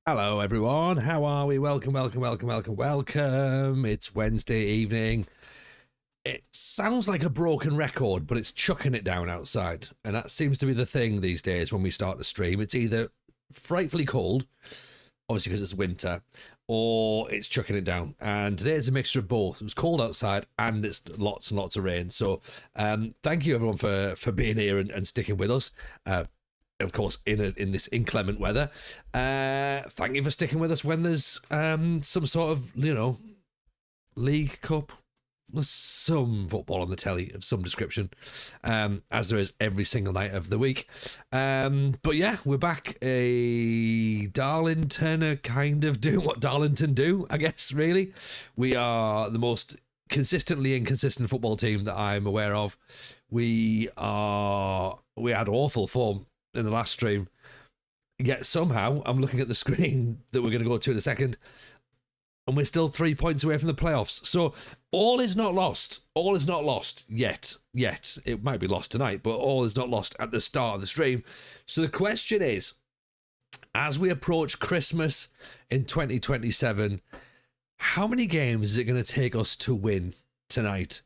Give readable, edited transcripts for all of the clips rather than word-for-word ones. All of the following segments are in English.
Hello, everyone. How are we? Welcome. It's Wednesday evening. It sounds like a broken record, but it's chucking it down outside. And that seems to be the thing these days when we start to stream. It's either frightfully cold, obviously because it's winter, or it's chucking it down. And today it's a mixture of both. It was cold outside and it's lots and lots of rain. So thank you, everyone, for being here and sticking with us. Of course, in this inclement weather. Thank you for sticking with us when there's some sort of, League Cup. There's some football on the telly of some description, as there is every single night of the week. But yeah, we're back. Darlington are kind of doing what Darlington do, I guess, really. We are the most consistently inconsistent football team that I'm aware of. We had awful form in the last stream, yet somehow I'm looking at the screen that we're going to go to in a second, and we're still 3 points away from the playoffs. So all is not lost. All is not lost yet. It might be lost tonight, but all is not lost at the start of the stream. So the question is, as we approach Christmas in 2027, how many games is it going to take us to win tonight?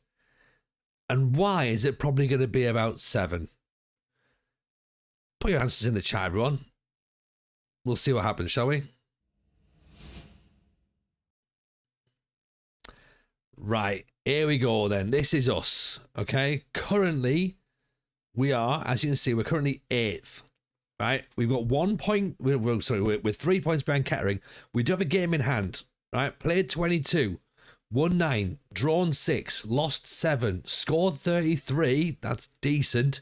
And why is it probably going to be about 7? Put your answers in the chat, everyone. We'll see what happens, shall we? Right, here we go then. This is us, okay? Currently, we are, as you can see, we're currently 8th, right? We've got 1 point, we're 3 points behind Kettering. We do have a game in hand, right? Played 22, won 9, drawn 6, lost 7, scored 33, that's decent.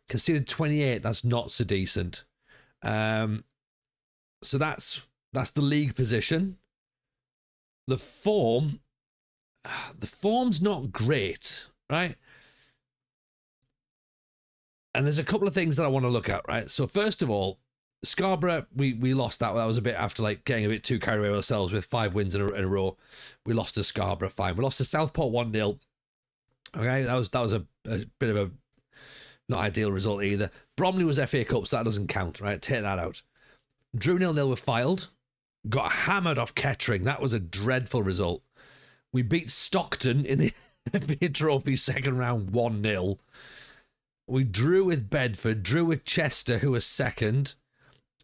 Conceded 28, that's not so decent. So that's the league position. The form's not great, right? And there's a couple of things that I want to look at, right? So first of all, Scarborough, we lost that. That was a bit after getting a bit too carried away ourselves with 5 wins in a row. We lost to Scarborough, fine. We lost to Southport 1-0. Okay, that was a bit of a not ideal result either. Bromley was FA Cup, so that doesn't count, right? Take that out. Drew 0-0 were filed. Got hammered off Kettering. That was a dreadful result. We beat Stockton in the FA Trophy second round 1-0. We drew with Bedford, drew with Chester, who was second,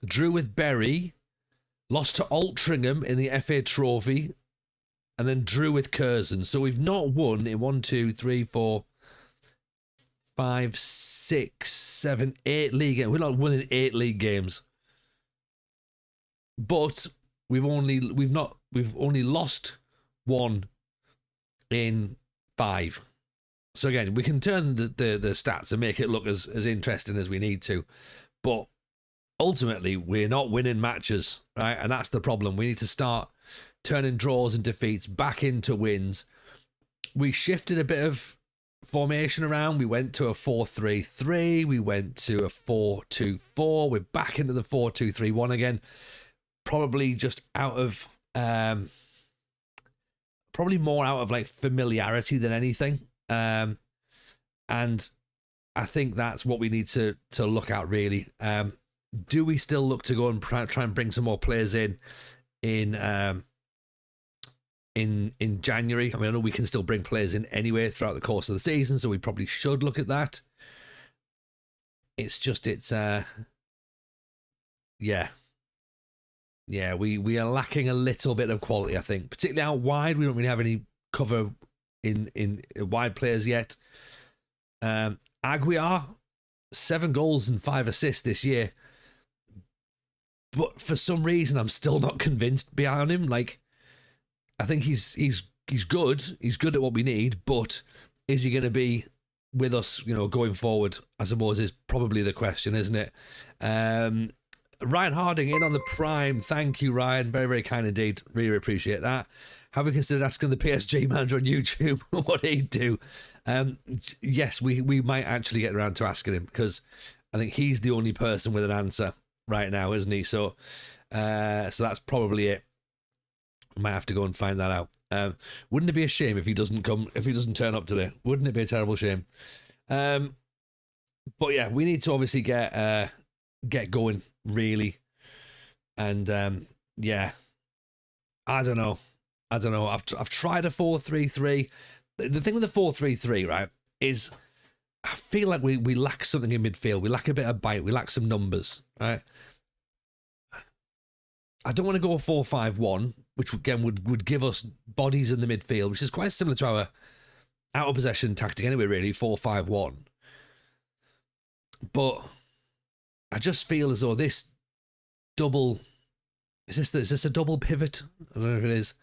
drew with Bury, lost to Altrincham in the FA Trophy, and then drew with Curzon. So we've not won in 1, 2, 3, 4, 5, 6, 7, 8 league games. We're not winning 8 league games, but we've only lost 1 in 5. So again, we can turn the stats and make it look as interesting as we need to, but ultimately we're not winning matches, right? And that's the problem. We need to start turning draws and defeats back into wins. We shifted a bit of formation around. We went to a 4-3-3. We went to a 4-2-4. We're back into the 4-2-3-1 again. Probably just out of probably more out of familiarity than anything. And I think that's what we need to look at really. Do we still look to go and try and bring some more players in January? I mean, I know we can still bring players in anyway throughout the course of the season, so we probably should look at that. It's just, we are lacking a little bit of quality, I think, particularly out wide. We don't really have any cover in wide players yet. Aguiar, 7 goals and 5 assists this year, but for some reason I'm still not convinced behind him. I think he's good. He's good at what we need, but is he going to be with us, going forward? I suppose is probably the question, isn't it? Ryan Harding in on the Prime. Thank you, Ryan. Very, very kind indeed. Really appreciate that. Have we considered asking the PSG manager on YouTube what he'd do? Yes, we might actually get around to asking him, because I think he's the only person with an answer right now, isn't he? So that's probably it. We might have to go and find that out. Wouldn't it be a shame if he doesn't turn up today? Wouldn't it be a terrible shame? But yeah, we need to obviously get going really, and yeah, I don't know. I've tried a 4-3-3. The thing with the 4-3-3, right, is I feel like we lack something in midfield. We lack a bit of bite. We lack some numbers, right? I don't want to go 4-5-1, which again would give us bodies in the midfield, which is quite similar to our out of possession tactic anyway, really, 4-5-1. But I just feel as though this double is this a double pivot? I don't know if it is.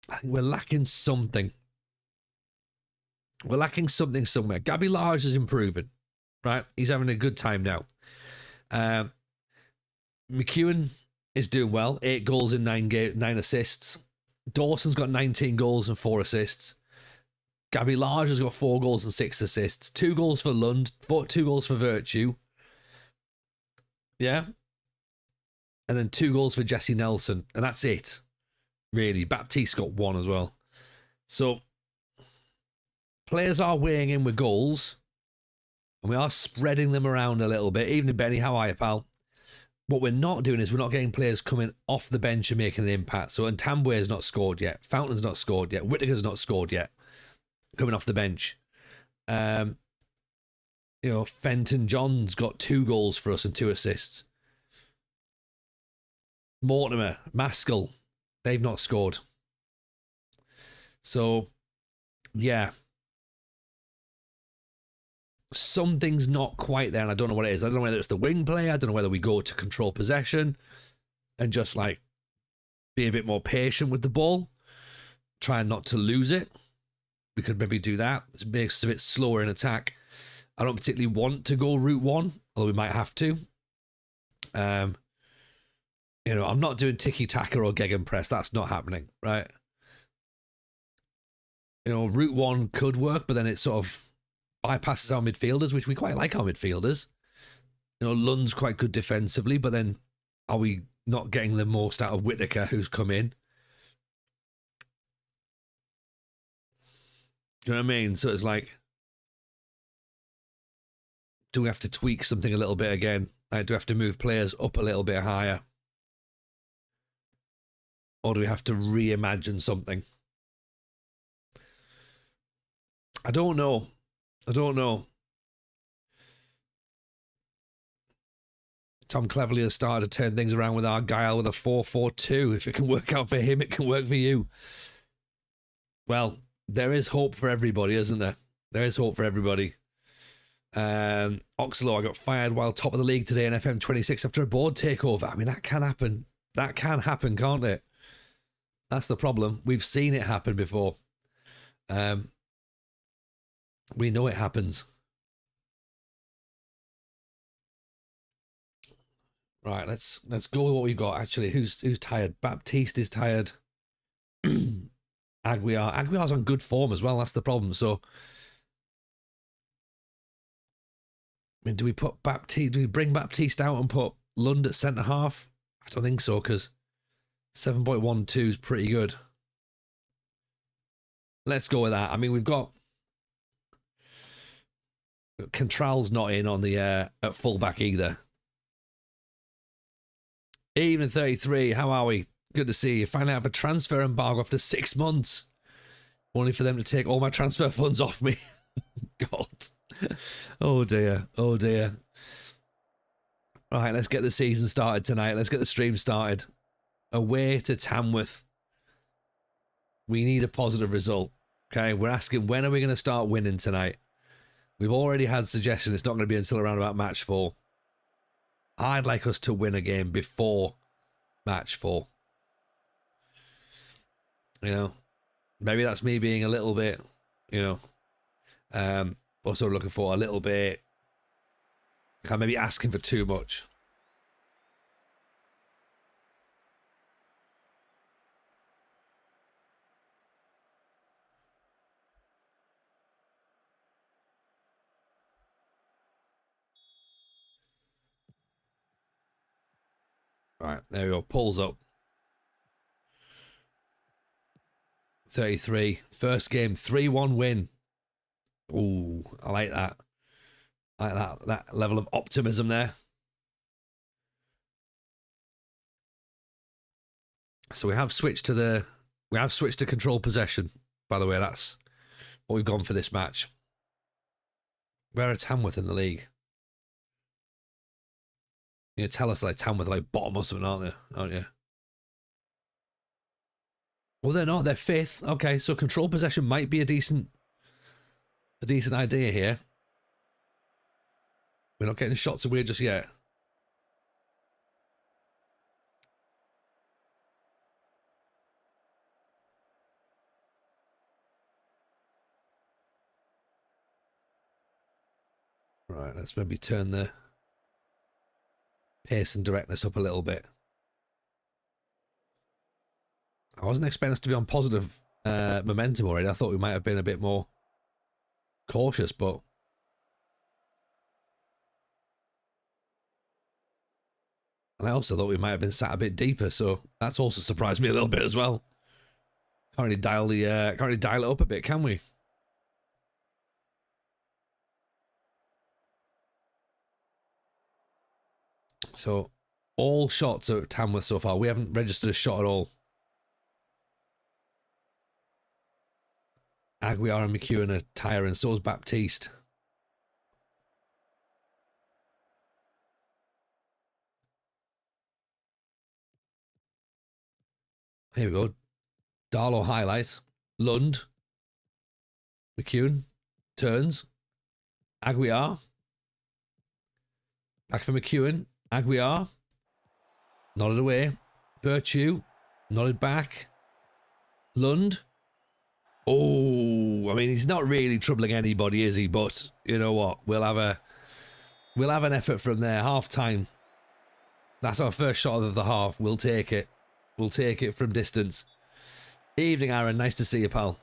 I think we're lacking something. We're lacking something somewhere. Gabby Large is improving, right? He's having a good time now. McEwen is doing well. 8 goals in 9 assists. Dawson's got 19 goals and 4 assists. Gabby Large has got 4 goals and 6 assists. 2 goals for Lund, 2 goals for Virtue. Yeah? And then 2 goals for Jesse Nelson. And that's it. Really. Baptiste got 1 as well. So players are weighing in with goals. And we are spreading them around a little bit. Evening, Benny. How are you, pal? What we're not doing is we're not getting players coming off the bench and making an impact. So Ntambwe's not scored yet. Fountain's not scored yet. Whittaker's not scored yet. Coming off the bench. Fenton John's got 2 goals for us and 2 assists. Mortimer, Maskell, they've not scored. So, yeah. Something's not quite there, and I don't know what it is. I don't know whether it's the wing play. I don't know whether we go to control possession and just like be a bit more patient with the ball, trying not to lose it. We could maybe do that. It makes us a bit slower in attack. I don't particularly want to go route 1, although we might have to. I'm not doing tiki-taka or gegenpress. That's not happening, right? Route 1 could work, but then it sort of bypasses our midfielders, which we quite like our midfielders. Lund's quite good defensively, but then are we not getting the most out of Whittaker, who's come in? Do you know what I mean? So it's like, do we have to tweak something a little bit again? Like, do we have to move players up a little bit higher? Or do we have to reimagine something? I don't know. Tom Cleverley has started to turn things around with Argyle with a 4-4-2. If it can work out for him, it can work for you. Well, there is hope for everybody, isn't there? There is hope for everybody. Oxlow, I got fired while top of the league today in FM26 after a board takeover. I mean, that can happen. That can happen, can't it? That's the problem. We've seen it happen before. We know it happens. Right, let's go with what we've got. Actually, who's tired? Baptiste is tired. Aguiar's on good form as well. That's the problem. So, I mean, do we bring Baptiste out and put Lund at centre half? I don't think so, because 7.12 is pretty good. Let's go with that. I mean, we've got Contral's not in on the at fullback either. Evening 33, how are we? Good to see you. Finally have a transfer embargo after 6 months. Only for them to take all my transfer funds off me. God. Oh dear. Oh dear. Right, let's get the season started tonight. Let's get the stream started. Away to Tamworth. We need a positive result. Okay, we're asking, when are we going to start winning tonight? We've already had suggestions. It's not going to be until around about match 4. I'd like us to win a game before match 4. Maybe that's me being a little bit, also looking for a little bit, maybe asking for too much. Right, there we go. Pulls up. 33. First game, 3-1 win. Ooh, I like that. I like that level of optimism there. So we have switched to control possession. By the way, that's what we've gone for this match. Where are Tamworth in the league? You tell us like Tamworth like bottom or something, aren't you? Well, they're not. They're fifth. Okay, so control possession might be a decent idea here. We're not getting shots away just yet. Right, let's maybe turn the pace and directness up a little bit. I wasn't expecting us to be on positive momentum already. I thought we might have been a bit more cautious, but and I also thought we might have been sat a bit deeper, so that's also surprised me a little bit as well. Can't really dial it up a bit, can we? So all shots at Tamworth so far. We haven't registered a shot at all. Aguiar and McEwen are tiring, so is Baptiste. Here we go. Darlow highlight. Lund. McEwen. Turns. Aguiar. Back for McEwen. Aguiar. Nodded away. Virtue. Nodded back. Lund. Oh, I mean, he's not really troubling anybody, is he? But you know what? We'll have an effort from there. Half time. That's our first shot of the half. We'll take it. We'll take it from distance. Evening, Aaron. Nice to see you, pal.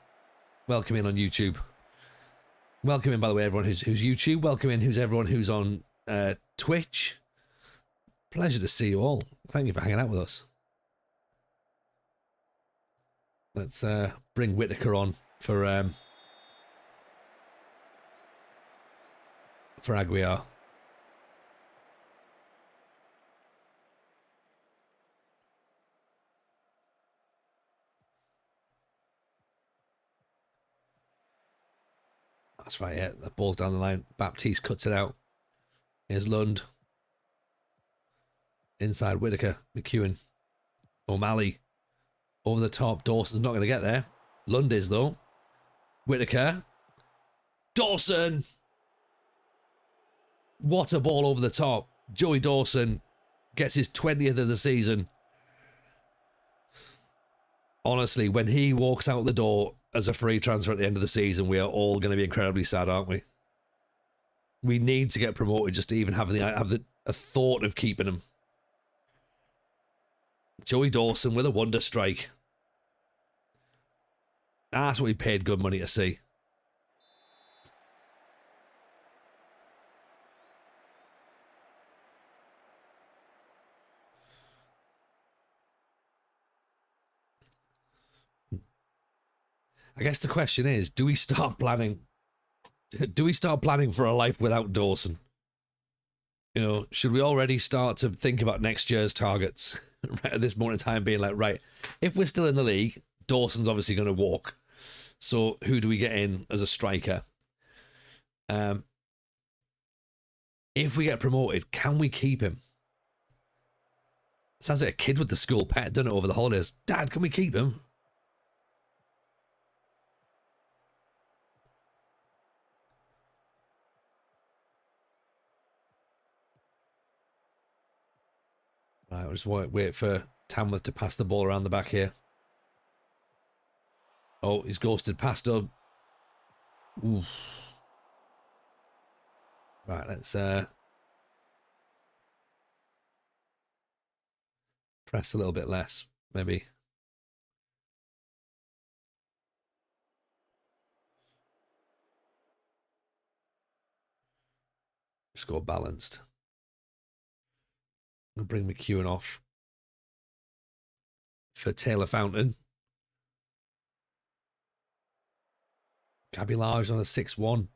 Welcome in on YouTube. Welcome in, by the way, everyone who's YouTube. Welcome in, everyone who's on Twitch. Pleasure to see you all. Thank you for hanging out with us. Let's bring Whitaker on for Aguiar. That's right, yeah. The ball's down the line. Baptiste cuts it out. Here's Lund. Inside Whitaker. McEwen. O'Malley. Over the top. Dawson's not going to get there. Lund is, though. Whitaker. Dawson! What a ball over the top. Joey Dawson gets his 20th of the season. Honestly, when he walks out the door as a free transfer at the end of the season, we are all going to be incredibly sad, aren't we? We need to get promoted just to even have a thought of keeping him. Joey Dawson with a wonder strike. That's what we paid good money to see. I guess the question is, do we start planning for a life without Dawson? You know, should we already start to think about next year's targets right at this moment in time, being like, right, if we're still in the league, Dawson's obviously going to walk. So who do we get in as a striker? If we get promoted, can we keep him? Sounds like a kid with the school pet, done it over the holidays. Dad, can we keep him? Right, we'll just wait for Tamworth to pass the ball around the back here. Oh, he's ghosted past up. Oof. Right, let's press a little bit less, maybe. Just go balanced. I'll bring McEwen off for Taylor Fountain. Cabillage on a 6-1.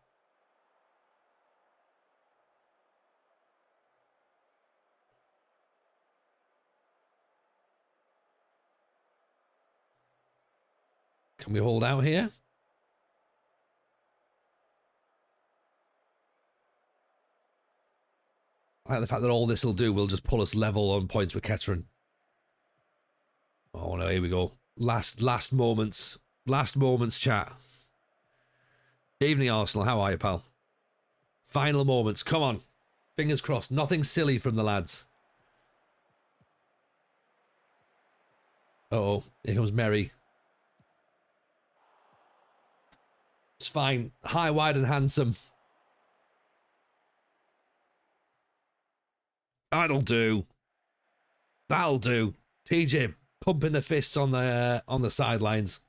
Can we hold out here? I like the fact that all this will do will just pull us level on points with Kettering. Oh no, here we go. Last moments. Last moments chat. Evening, Arsenal. How are you, pal? Final moments. Come on. Fingers crossed. Nothing silly from the lads. Uh-oh. Here comes Mary. It's fine. High, wide and handsome. That'll do. That'll do. TJ pumping the fists on the sidelines.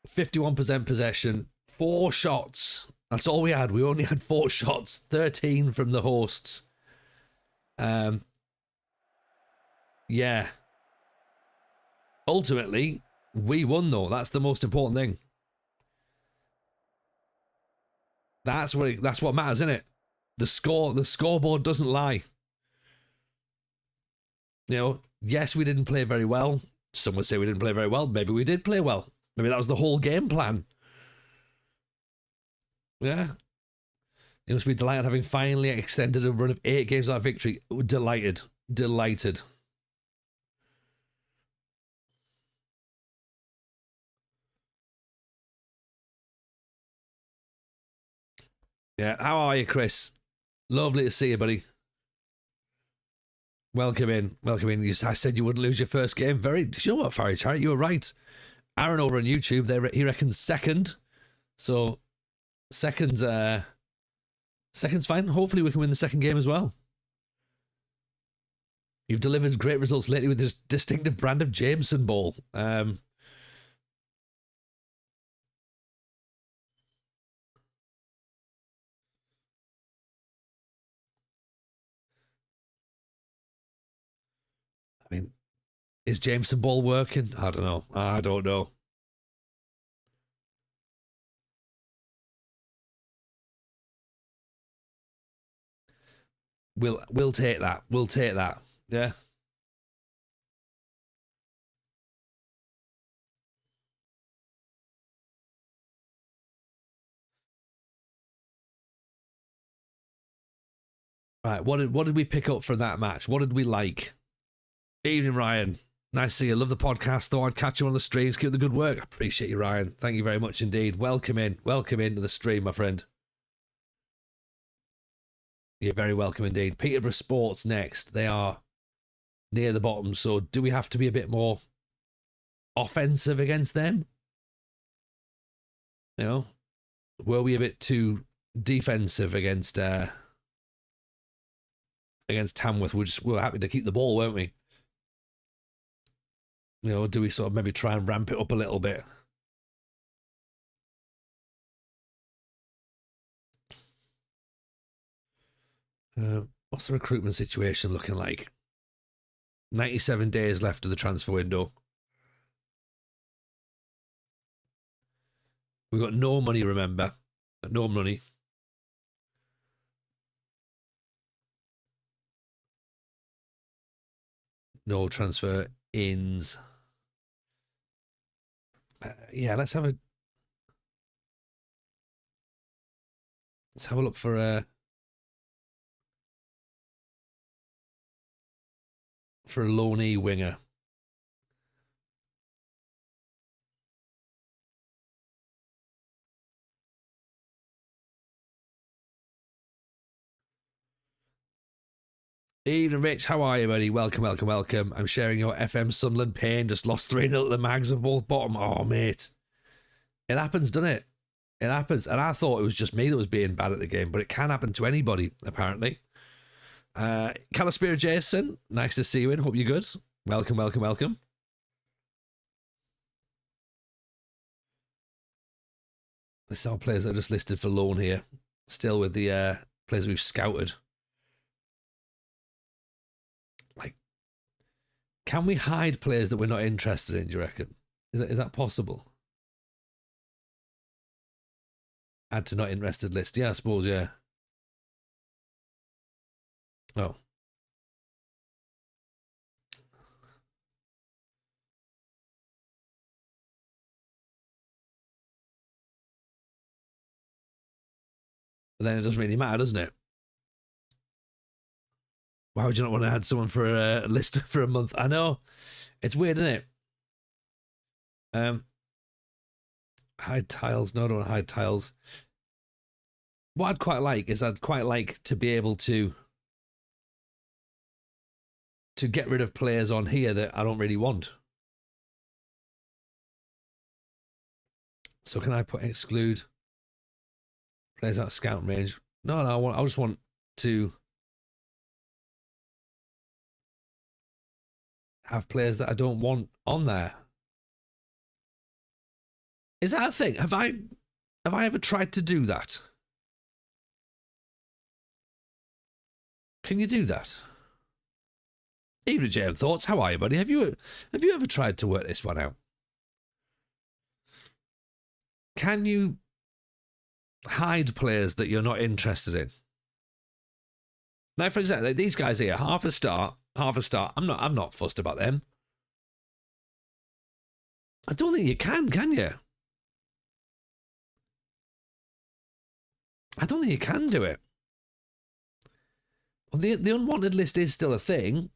51% possession. 4 shots. That's all we had. We only had 4 shots. 13 from the hosts. Yeah. Ultimately, we won though. That's the most important thing. That's what matters, isn't it? The scoreboard doesn't lie. You know, yes, we didn't play very well. Some would say we didn't play very well. Maybe we did play well. Maybe that was the whole game plan. Yeah. You must be delighted having finally extended a run of 8 games without victory. Delighted. Delighted. Yeah, how are you, Chris? Lovely to see you, buddy. Welcome in. Welcome in. I said you wouldn't lose your first game. Do you know what, Farry Charity? You were right. Aaron over on YouTube, he reckons second. So, second's fine. Hopefully we can win the second game as well. You've delivered great results lately with this distinctive brand of Jameson ball. I mean, is Jameson ball working? I don't know. I don't know. We'll take that. We'll take that. Yeah. Right. What did we pick up from that match? What did we like? Evening, Ryan. Nice to see you. Love the podcast, though. I'd catch you on the streams. Keep the good work. I appreciate you, Ryan. Thank you very much indeed. Welcome in. Welcome into the stream, my friend. You're very welcome indeed. Peterborough Sports next. They are near the bottom. So do we have to be a bit more offensive against them? You know, were we a bit too defensive against Tamworth? We're happy to keep the ball, weren't we? You know, do we sort of maybe try and ramp it up a little bit? What's the recruitment situation looking like? 97 days left of the transfer window. We've got no money, remember. No money. No transfer ins. Yeah, let's have a look for a loanee winger. Evening, Rich. How are you, buddy? Welcome, welcome, welcome. I'm sharing your FM Sunderland pain. Just lost 3-0 at the Mags of both bottom. Oh, mate. It happens, doesn't it? It happens. And I thought it was just me that was being bad at the game, but it can happen to anybody, apparently. Calispira Jason, nice to see you in. Hope you're good. Welcome, welcome, welcome. This is our players that are just listed for loan here. Still with the players we've scouted. Like, can we hide players that we're not interested in, do you reckon? Is that possible? Add to not interested list. Yeah, I suppose, yeah. Oh. then it doesn't really matter, doesn't it? Why would you not want to add someone for a list for a month? I know. It's weird, isn't it? Hide tiles. No, I don't want to hide tiles. What I'd quite like is I'd quite like to be able to get rid of players on here that I don't really want. So can I put exclude players out of scouting range? No, I just want to have players that I don't want on there. Is that a thing? Have I ever tried to do that? Can you do that? Evening, Jam Thoughts. How are you, buddy? Have you ever tried to work this one out? Can you hide players that you're not interested in? Now, for example, like these guys here, half a star. I'm not fussed about them. I don't think you can you? I don't think you can do it. Well, the unwanted list is still a thing,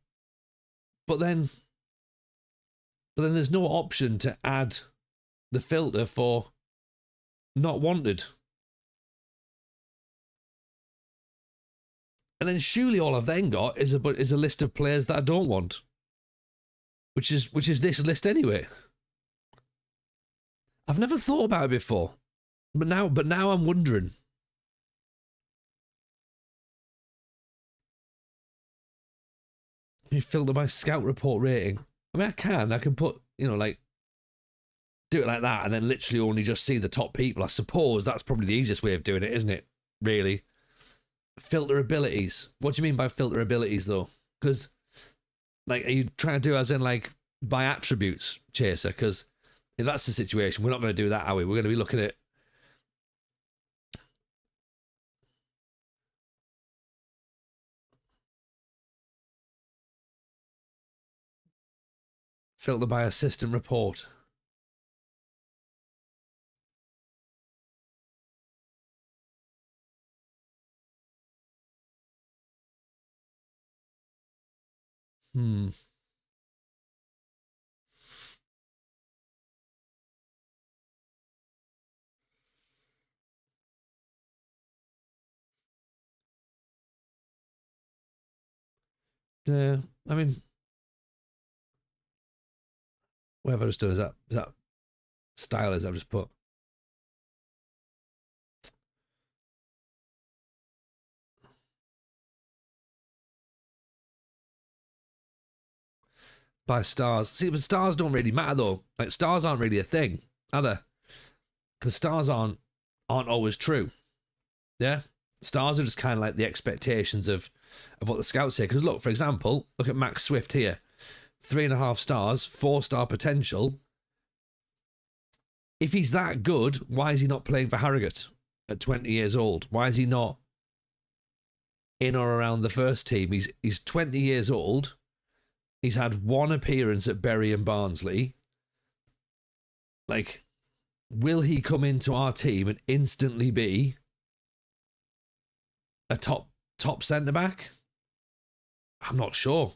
but then there's no option to add the filter for not wanted. And then surely all I've then got is a list of players that I don't want, which is this list anyway. I've never thought about it before, but now I'm wondering. You filter by scout report rating. I mean, I can put, like, do it like that and then literally only just see the top people. I suppose that's probably the easiest way of doing it, isn't it? Really. Filter abilities. What do you mean by filter abilities, though? Because, like, are you trying to do as in, like, by attributes, Chaser? Because if that's the situation, we're not going to do that, are we? We're going to be looking at filter by assistant report. Yeah, I mean, whatever I've just done is that style is I've just put. By stars. See, but stars don't really matter though. Like, stars aren't really a thing, are they? Because stars aren't always true. Yeah? Stars are just kind of like the expectations of what the scouts say. Because look, for example, look at Max Swift here. 3.5 stars, 4-star potential. If he's that good, why is he not playing for Harrogate at 20 years old? Why is he not in or around the first team? He's 20 years old. He's had one appearance at Bury and Barnsley. Like, will he come into our team and instantly be a top centre-back? I'm not sure.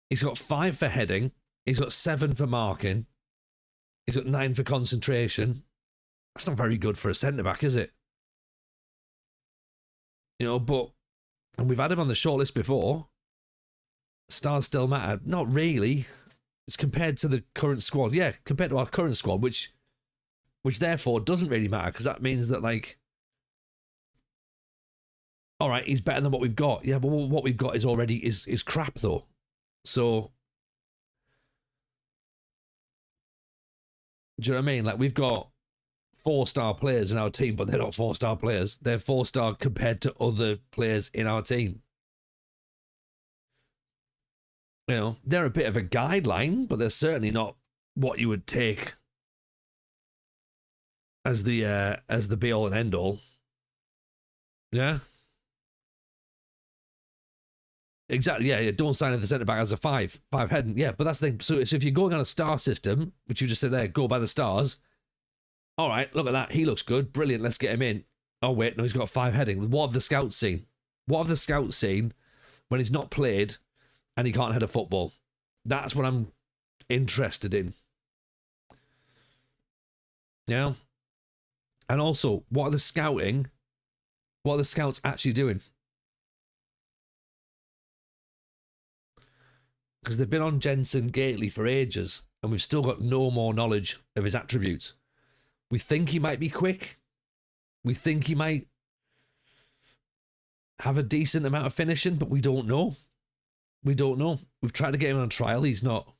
He's got 5 for heading. He's got 7 for marking. He's got 9 for concentration. That's not very good for a centre-back, is it? But... And we've had him on the shortlist before. Stars still matter. Not really. It's compared to the current squad. Yeah, compared to our current squad, which therefore doesn't really matter, because that means that, like, all right, he's better than what we've got. Yeah, but what we've got is already is crap, though. So, do you know what I mean? Like, we've got 4-star players in our team, but they're not 4-star players. They're 4-star compared to other players in our team. They're a bit of a guideline, but they're certainly not what you would take as the be all and end all. Yeah. Exactly. Yeah. Don't sign the centre back as a 5 heading. Yeah, but that's the thing. So if you're going on a star system, which you just said there, go by the stars. All right, look at that. He looks good. Brilliant. Let's get him in. Oh, wait, no, he's got 5 heading. What have the scouts seen? What have the scouts seen when he's not played and he can't head a football? That's what I'm interested in. Yeah. And also, what are the scouting? What are the scouts actually doing? Because they've been on Jensen Gately for ages, and we've still got no more knowledge of his attributes. We think he might be quick. We think he might have a decent amount of finishing, but we don't know. We don't know. We've tried to get him on trial. He's not.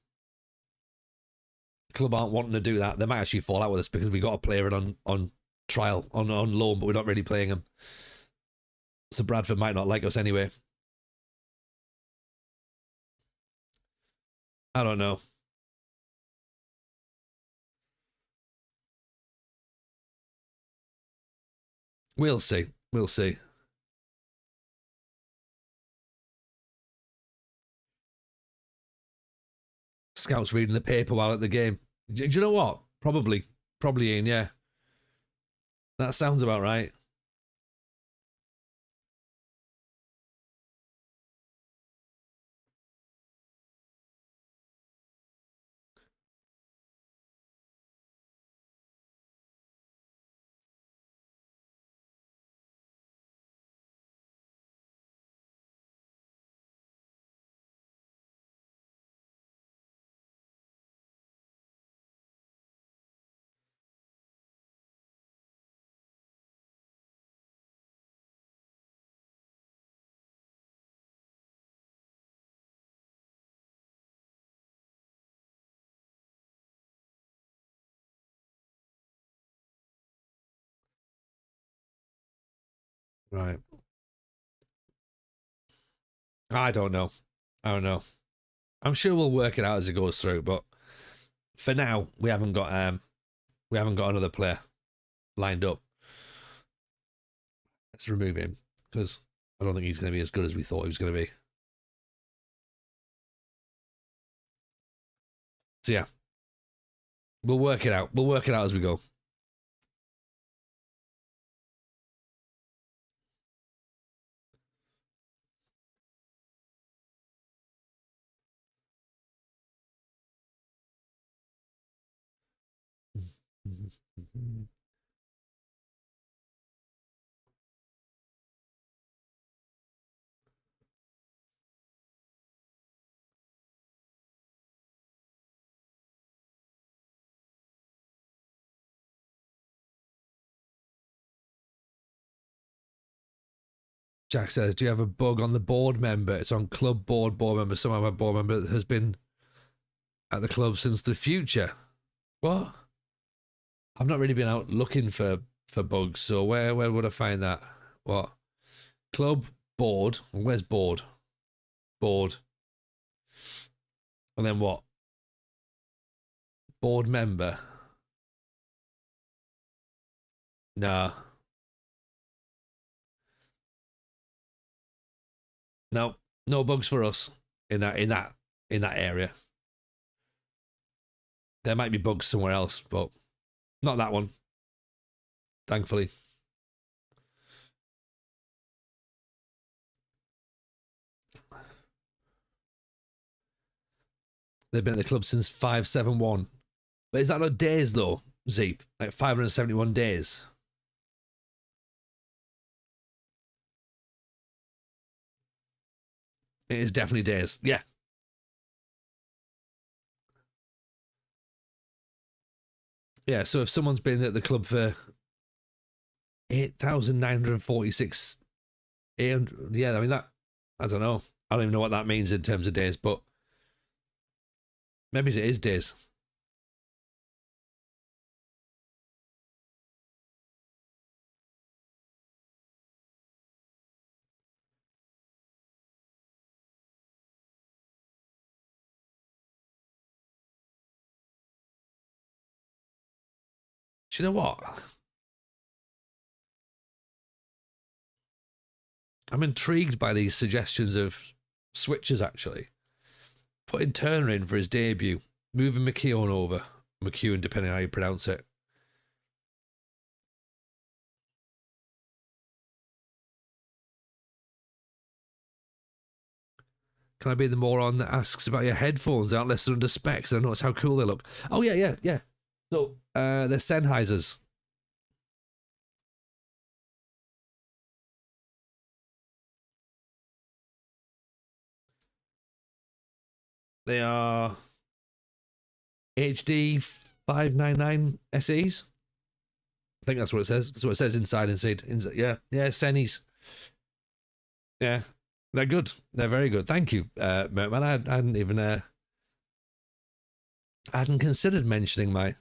Club aren't wanting to do that. They might actually fall out with us because we got a player on trial, on loan, but we're not really playing him. So Bradford might not like us anyway. I don't know. We'll see. We'll see. Scouts reading the paper while at the game. Do you know what? Probably, Ian, yeah. That sounds about right. Right. I don't know. I don't know. I'm sure we'll work it out as it goes through, but for now, we haven't got another player lined up. Let's remove him because I don't think he's going to be as good as we thought he was going to be. So yeah, we'll work it out. We'll work it out as we go. Jack says, do you have a bug on the board member? It's on club board member. Some of my board member has been at the club since the future. What? I've not really been out looking for bugs, so where would I find that? What? Club board. Where's board? Board. And then what? Board member. Nah. No, no bugs for us in that area. There might be bugs somewhere else, but not that one. Thankfully. They've been at the club since 571. But is that not days though, Zeep? Like 571 days. It is definitely days. Yeah. Yeah, so if someone's been at the club for 8,946, 800, yeah, I mean that, I don't know. I don't even know what that means in terms of days, but maybe it is days. Do you know what? I'm intrigued by these suggestions of switches, actually. Putting Turner in for his debut, moving McKeown over. McKeown, depending on how you pronounce it. Can I be the moron that asks about your headphones aren't listed under specs? I notice how cool they look. Oh, yeah. So, they're Sennheisers. They are HD 599 SEs. I think that's what it says. That's what it says inside. Yeah, Sennies. Yeah, they're good. They're very good. Thank you, Mertman. I hadn't even I hadn't considered mentioning my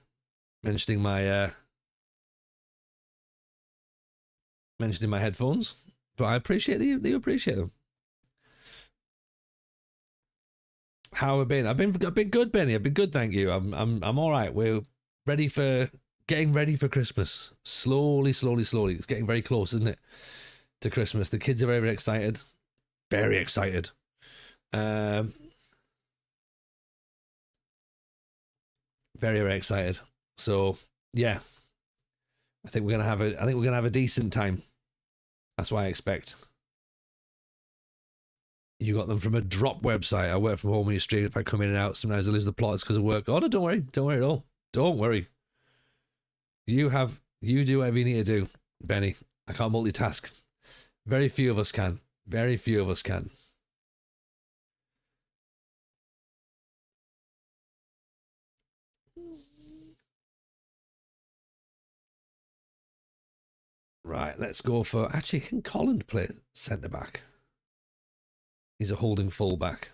headphones, but I appreciate that you appreciate them. How have I been? I've been good, Benny. I've been good, thank you. I'm all right. We're getting ready for Christmas. Slowly. It's getting very close, isn't it, to Christmas? The kids are very, very excited. Very excited. Very, very excited. So yeah, I think we're gonna have a decent time. That's what I expect. You got them from a drop website. I work from home when you stream. If I come in and out, sometimes I lose the plot. It's because of work. Oh no, don't worry at all. Don't worry. You do whatever you need to do, Benny. I can't multitask. Very few of us can. Right, let's go for... Actually, can Colin play centre-back? He's a holding full-back.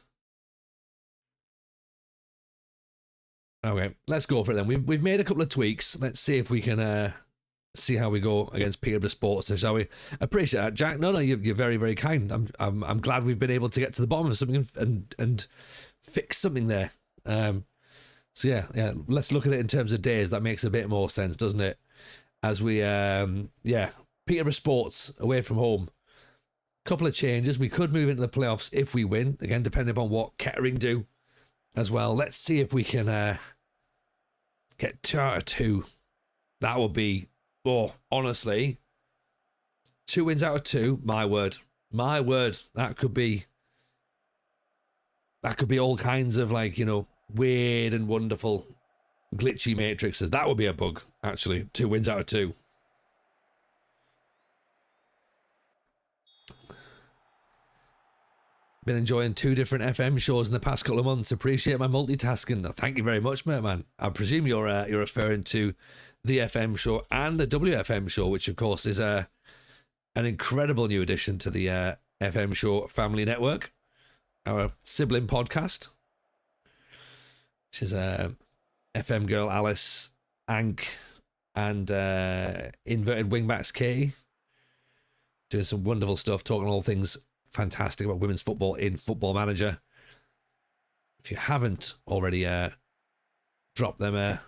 Okay, let's go for it then. We've made a couple of tweaks. Let's see if we can see how we go against Peterborough Sports, shall we? Appreciate that, Jack. No, you're very, very kind. I'm glad we've been able to get to the bottom of something and fix something there. So yeah, let's look at it in terms of days. That makes a bit more sense, doesn't it? As we Peterborough Sports away from home. Couple of changes. We could move into the playoffs if we win. Again, depending upon what Kettering do as well. Let's see if we can get 2 out of 2. That would be, honestly, 2 wins out of 2. My word. That could be all kinds of weird and wonderful glitchy matrices. That would be a bug, actually. 2 wins out of 2. Been enjoying 2 different FM shows in the past couple of months. Appreciate my multitasking. Thank you very much, man. I presume you're referring to the FM show and the WFM show, which of course is an incredible new addition to the FM show family network, our sibling podcast, which is FM girl Alice, Ank, and inverted wingbacks Katie, doing some wonderful stuff, talking all things fantastic about women's football in Football Manager. If you haven't already dropped them a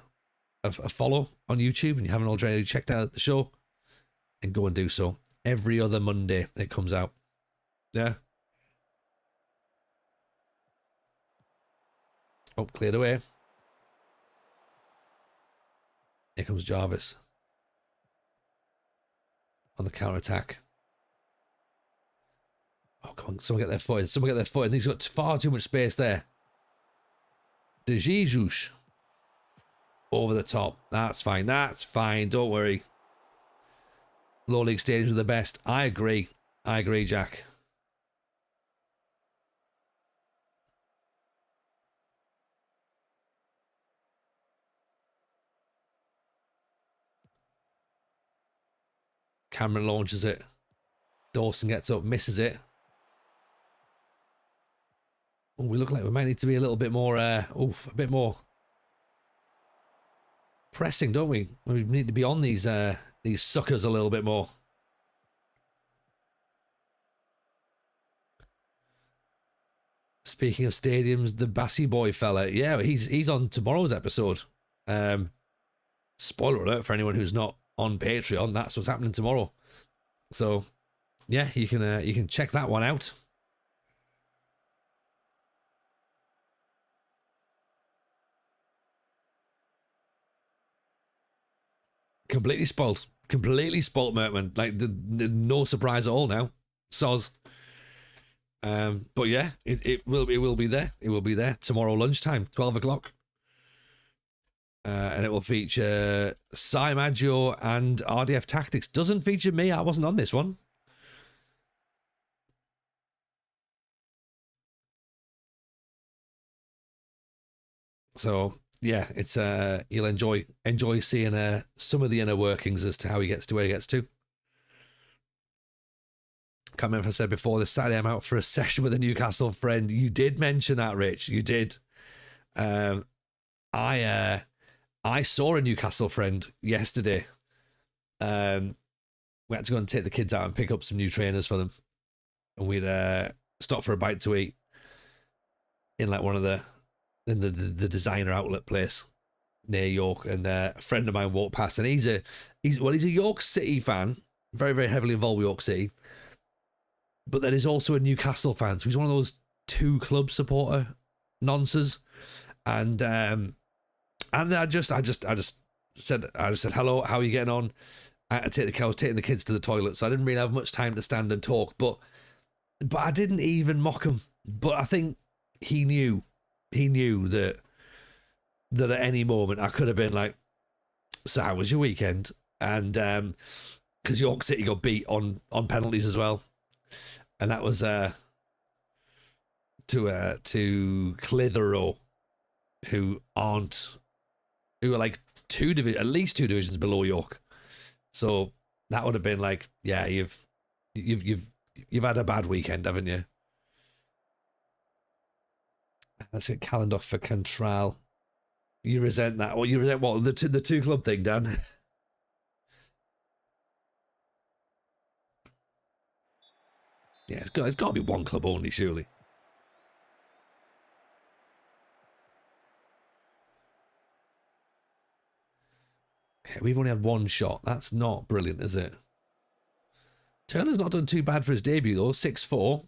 follow on YouTube and you haven't already checked out the show, and go and do so. Every other Monday it comes out. Yeah. Oh, cleared away. Here comes Jarvis on the counter-attack. Oh, come on. Someone get their foot in. He's got far too much space there. De Jesus. Over the top. That's fine. Don't worry. Low league stadiums are the best. I agree, Jack. Cameron launches it. Dawson gets up, misses it. Oh, we look like we might need to be a little bit more, a bit more pressing, don't we? We need to be on these suckers a little bit more. Speaking of stadiums, the Bassy Boy fella, yeah, he's on tomorrow's episode. Spoiler alert for anyone who's not on Patreon, that's what's happening tomorrow. So, yeah, you can check that one out. Completely spoilt, Mertman. Like, no surprise at all now. Soz. But yeah, it will be there. It will be there tomorrow lunchtime, 12 o'clock. And it will feature Sai Maggio and RDF Tactics. Doesn't feature me. I wasn't on this one. So yeah, it's you'll enjoy seeing some of the inner workings as to how he gets to where he gets to. Can't remember if I said before, this Saturday I'm out for a session with a Newcastle friend. You did mention that, Rich. You did. I saw a Newcastle friend yesterday. We had to go and take the kids out and pick up some new trainers for them. And we'd stop for a bite to eat in like one of the designer outlet place near York. And a friend of mine walked past, and he's a York City fan, very, very heavily involved with York City. But then he's also a Newcastle fan. So he's one of those two club supporter nonsense. And I just said hello, how are you getting on? I was taking the kids to the toilet, so I didn't really have much time to stand and talk. But I didn't even mock him. But I think he knew that at any moment I could have been like, so how was your weekend? And because York City got beat on penalties as well. And that was to Clitheroe, who are like at least two divisions below York. So that would have been like, yeah, you've had a bad weekend, haven't you? Let's get calendar for Cantral. You resent that? Well, you resent what? The two club thing, Dan? Yeah, it's got to be one club only, surely. Okay, we've only had one shot. That's not brilliant, is it? Turner's not done too bad for his debut, though. 6'4".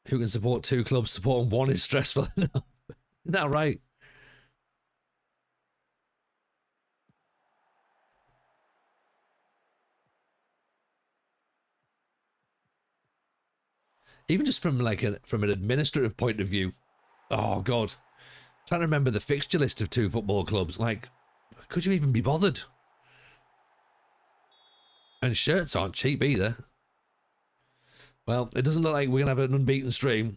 Who can support two clubs? Supporting one is stressful enough. Isn't that right? Even just from from an administrative point of view, oh God, trying to remember the fixture list of two football clubs. Like, could you even be bothered? And shirts aren't cheap either. Well, it doesn't look like we're gonna have an unbeaten stream.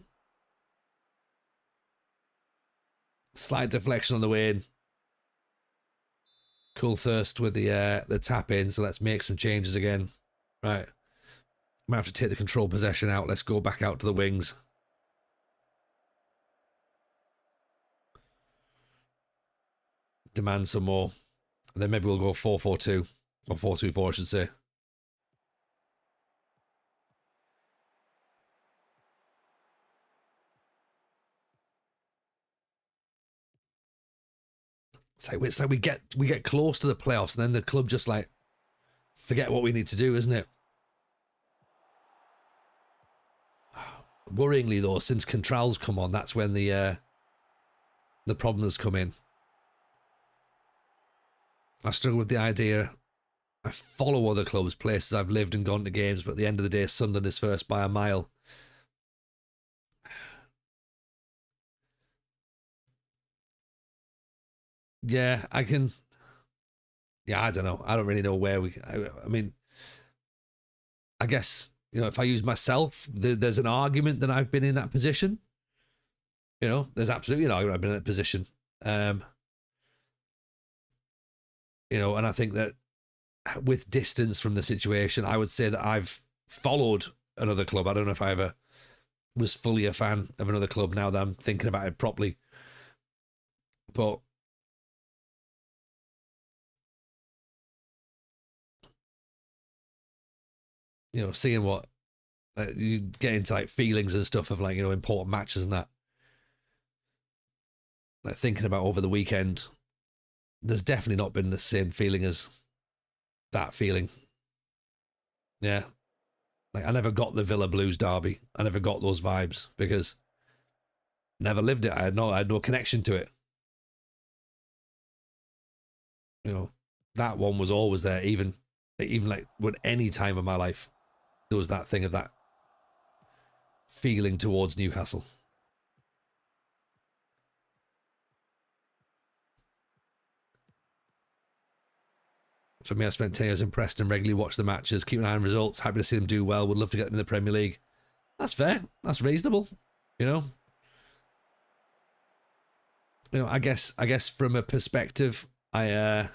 Slight deflection on the way in. Cool Thirst with the tap in, so let's make some changes again. Right. Might have to take the control possession out. Let's go back out to the wings. Demand some more. And then maybe we'll go 4-4-2. Or 4-2-4, I should say. It's like we get close to the playoffs, and then the club just like forget what we need to do, isn't it? Worryingly though, since Contral's come on, that's when the problems come in. I struggle with the idea. I follow other clubs, places I've lived and gone to games, but at the end of the day, Sunderland is first by a mile. Yeah, I can. Yeah, I don't know. I don't really know where I mean, I guess, if I use myself, there's an argument that I've been in that position. There's absolutely an argument I've been in that position. And I think that with distance from the situation, I would say that I've followed another club. I don't know if I ever was fully a fan of another club now that I'm thinking about it properly. But seeing what you get into like feelings and stuff of like, important matches and that. Like thinking about over the weekend, there's definitely not been the same feeling as that feeling. Yeah. Like I never got the Villa Blues derby. I never got those vibes because never lived it. I had no connection to it. That one was always there, even Even like when any time of my life there was that thing of that feeling towards Newcastle. For me, I spent 10 years in Preston, regularly watch the matches, keep an eye on results, happy to see them do well, would love to get them in the Premier League. That's fair. That's reasonable. You know? I guess from a perspective, I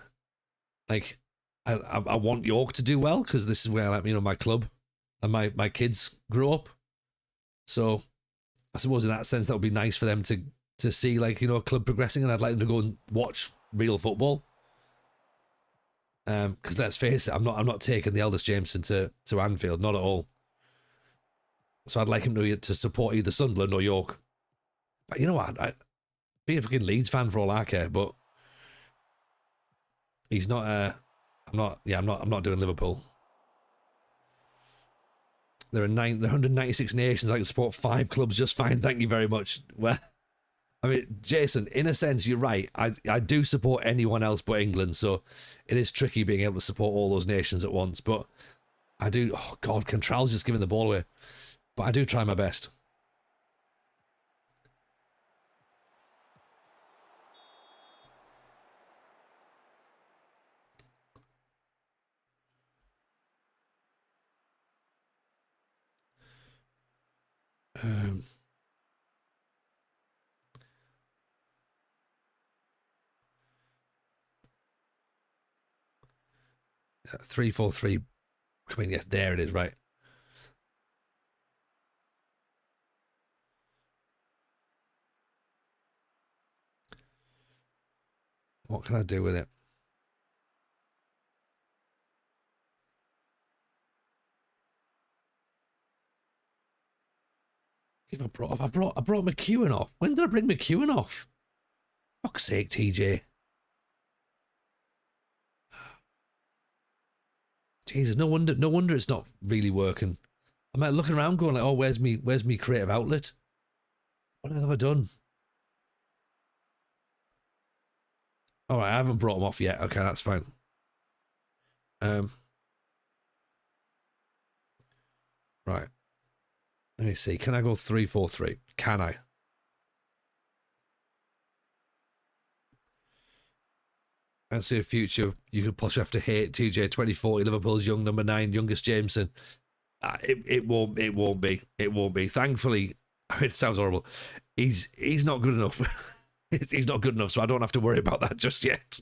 want York to do well because this is where my club and my kids grew up. So I suppose in that sense that would be nice for them to see a club progressing, and I'd like them to go and watch real football. Because let's face it, I'm not taking the eldest Jameson to Anfield, not at all. So I'd like him to support either Sunderland or York. But you know what? I'd be a fucking Leeds fan for all I care, but he's not. I'm not doing Liverpool. There are 196 nations. I can support 5 clubs just fine. Thank you very much. Well, I mean, Jason, in a sense, you're right. I do support anyone else but England, so it is tricky being able to support all those nations at once. But I do. Oh God, Contral's just giving the ball away. But I do try my best. Is that 3-4-3? I mean, yes, there it is, right. What can I do with it? If I brought McEwen off. When did I bring McEwen off? Fuck's sake, TJ. Jesus, no wonder it's not really working. I'm like looking around going like, oh, where's me creative outlet? What have I done? All right, I haven't brought him off yet. Okay, that's fine. Right. Let me see. Can I go 3-4-3? Can I? I see a future you could possibly have to hate TJ 2040, Liverpool's young number 9, youngest Jameson. It won't be. Thankfully, it sounds horrible. He's not good enough. He's not good enough, so I don't have to worry about that just yet.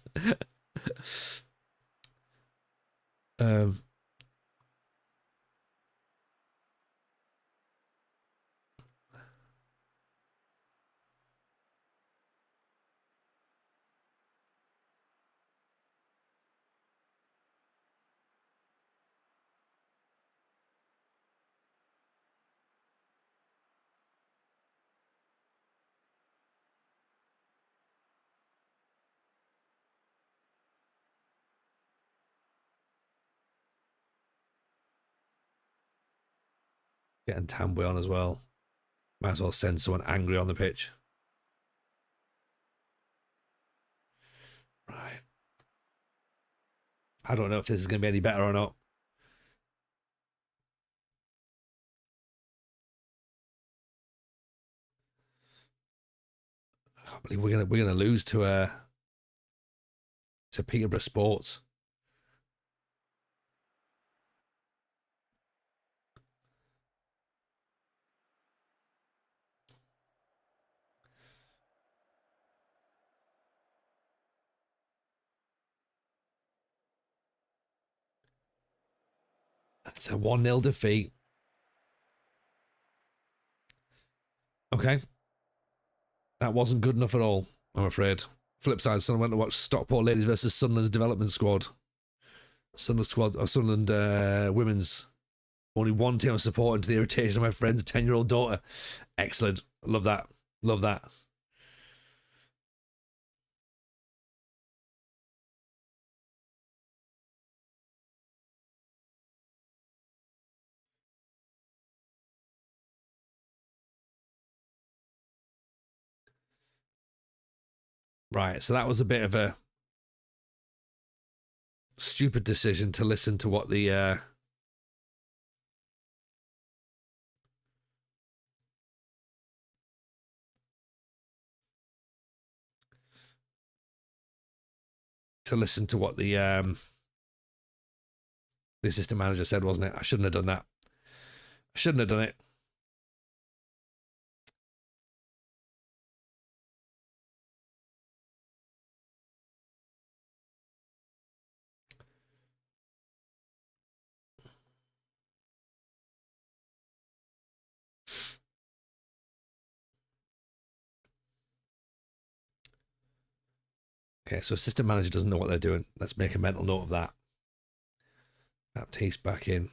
Getting Tambwe on as well. Might as well send someone angry on the pitch. Right. I don't know if this is going to be any better or not. I can't believe we're gonna lose to Peterborough Sports. It's a 1-0 defeat. Okay. That wasn't good enough at all, I'm afraid. Flip side, someone went to watch Stockport Ladies versus Sunderland's development squad. Sunderland women's. Only one team of support into the irritation of my friend's 10-year-old daughter. Excellent. Love that. Love that. Right, so that was a bit of a... stupid decision to listen to what the the assistant manager said, wasn't it? I shouldn't have done that. I shouldn't have done it. Okay, so assistant manager doesn't know what they're doing. Let's make a mental note of that. Baptiste back in.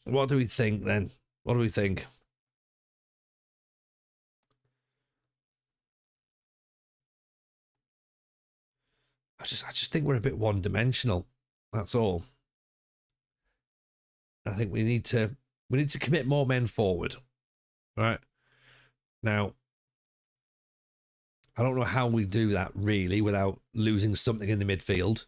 What do we think then? What do we think? I just think we're a bit one-dimensional. That's all. I think we need to commit more men forward. Right? Now, I don't know how we do that really without losing something in the midfield.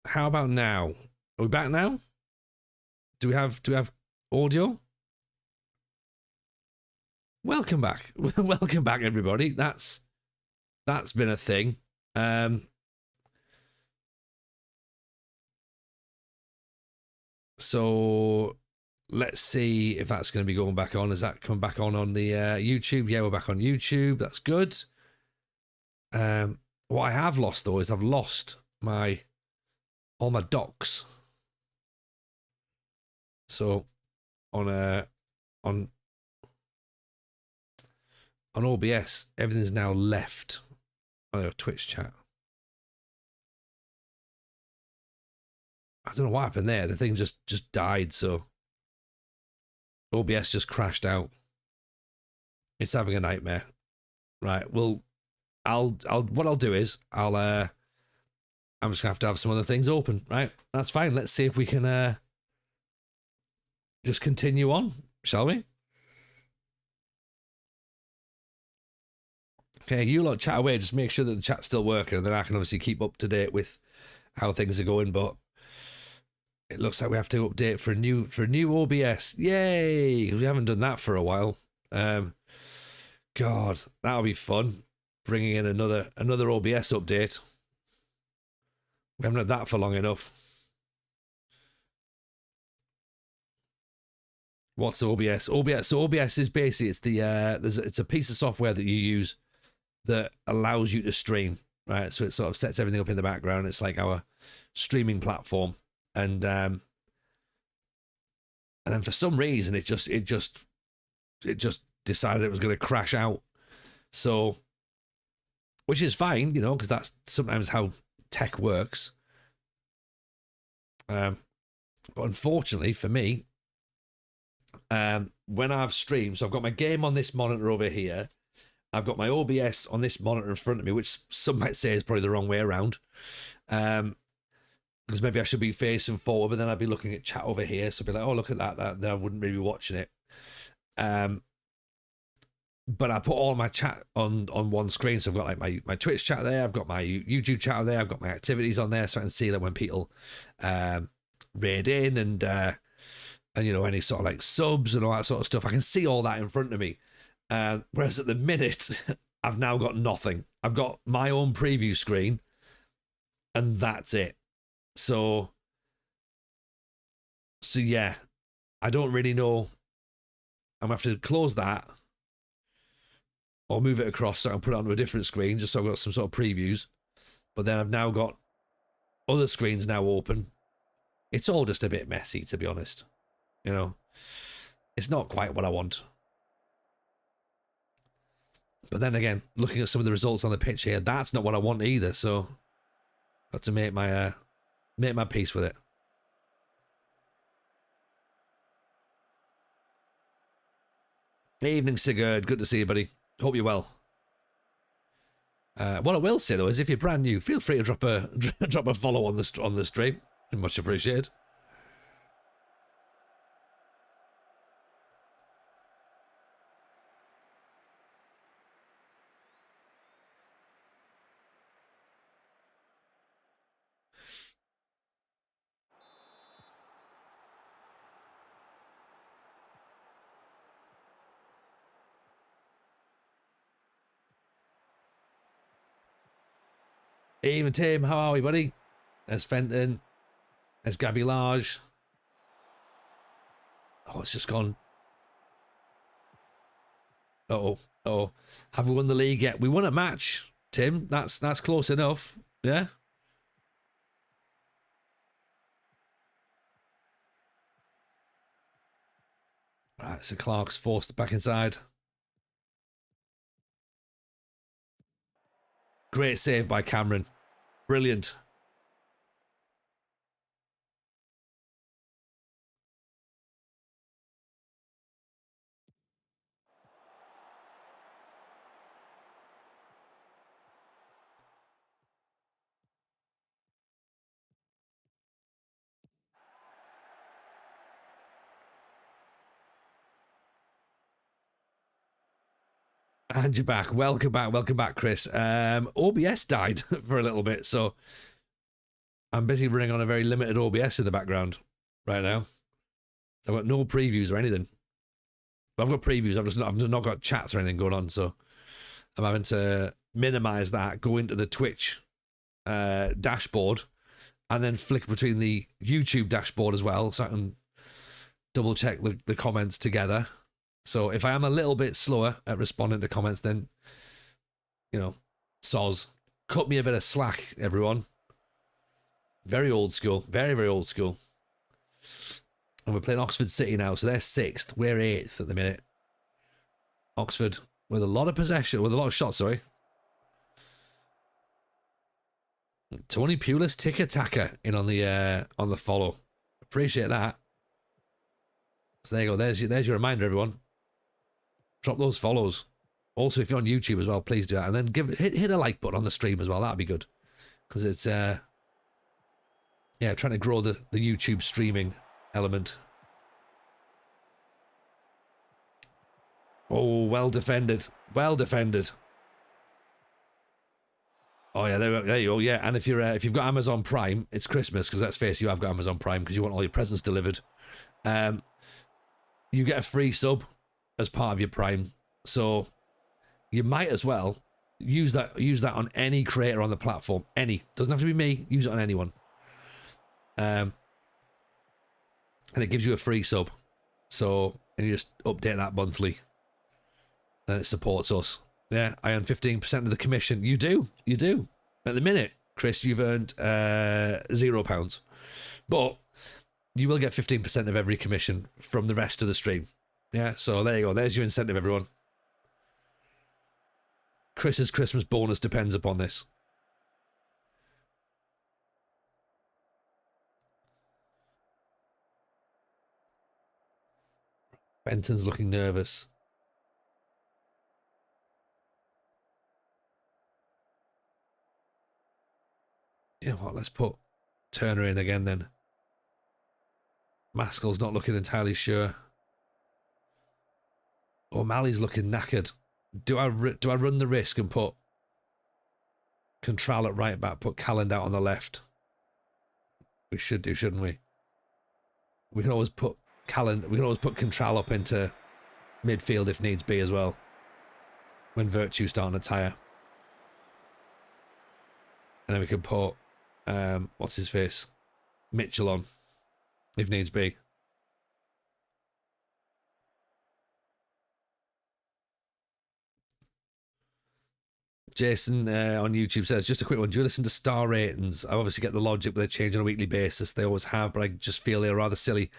How about now? Are we back now? Do we have audio? Welcome back. Welcome back, everybody. That's been a thing. So let's see if that's going to be going back on. Is that coming back on the YouTube? Yeah, we're back on YouTube. That's good. What I have lost though is I've lost all my docs. So on OBS, everything's now left. Oh, Twitch chat. I don't know what happened there. The thing just died. So OBS just crashed out. It's having a nightmare. Right. Well, what I'll do is I'm just gonna have to have some other things open. Right. That's fine. Let's see if we can just continue on, shall we? Okay, you lot chat away. Just make sure that the chat's still working, and then I can obviously keep up to date with how things are going. But it looks like we have to update for a new OBS. Yay! We haven't done that for a while. God, that'll be fun. Bringing in another OBS update. We haven't had that for long enough. What's OBS? So OBS is basically it's a piece of software that you use that allows you to stream, right? So it sort of sets everything up in the background. It's like our streaming platform, and then for some reason it just decided it was going to crash out. So, which is fine, because that's sometimes how tech works. But unfortunately for me, when I've streamed, so I've got my game on this monitor over here. I've got my OBS on this monitor in front of me, which some might say is probably the wrong way around. Because maybe I should be facing forward, but then I'd be looking at chat over here. So I'd be like, oh, look at that. Then I wouldn't really be watching it. But I put all my chat on one screen. So I've got like my Twitch chat there. I've got my YouTube chat there. I've got my activities on there. So I can see that when people raid in and any sort of like subs and all that sort of stuff, I can see all that in front of me. Whereas at the minute, I've now got nothing. I've got my own preview screen, and that's it. So yeah, I don't really know. I'm gonna have to close that, or move it across so I can put it onto a different screen just so I've got some sort of previews. But then I've now got other screens now open. It's all just a bit messy, to be honest. You know, it's not quite what I want. But then again, looking at some of the results on the pitch here, that's not what I want either. So, got to make my peace with it. Evening, Sigurd. Good to see you, buddy. Hope you're well. What I will say though is, if you're brand new, feel free to drop a follow on the stream. Much appreciated. Even Tim, how are we, buddy? There's Fenton. There's Gabby Large. Oh, it's just gone. Uh-oh. Uh-oh. Have we won the league yet? We won a match, Tim. That's close enough. Yeah? Right, so Clark's forced back inside. Great save by Cameron. Brilliant. And you're back. Welcome back, Chris. OBS died for a little bit, so I'm busy running on a very limited OBS in the background right now. So I've got no previews or anything. But I've got previews. I've just not got chats or anything going on, so I'm having to minimize that, go into the Twitch dashboard, and then flick between the YouTube dashboard as well, so I can double check the comments together. So if I am a little bit slower at responding to comments, then, you know, soz. Cut me a bit of slack, everyone. Very old school. Very, very old school. And we're playing Oxford City now, so they're 6th. We're 8th at the minute. Oxford with a lot of possession, with a lot of shots, sorry. Tony Pulis, tick-attacker in on the follow. Appreciate that. So there you go. There's your reminder, everyone. Drop those follows. Also, if you're on YouTube as well, please do that. And then hit a like button on the stream as well. That'd be good. Because it's, yeah, trying to grow the YouTube streaming element. Oh, well defended. Well defended. Oh, yeah, there you go. Yeah, and if you've got Amazon Prime, it's Christmas, because let's face it, you have got Amazon Prime because you want all your presents delivered. You get a free sub as part of your Prime, so you might as well use that on any creator on the platform. Any, doesn't have to be me. Use it on anyone, and it gives you a free sub. So, and you just update that monthly, then it supports us. Yeah, I earn 15% of the commission. You do. At the minute, Chris, you've earned £0, but you will get 15% of every commission from the rest of the stream. Yeah, so there you go. There's your incentive, everyone. Chris's Christmas bonus depends upon this. Benton's looking nervous. You know what? Let's put Turner in again then. Maskell's not looking entirely sure. O'Malley's looking knackered. Do I run the risk and put Contral at right back, put Calland out on the left? We should do, shouldn't we? We can always put Contral up into midfield if needs be as well, when Virtue's starting to tire. And then we can put what's his face? Mitchell on if needs be. Jason on YouTube says, just a quick one. Do you listen to star ratings? I obviously get the logic, but they change on a weekly basis. They always have, but I just feel they're rather silly.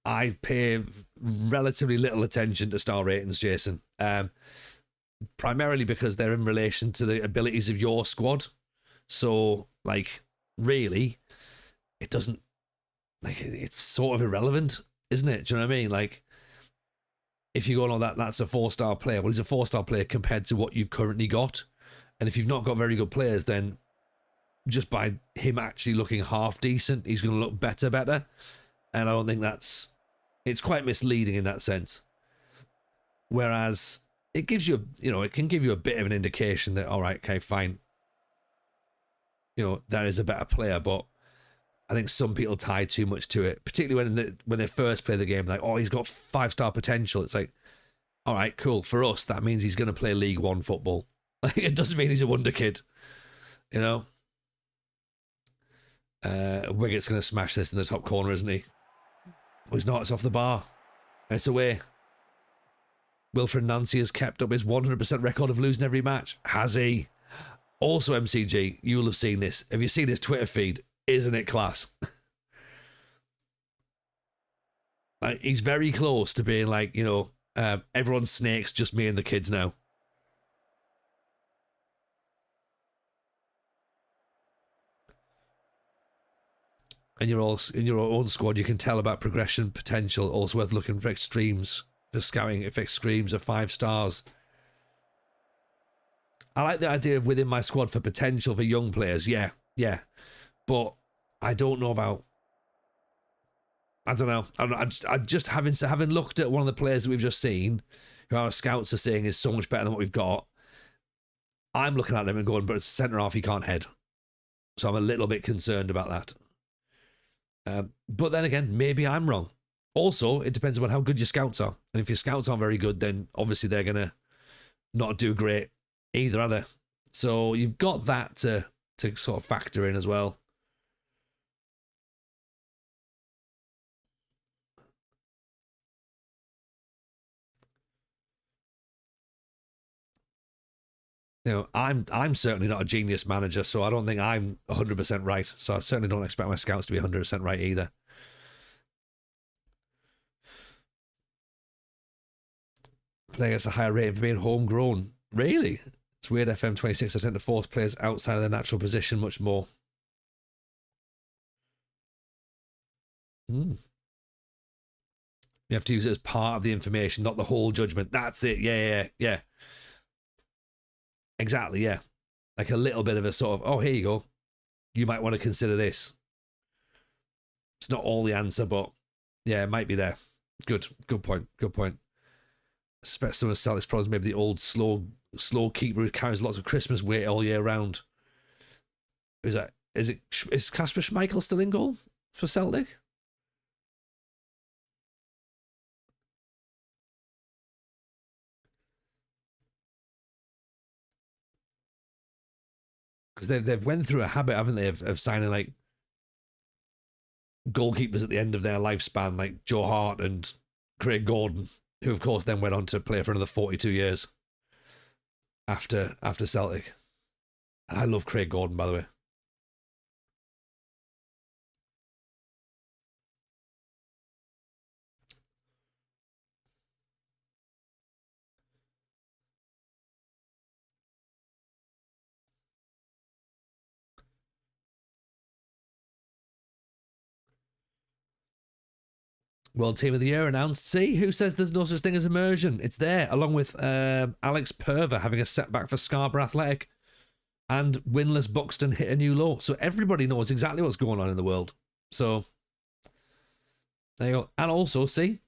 I pay relatively little attention to star ratings, Jason, primarily because they're in relation to the abilities of your squad. So, like, really, it doesn't, like, it's sort of irrelevant, isn't it? Do you know what I mean? Like, if you go on that's a 4-star player. Well, he's a 4-star player compared to what you've currently got. And if you've not got very good players, then just by him actually looking half decent, he's going to look better. And I don't think it's quite misleading in that sense. Whereas it gives you, it can give you a bit of an indication that, all right, okay, fine. There is a better player, but I think some people tie too much to it, particularly when they first play the game, like, oh, he's got 5-star potential. It's like, all right, cool. For us, that means he's going to play League One football. It doesn't mean he's a wonder kid, Wiggett's going to smash this in the top corner, isn't he? Well, he's not. It's off the bar. It's away. Wilfred Nancy has kept up his 100% record of losing every match. Has he? Also, MCG, you'll have seen this. Have you seen his Twitter feed? Isn't it class? Like, he's very close to being like, everyone's snakes, just me and the kids now. And in your own squad, you can tell about progression potential. Also worth looking for extremes, for scouting if extremes are 5 stars. I like the idea of within my squad for potential for young players. Yeah. But I don't know about. I don't know. I just having looked at one of the players that we've just seen, who our scouts are saying is so much better than what we've got. I'm looking at him and going, but as a centre half, he can't head. So I'm a little bit concerned about that. But then again, maybe I'm wrong. Also, it depends on how good your scouts are. And if your scouts aren't very good, then obviously they're going to not do great either, are they? So you've got that to sort of factor in as well. I'm certainly not a genius manager, so I don't think I'm 100% right. So I certainly don't expect my scouts to be 100% right either. Playing at a higher rate for being homegrown. Really? It's weird. FM26, I tend to force players outside of their natural position much more. You have to use it as part of the information, not the whole judgment. That's it. Yeah. Exactly, yeah. Like a little bit of a sort of, oh, here you go. You might want to consider this. It's not all the answer, but yeah, it might be there. Good point. I suspect some of Celtic's problems, maybe the old slow keeper who carries lots of Christmas weight all year round. Is Kasper Schmeichel still in goal for Celtic? Because they've went through a habit, haven't they, of signing like goalkeepers at the end of their lifespan, like Joe Hart and Craig Gordon, who of course then went on to play for another 42 years after Celtic. And I love Craig Gordon, by the way. World Team of the Year announced. See, who says there's no such thing as immersion? It's there, along with Alex Perver having a setback for Scarborough Athletic and winless Buxton hit a new low. So everybody knows exactly what's going on in the world. So there you go. And also, see,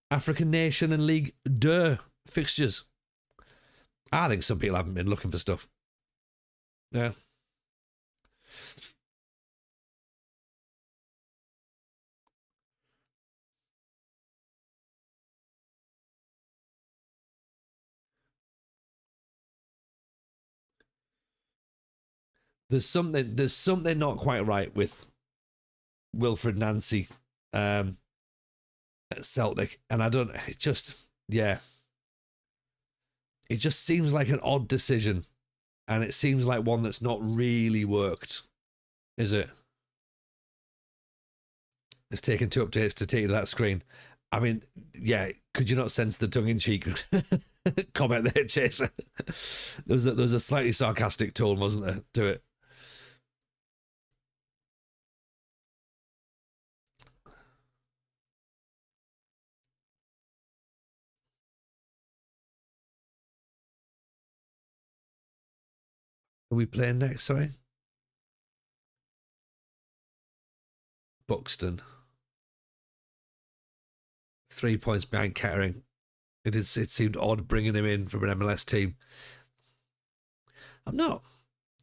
African Nation and League 2 fixtures. I think some people haven't been looking for stuff. Yeah. There's something not quite right with Wilfred Nancy at Celtic, and it just seems like an odd decision and it seems like one that's not really worked, is it? It's taken 2 updates to take you to that screen. I mean, yeah, could you not sense the tongue-in-cheek comment there, Chaser? There was a slightly sarcastic tone, wasn't there, to it? Are we playing next, sorry? Buxton. 3 points behind Kettering. It seemed odd bringing him in from an MLS team. I'm not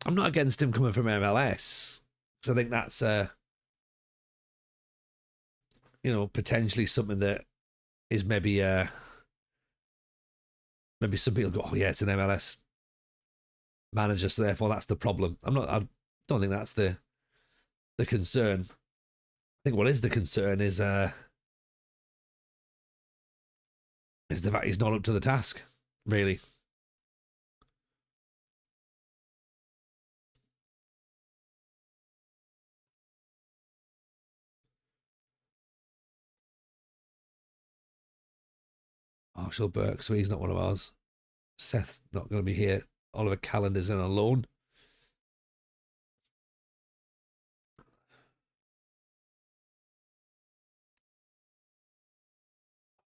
against him coming from MLS, because I think that's potentially something that is maybe some people go, oh yeah, it's an MLS manager, so therefore that's the problem. I don't think that's the concern. I think what is the concern is the fact he's not up to the task, really. Marshall Burke, so he's not one of ours. Seth's not going to be here. Oliver Callender's in on loan.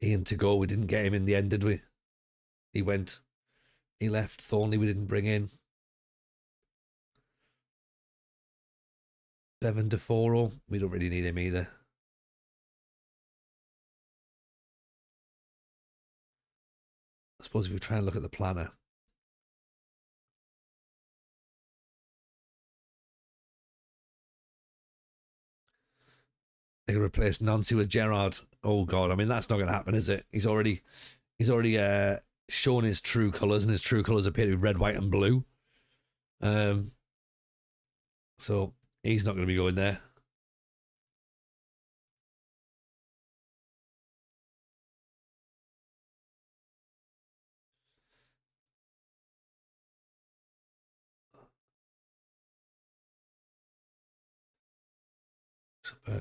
Ian to go. We didn't get him in the end, did we? He left. Thornley we didn't bring in. Bevan DeForo, we don't really need him either. I suppose if we try and look at the planner. They can replace Nancy with Gerard. Oh God, I mean that's not going to happen, is it? He's already shown his true colours, and his true colours appear to be red, white, and blue. So he's not going to be going there.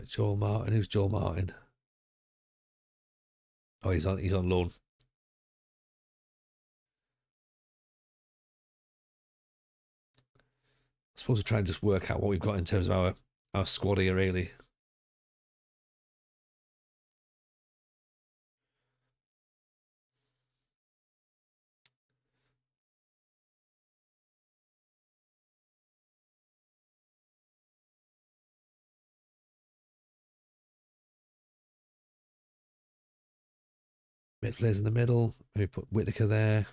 Joel Martin. Who's Joel Martin? Oh, he's on loan. I suppose we'll try and just work out what we've got in terms of our squad here, really. Mid players in the middle. Maybe put Whitaker there.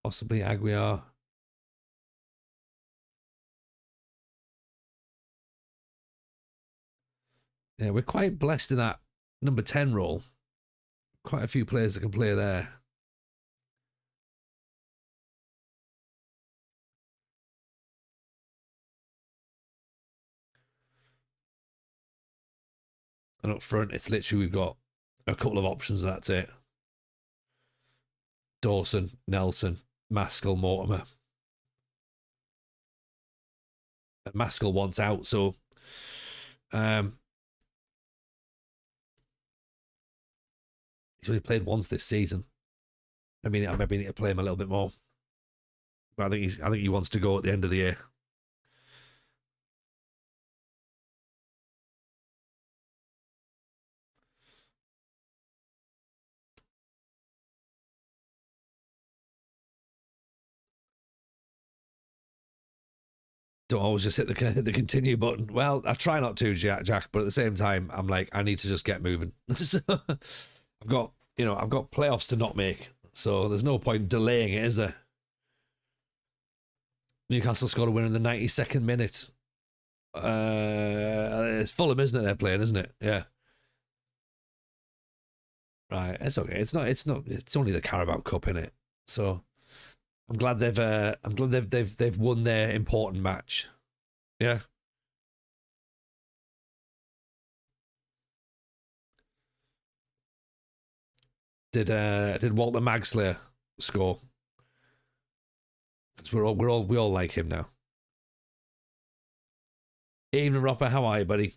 Possibly Aguiar. Yeah, we're quite blessed in that number 10 role. Quite a few players that can play there. And up front, it's literally, we've got a couple of options, and that's it. Dawson, Nelson, Maskell, Mortimer. And Maskell wants out, so he's only played once this season. I mean, I maybe need to play him a little bit more. But I think he wants to go at the end of the year. Don't always just hit the continue button. Well, I try not to, Jack, but at the same time, I'm like, I need to just get moving. So, I've got playoffs to not make, so there's no point delaying it, is there? Newcastle scored a win in the 92nd minute. It's Fulham, isn't it? They're playing, isn't it? Yeah. Right, it's okay. It's not. It's only the Carabao Cup, innit? So I'm glad they've won their important match. Yeah. Did Walter Magslayer score? because we all like him now. Evening, Roper. How are you, buddy?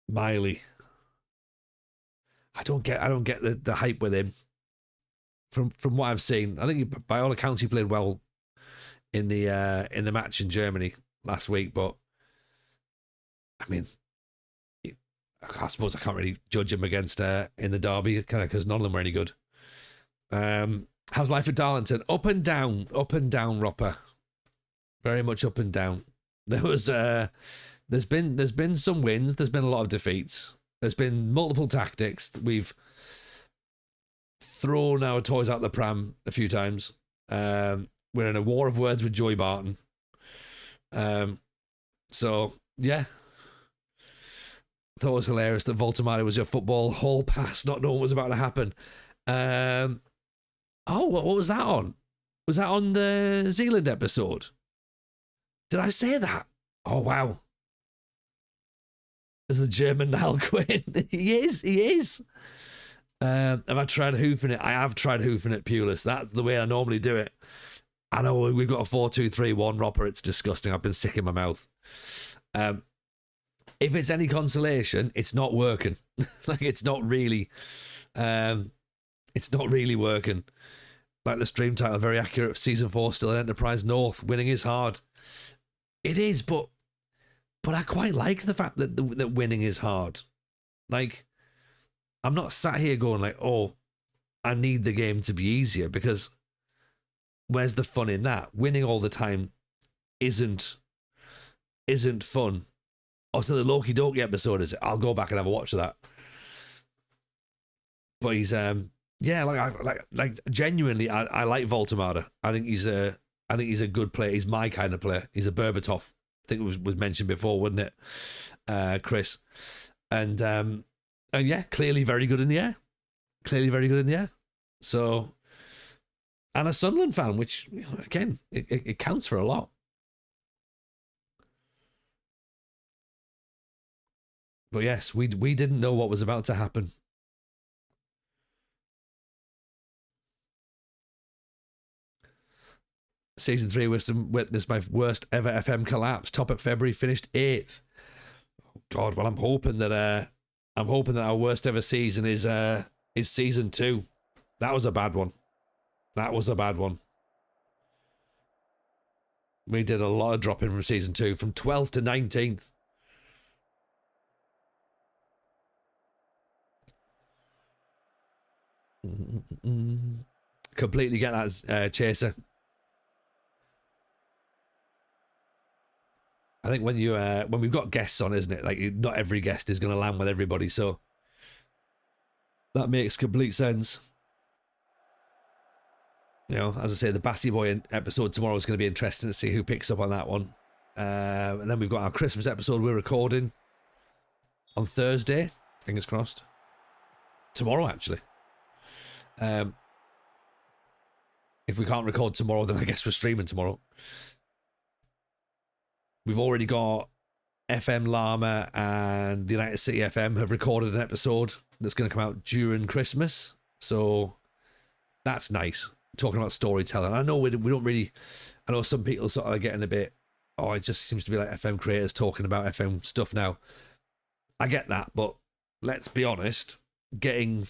Miley. I don't get the hype with him. From what I've seen, I think by all accounts he played well in the match in Germany last week. But I mean, I suppose I can't really judge him against in the derby, kind of, because none of them were any good. How's life at Darlington? Up and down, Roper. Very much up and down. There was there's been some wins. There's been a lot of defeats. There's been multiple tactics. We've thrown our toys out the pram a few times. We're in a war of words with Joey Barton. So yeah. Thought it was hilarious that Voltamari was your football hall pass, not knowing what was about to happen. What was that on? Was that on the Zealand episode? Did I say that? Oh, wow. Is the German Niall Quinn? He is. Have I tried hoofing it? I have tried hoofing it, Pulis. That's the way I normally do it. I know we've got a 4-2-3-1, Roper. It's disgusting. I've been sick in my mouth. If it's any consolation, it's not working. Like, it's not really working. Like the stream title, very accurate. Season 4 still at Enterprise North. Winning is hard. It is, but I quite like the fact that that winning is hard. Like, I'm not sat here going like, oh, I need the game to be easier, because where's the fun in that? Winning all the time isn't fun. Also, the Loki Doki episode is. I'll go back and have a watch of that. But he's like genuinely, I like Voltamada. I think he's a good player. He's my kind of player. He's a Berbatov. I think it was mentioned before, wasn't it, Chris? And yeah, clearly very good in the air. So, and a Sunderland fan, which, again, it counts for a lot. But yes, we didn't know what was about to happen. Season 3 witnessed my worst ever FM collapse. Top at February, finished 8th. Oh God, well, I'm hoping that our worst ever season is season 2. That was a bad one. We did a lot of dropping from season 2, from 12th to 19th. Completely get that, Chaser. I think when we've got guests on, isn't it? Like, not every guest is going to land with everybody, so that makes complete sense. You know, as I say, the Bassy Boy episode tomorrow is going to be interesting to see who picks up on that one. And then we've got our Christmas episode we're recording on Thursday. Fingers crossed. Tomorrow, actually. If we can't record tomorrow, then I guess we're streaming tomorrow. We've already got FM Llama and the United City FM have recorded an episode that's going to come out during Christmas. So that's nice. Talking about storytelling. I know we don't really... I know some people sort of are getting a bit... Oh, it just seems to be like FM creators talking about FM stuff now. I get that, but let's be honest. Getting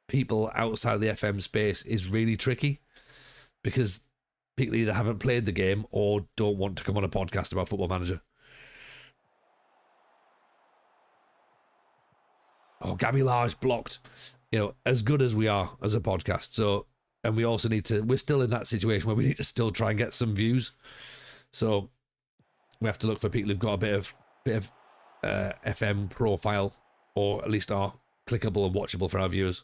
people outside of the FM space is really tricky, because people either haven't played the game or don't want to come on a podcast about Football Manager. Oh, Gabby Large blocked. You know, as good as we are as a podcast. So, and we also need to, we're still in that situation where we need to still try and get some views. So we have to look for people who've got a bit of FM profile, or at least are clickable and watchable for our viewers.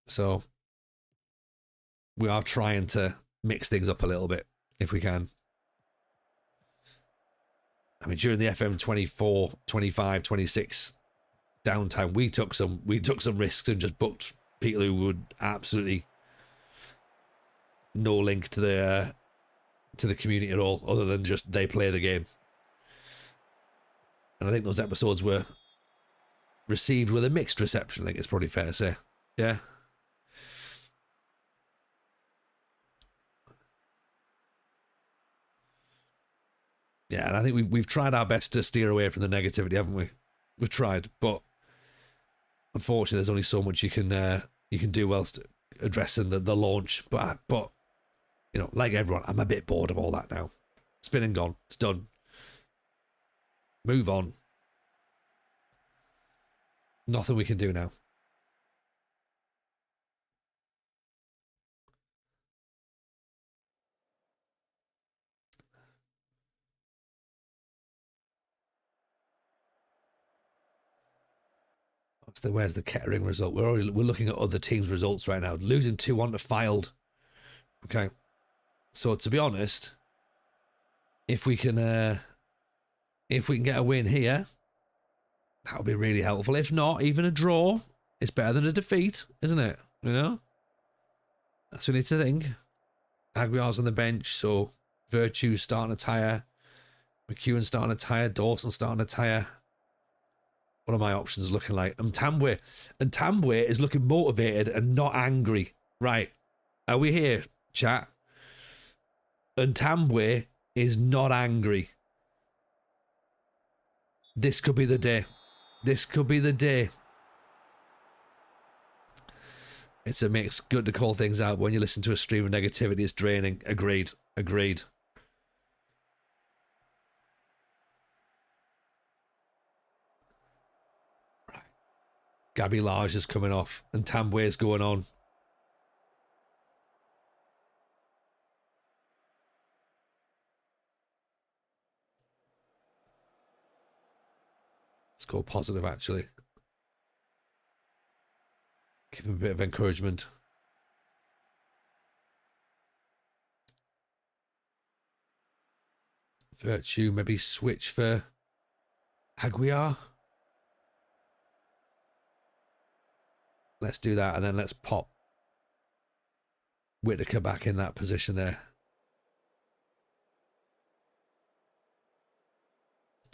So we are trying to mix things up a little bit if we can. I mean, during the FM24, 25, 26 downtime, we took some risks and just booked people who would absolutely no link to the community at all, other than just they play the game. And I think those episodes were received with a mixed reception, I think it's probably fair to say. Yeah. Yeah, and I think we've tried our best to steer away from the negativity, haven't we? We've tried, but unfortunately, there's only so much you can do whilst addressing the launch. But you know, like everyone, I'm a bit bored of all that now. It's been and gone. It's done. Move on. Nothing we can do now. Where's the Kettering result? We're looking at other teams' results right now. Losing 2-1 to Fylde. Okay. So to be honest, if we can get a win here, that would be really helpful. If not, even a draw is better than a defeat, isn't it? You know? That's what we need to think. Aguiar's on the bench, so Virtue's starting to tire. McEwen starting to tire. Dawson starting to tire. What are my options looking like? And Tambwe is looking motivated and not angry. Right. Are we here, chat? And Tambwe is not angry. This could be the day. This could be the day. It's a mix. Good to call things out. When you listen to a stream of negativity, it's draining. Agreed. Agreed. Right. Gabby Large is coming off and Tambwe's going on. Let's go positive, actually. Give him a bit of encouragement. Virtue, maybe switch for Aguiar. Let's do that, and then let's pop Whitaker back in that position there.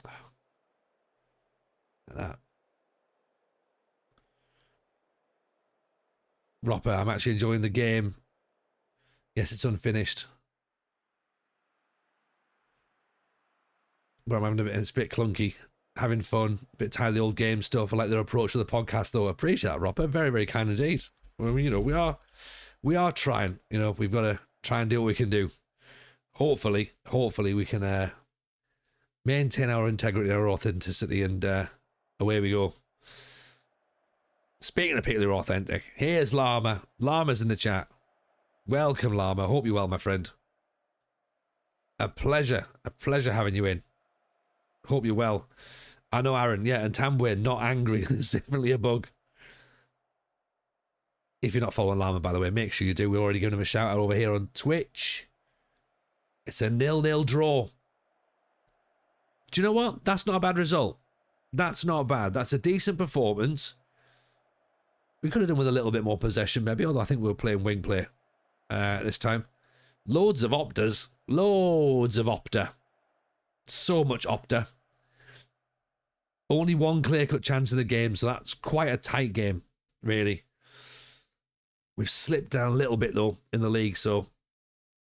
Like that. Roper, I'm actually enjoying the game. Yes, it's unfinished. But I'm having it's a bit clunky. Having fun. A bit tired of the old game stuff. I like their approach to the podcast, though. I appreciate that, Roper. Very, very kind indeed. I mean, you know, we are trying. You know, we've got to try and do what we can do. Hopefully we can maintain our integrity, our authenticity, and away we go. Speaking of people who are authentic, here's Llama. Llama's in the chat. Welcome, Llama. Hope you're well, my friend. A pleasure having you in. Hope you're well. I know, Aaron. Yeah, and Tambwe not angry. It's definitely a bug. If you're not following Llama, by the way, make sure you do. We're already giving him a shout out over here on Twitch. It's a 0-0 draw. Do you know what? That's not a bad result. That's not bad. That's a decent performance. We could have done with a little bit more possession, maybe, although I think we were playing wing play this time. Loads of Optas. Loads of Opta. So much Opta. Only one clear-cut chance in the game, so that's quite a tight game, really. We've slipped down a little bit, though, in the league, so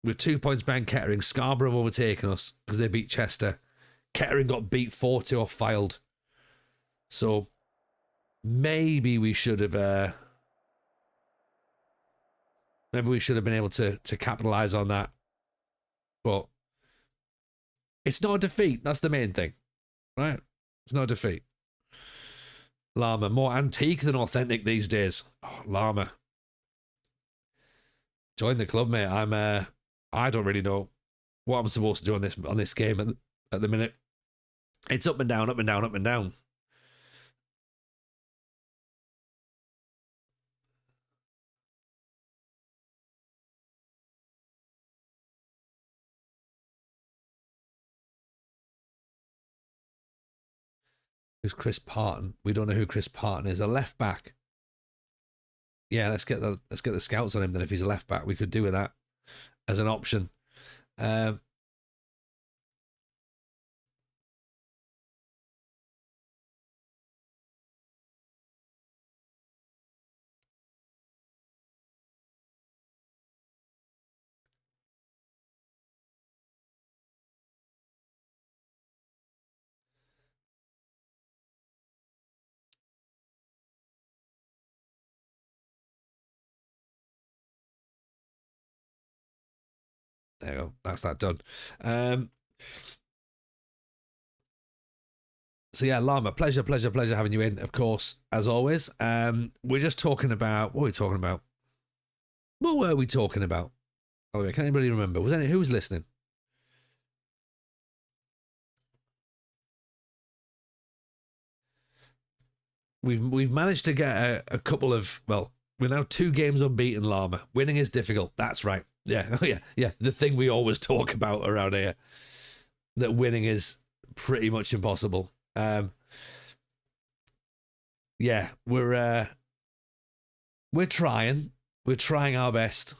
we're 2 points behind Kettering. Scarborough have overtaken us because they beat Chester. Kettering got beat 4-2 off Fylde. So maybe we should have been able to capitalise on that. But it's not a defeat. That's the main thing, right? It's not a defeat. Llama, more antique than authentic these days. Oh, Llama. Join the club, mate. I don't really know what I'm supposed to do on this game at the minute. It's up and down, up and down, up and down. Who's Chris Parton? We don't know who Chris Parton is. A left back. Yeah, let's get the scouts on him then. If he's a left back, we could do with that as an option. There you go. That's that done. So yeah, Llama, pleasure having you in, of course, as always. We're just talking about, what were we talking about? What were we talking about? Oh, can anybody remember? Who was listening? We've managed to get a couple of, well, we're now 2 games unbeaten, Llama. Winning is difficult. That's right. Yeah, oh yeah. The thing we always talk about around here, that winning is pretty much impossible. Yeah, we're trying. We're trying our best.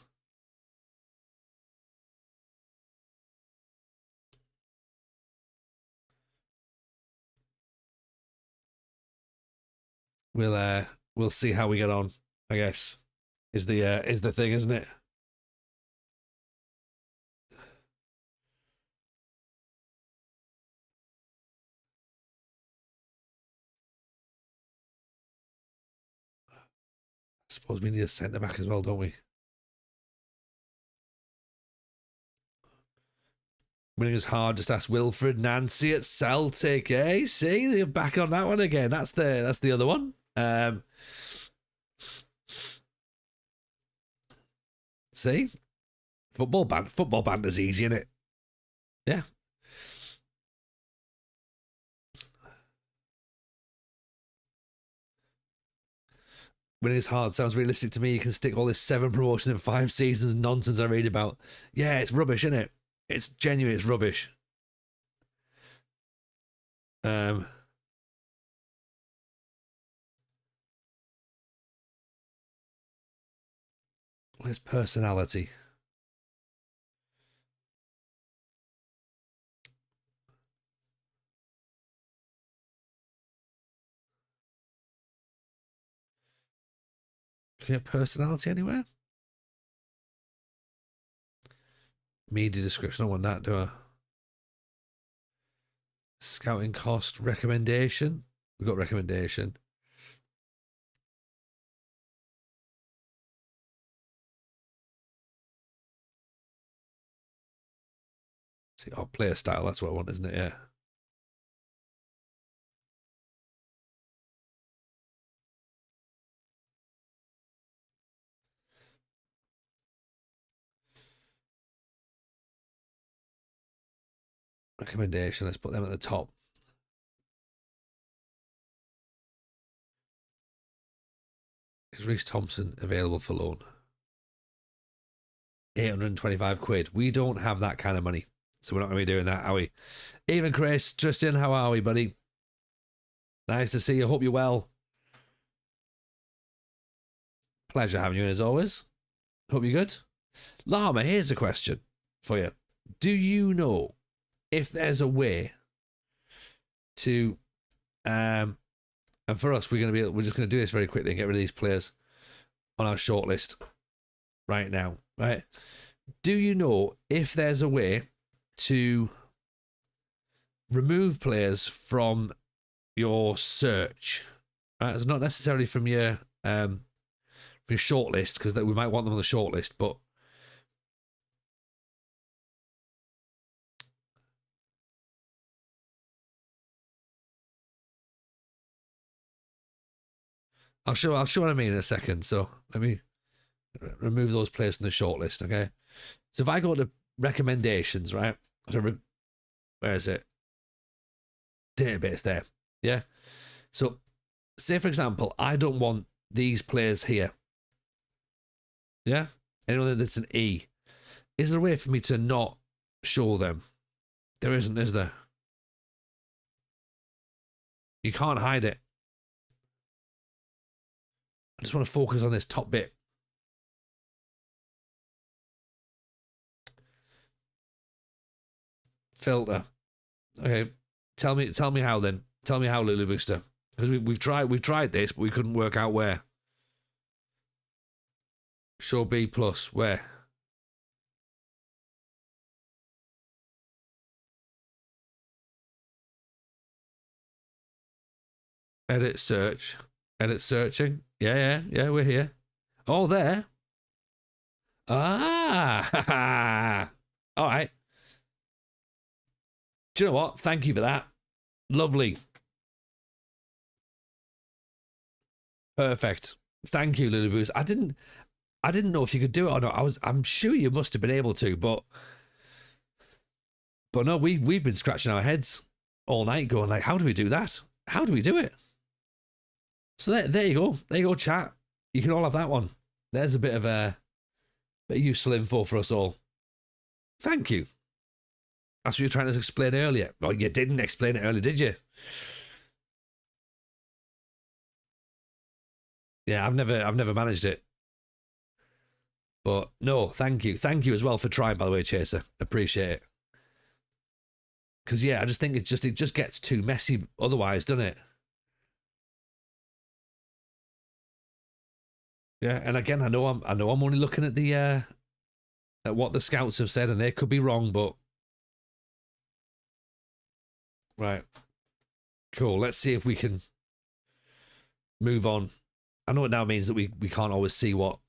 We'll see how we get on, I guess. Is the thing, isn't it? I suppose we need a centre back as well, don't we? Winning is hard. Just ask Wilfred Nancy at Celtic. Eh? See, you're back on that one again. That's the other one. See, football banter's easy, isn't it? Yeah. Winning is hard sounds realistic to me. You can stick all this 7 promotions in 5 seasons nonsense I read about. Yeah, it's rubbish, isn't it? It's genuine. It's rubbish. Where's personality? Can you get personality anywhere? Media description. I want that, do I? Scouting cost, recommendation. We've got recommendation. See, oh, player style. That's what I want, isn't it? Yeah. Recommendation. Let's put them at the top. Is Reece Thompson available for loan? 825 quid. We don't have that kind of money, so we're not going to be doing that, are we? Even Chris, Justin, how are we, buddy? Nice to see you. Hope you're well. Pleasure having you in as always. Hope you're good. Llama, here's a question for you. Do you know if there's a way to, and for us, we're just going to do this very quickly and get rid of these players on our shortlist right now, right? Do you know if there's a way to remove players from your search? Right? It's not necessarily from your shortlist, because we might want them on the shortlist, but I'll show what I mean in a second. So let me remove those players from the shortlist, okay? So if I go to recommendations, right? Where is it? Database there. Yeah. So say, for example, I don't want these players here. Yeah? Anyone that's an E. Is there a way for me to not show them? There isn't, is there? You can't hide it. I just want to focus on this top bit. Filter. Okay. Tell me how then. Tell me how, Lulu Booster. Because we've tried this, but we couldn't work out where. Show B plus. Where? Edit search. Edit searching. Yeah, we're here. Oh, there. Ah. Do you know what? Thank you for that. Lovely. Perfect. Thank you, Lulu Booze. I didn't know if you could do it or not. I'm sure you must have been able to, but no, we've been scratching our heads all night going like, how do we do that? How do we do it? So there you go. There you go, chat. You can all have that one. There's a bit of useful info for us all. Thank you. That's what you were trying to explain earlier. Well, you didn't explain it earlier, did you? Yeah, I've never managed it. But no, thank you. Thank you as well for trying, by the way, Chaser. Appreciate it. Because yeah, I just think it just gets too messy otherwise, doesn't it? Yeah, and again, I know I'm only looking at the at what the scouts have said, and they could be wrong, but right, cool. Let's see if we can move on. I know it now means that we can't always see what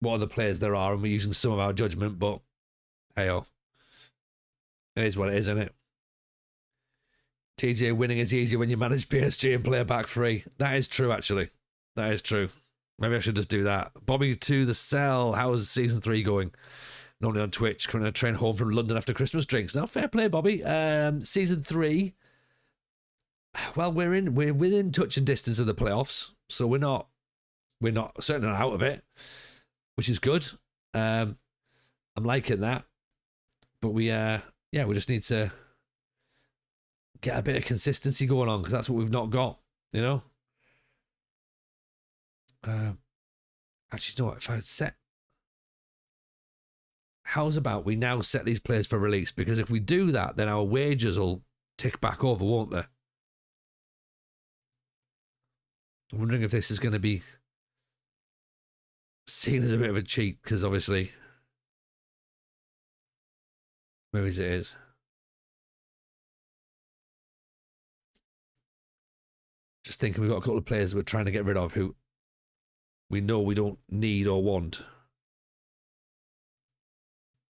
other players there are, and we're using some of our judgment, but hey-oh. It is what it is, isn't it? TJ, winning is easier when you manage PSG and play a back three. That is true, actually. That is true. Maybe I should just do that. Bobby to the cell. How's season 3 going? Normally on Twitch. Currently on a train home from London after Christmas drinks. Now, fair play, Bobby. Season 3. Well, we're within touch and distance of the playoffs, so we're not certainly not out of it, which is good. I'm liking that, but we just need to get a bit of consistency going on because that's what we've not got, you know. Actually, you know what? If I set, how's about we now set these players for release? Because if we do that, then our wages will tick back over, won't they? I'm wondering if this is going to be seen as a bit of a cheat, because obviously, maybe it is. Just thinking we've got a couple of players we're trying to get rid of who we know we don't need or want.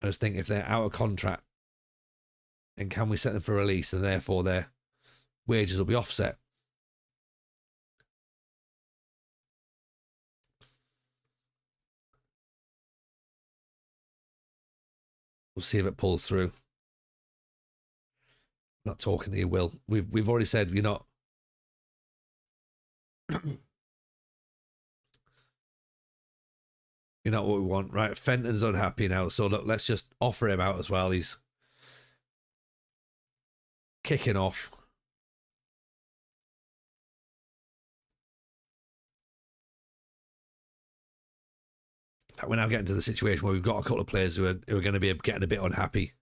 I just think if they're out of contract, then can we set them for release and therefore their wages will be offset? We'll see if it pulls through. I'm not talking to you, Will. We've already said you're not. You're not what we want, right? Fenton's unhappy now, so look, let's just offer him out as well. He's kicking off. In fact, we're now getting to the situation where we've got a couple of players who are going to be getting a bit unhappy.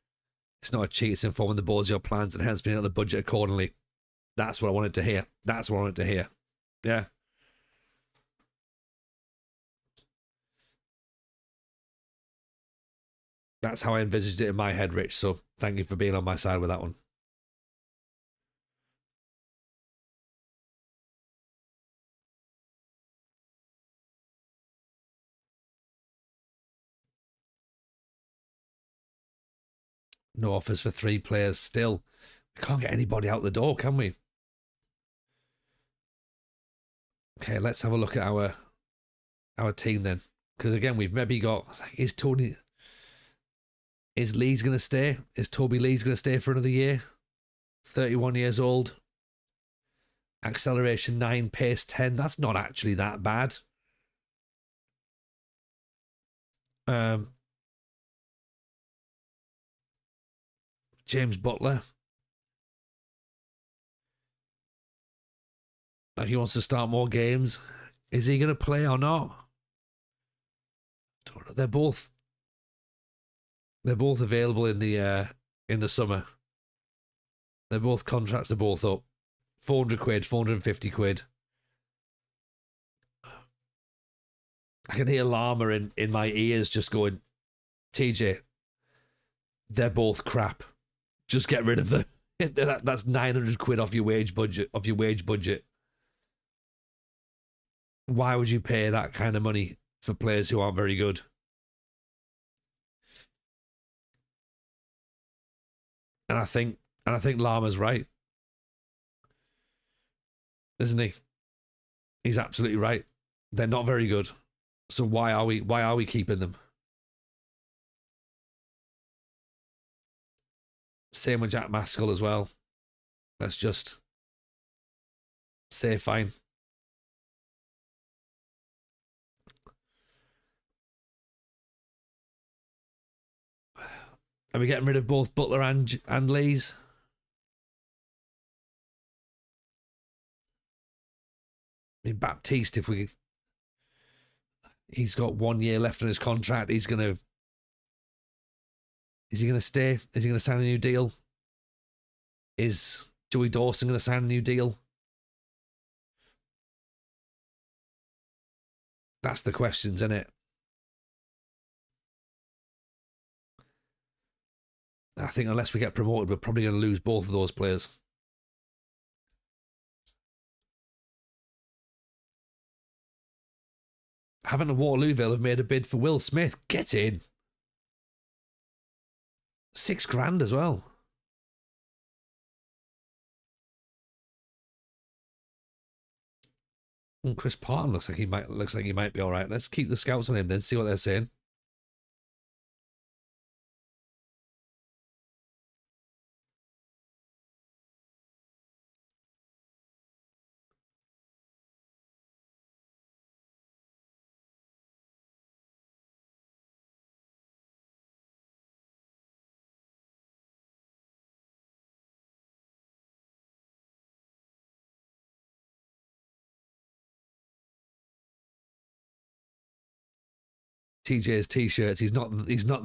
It's not a cheat, it's informing the boards your plans and hence being able to budget accordingly. That's what I wanted to hear. That's what I wanted to hear. Yeah. That's how I envisaged it in my head, Rich. So thank you for being on my side with that one. No offers for 3 players still. We can't get anybody out the door, can we? Okay, let's have a look at our team then. Because again, we've maybe got, is Lee's going to stay? Is Toby Lee's going to stay for another year? 31 years old. Acceleration 9, pace 10. That's not actually that bad. James Butler. Like he wants to start more games. Is he going to play or not? Don't know. They're both available in the summer. They're both contracts are both up. 400 quid, 450 quid. I can hear Llama in my ears just going, TJ, they're both crap. Just get rid of them. That's 900 quid off your wage budget. Why would you pay that kind of money for players who aren't very good? And I think And I think Lama's right. Isn't he? He's absolutely right. They're not very good. So why are we keeping them? Same with Jack Maskell as well. Let's just say fine. Are we getting rid of both Butler and Lees? I mean, Baptiste, he's got 1 year left on his contract. Is he going to stay? Is he going to sign a new deal? Is Joey Dawson going to sign a new deal? That's the questions, isn't it? I think unless we get promoted, we're probably going to lose both of those players. Haven't Waterlooville have made a bid for Will Smith? Get in. $6,000 as well. And Chris Parton looks like he might be all right. Let's keep the scouts on him then, see what they're saying. TJ's t-shirts, he's not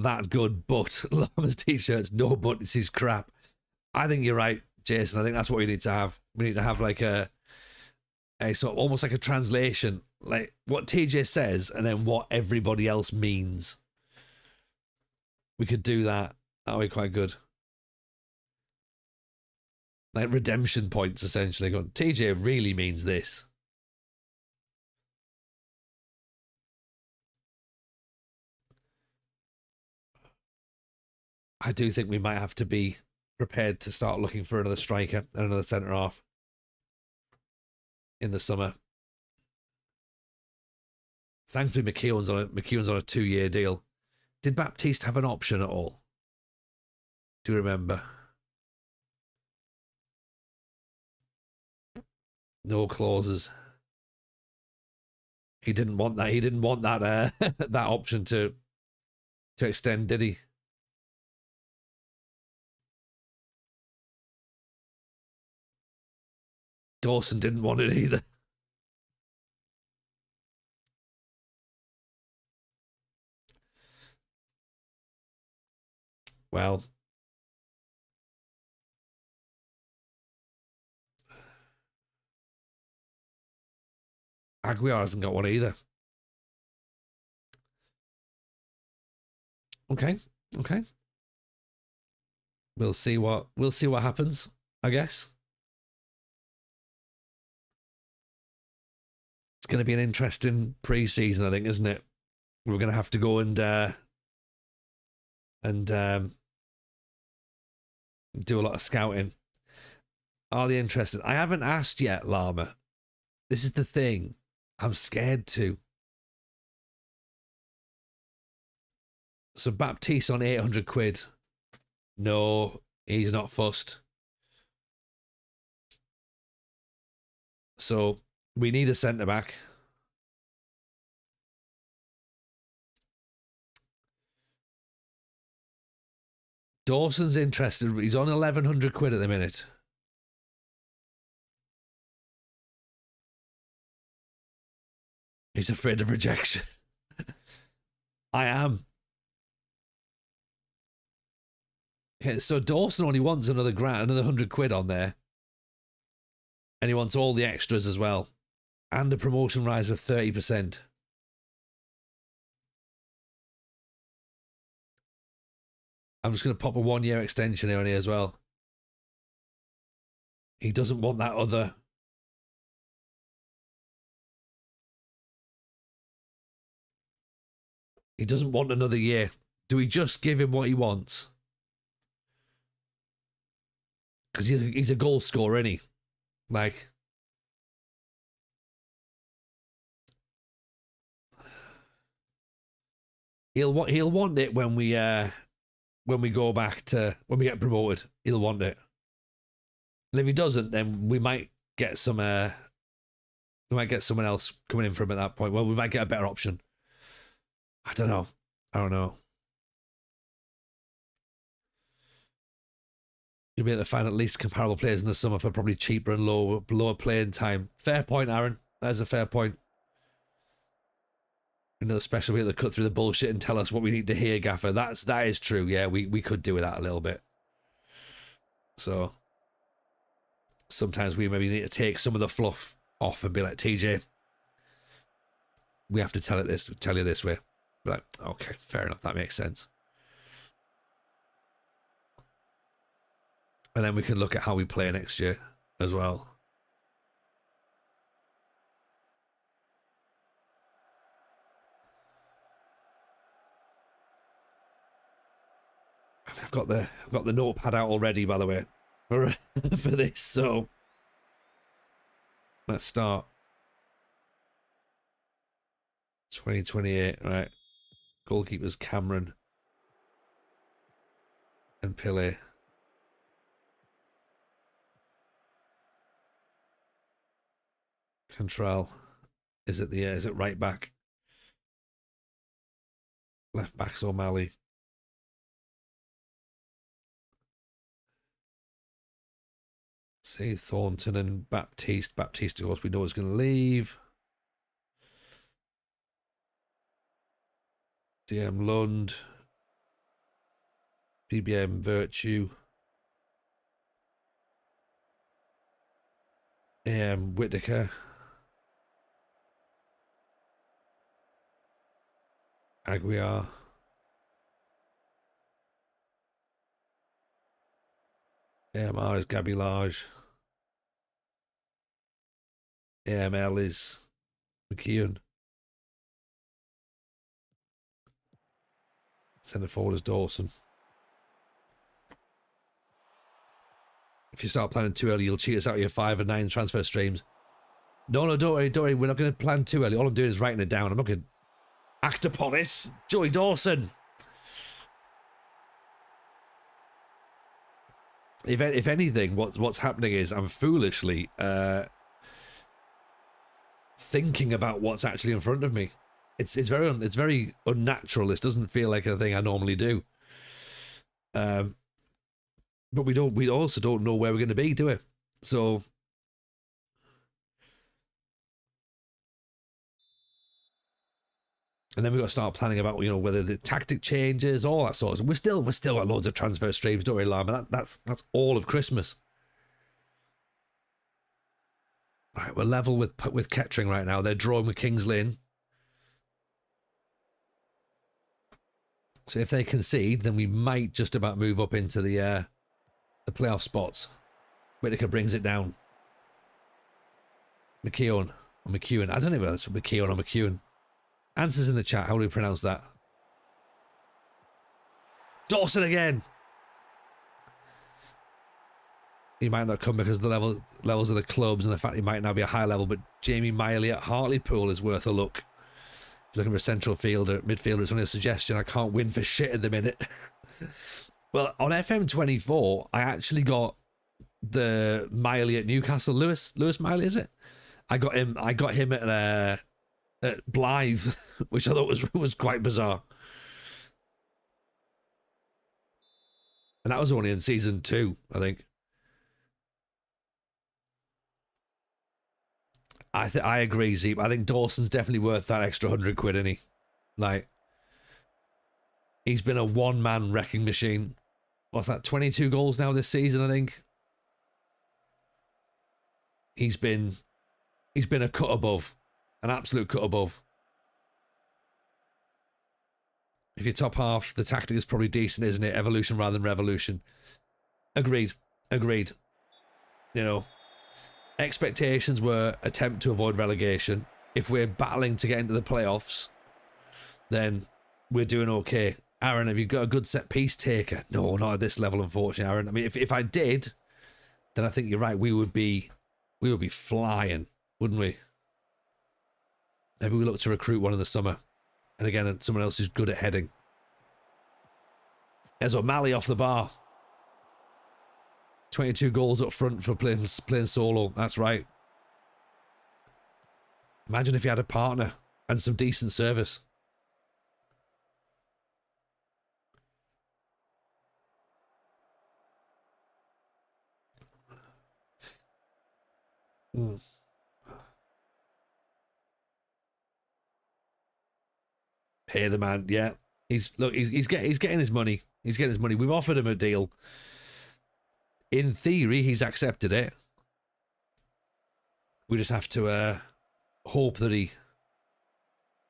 that good, but Lama's t-shirts, no buttons, he's crap. I think you're right, Jason. I think that's what we need to have. We need to have like a sort of almost like a translation, like what TJ says and then what everybody else means. We could do that. That would be quite good. Like redemption points, essentially. Going, TJ really means this. I do think we might have to be prepared to start looking for another striker and another centre half in the summer. Thankfully, McKeown's on a 2-year deal. Did Baptiste have an option at all? Do you remember? No clauses. He didn't want that. He didn't want that that option to extend, did he? Dawson didn't want it either. Well, Aguiar hasn't got one either. Okay. We'll see what happens, I guess. It's going to be an interesting pre-season, I think, isn't it? We're going to have to go and do a lot of scouting. Are they interested? I haven't asked yet, Lama. This is the thing. I'm scared to. So Baptiste on 800 quid. No, he's not fussed. So we need a centre-back. Dawson's interested. He's on 1,100 quid at the minute. He's afraid of rejection. I am. Okay, so Dawson only wants another 100 quid on there. And he wants all the extras as well. And a promotion rise of 30%. I'm just going to pop a 1-year extension here on here as well. He doesn't want that other. He doesn't want another year. Do we just give him what he wants? Because he's a goal scorer, isn't he? Like, he'll want it when we go back to when we get promoted. He'll want it, and if he doesn't, then we might get some. We might get someone else coming in for him at that point. Well, we might get a better option. I don't know. You'll be able to find at least comparable players in the summer for probably cheaper and lower playing time. Fair point, Aaron. That's a fair point. Another special people that cut through the bullshit and tell us what we need to hear, Gaffer. That is true. Yeah, we could do with that a little bit. So sometimes we maybe need to take some of the fluff off and be like, TJ, we have to tell you this way. But okay, fair enough. That makes sense. And then we can look at how we play next year as well. I've got the notepad out already, by the way, for this. So let's start. 2028, right? Goalkeepers Cameron and Pillay. Control. Is it right back? Left back's O'Malley. See, Thornton and Baptiste. Baptiste, of course, we know is going to leave. DM Lund. BBM Virtue. AM Whittaker. Aguiar. AMR is Gabby Large. AML is McKeown. Centre forward is Dawson. If you start planning too early, you'll cheat us out of your 5 and 9 transfer streams. No, don't worry. We're not going to plan too early. All I'm doing is writing it down. I'm not going to act upon it. Joey Dawson. If anything, what's happening is I'm foolishly thinking about what's actually in front of me. It's very unnatural. This doesn't feel like a thing I normally do. But we also don't know where we're going to be, do we? So and then we've got to start planning about, whether the tactic changes, all that sort of stuff. We're still got loads of transfer streams, don't worry, Lama. That's all of Christmas. Right, we're level with Kettering right now. They're drawing with Kings Lynn. So if they concede, then we might just about move up into the playoff spots. Whittaker brings it down. McKeown or McEwen. I don't know whether it's McKeown or McEwen. Answers in the chat. How do we pronounce that? Dawson again. He might not come because of the levels of the clubs and the fact he might now be a high level, but Jamie Miley at Hartlepool is worth a look. If you're looking for a central midfielder, it's only a suggestion. I can't win for shit at the minute. Well, on FM24, I actually got the Miley at Newcastle. Lewis Miley, is it? I got him at Blythe, which I thought was quite bizarre. And that was only in season 2, I think. I agree, Zeep. I think Dawson's definitely worth that extra 100 quid, isn't he? Like, he's been a one-man wrecking machine. What's that? 22 goals now this season, I think. He's been a cut above, an absolute cut above. If you're top half, the tactic is probably decent, isn't it? Evolution rather than revolution. Agreed. Expectations were attempt to avoid relegation. If we're battling to get into the playoffs, then we're doing okay. Aaron, have you got a good set piece taker? No, not at this level, unfortunately, Aaron. I mean, if I did, then I think you're right. We would be flying, wouldn't we? Maybe we look to recruit one in the summer. And again, someone else who's good at heading. There's O'Malley off the bar. 22 goals up front for playing solo. That's right. Imagine if you had a partner and some decent service. Pay the man, yeah. He's getting his money. He's getting his money. We've offered him a deal. In theory, he's accepted it. We just have to hope that he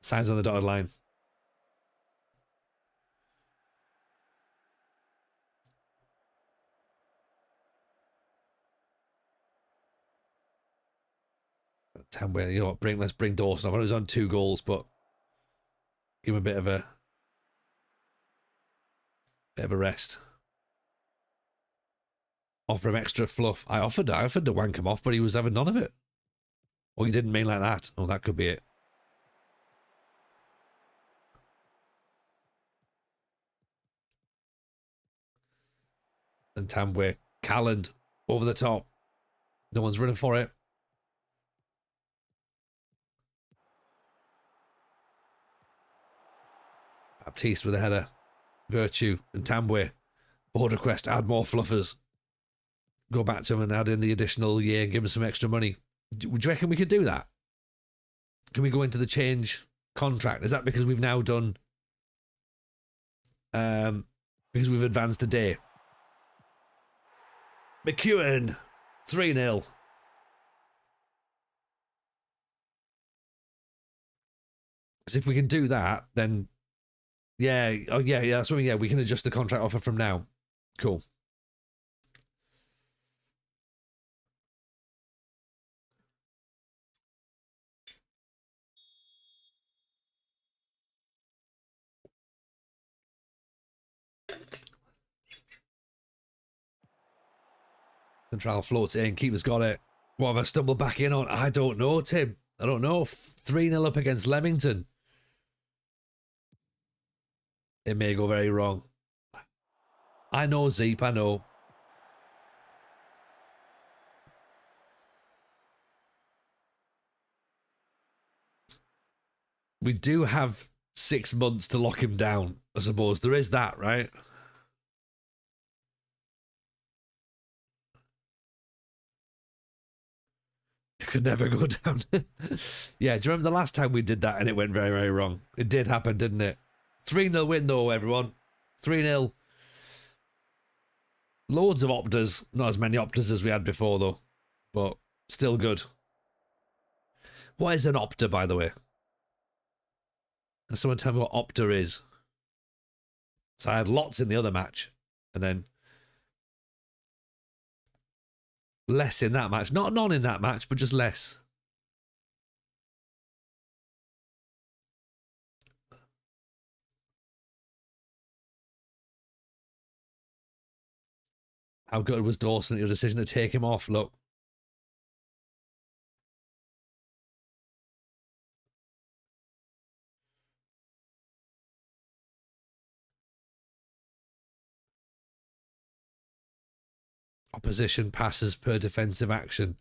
signs on the dotted line. You know what? Let's bring Dawson up. I know he's on 2 goals, but give him a bit of a rest. Offer him extra fluff. I offered to wank him off, but he was having none of it. Or he didn't mean like that. Oh, that could be it. And Tambwe, Calland over the top. No one's running for it. Baptiste with a header. Virtue and Tambwe. Board request, add more fluffers. Go back to him and add in the additional year and give him some extra money. Do you reckon we could do that? Can we go into the change contract? Is that because we've now done... because we've advanced a day? McEwen, 3-0. Because if we can do that, then... Yeah, oh yeah, that's what we can adjust the contract offer from now. Cool. Central floats in, keeper's got it. What have I stumbled back in on? I don't know, Tim. I don't know. 3-0 up against Leamington. It may go very wrong. I know, Zeep, I know. We do have 6 months to lock him down, I suppose. There is that, right? It could never go down. Yeah, do you remember the last time we did that and it went very, very wrong? It did happen, didn't it? 3-0 win though, everyone. 3-0. Loads of opters. Not as many opters as we had before though. But still good. What is an opter, by the way? Can someone tell me what opter is? So I had lots in the other match. And then less in that match. Not none in that match, but just less. How good was Dawson at your decision to take him off? Look. Opposition passes per defensive action.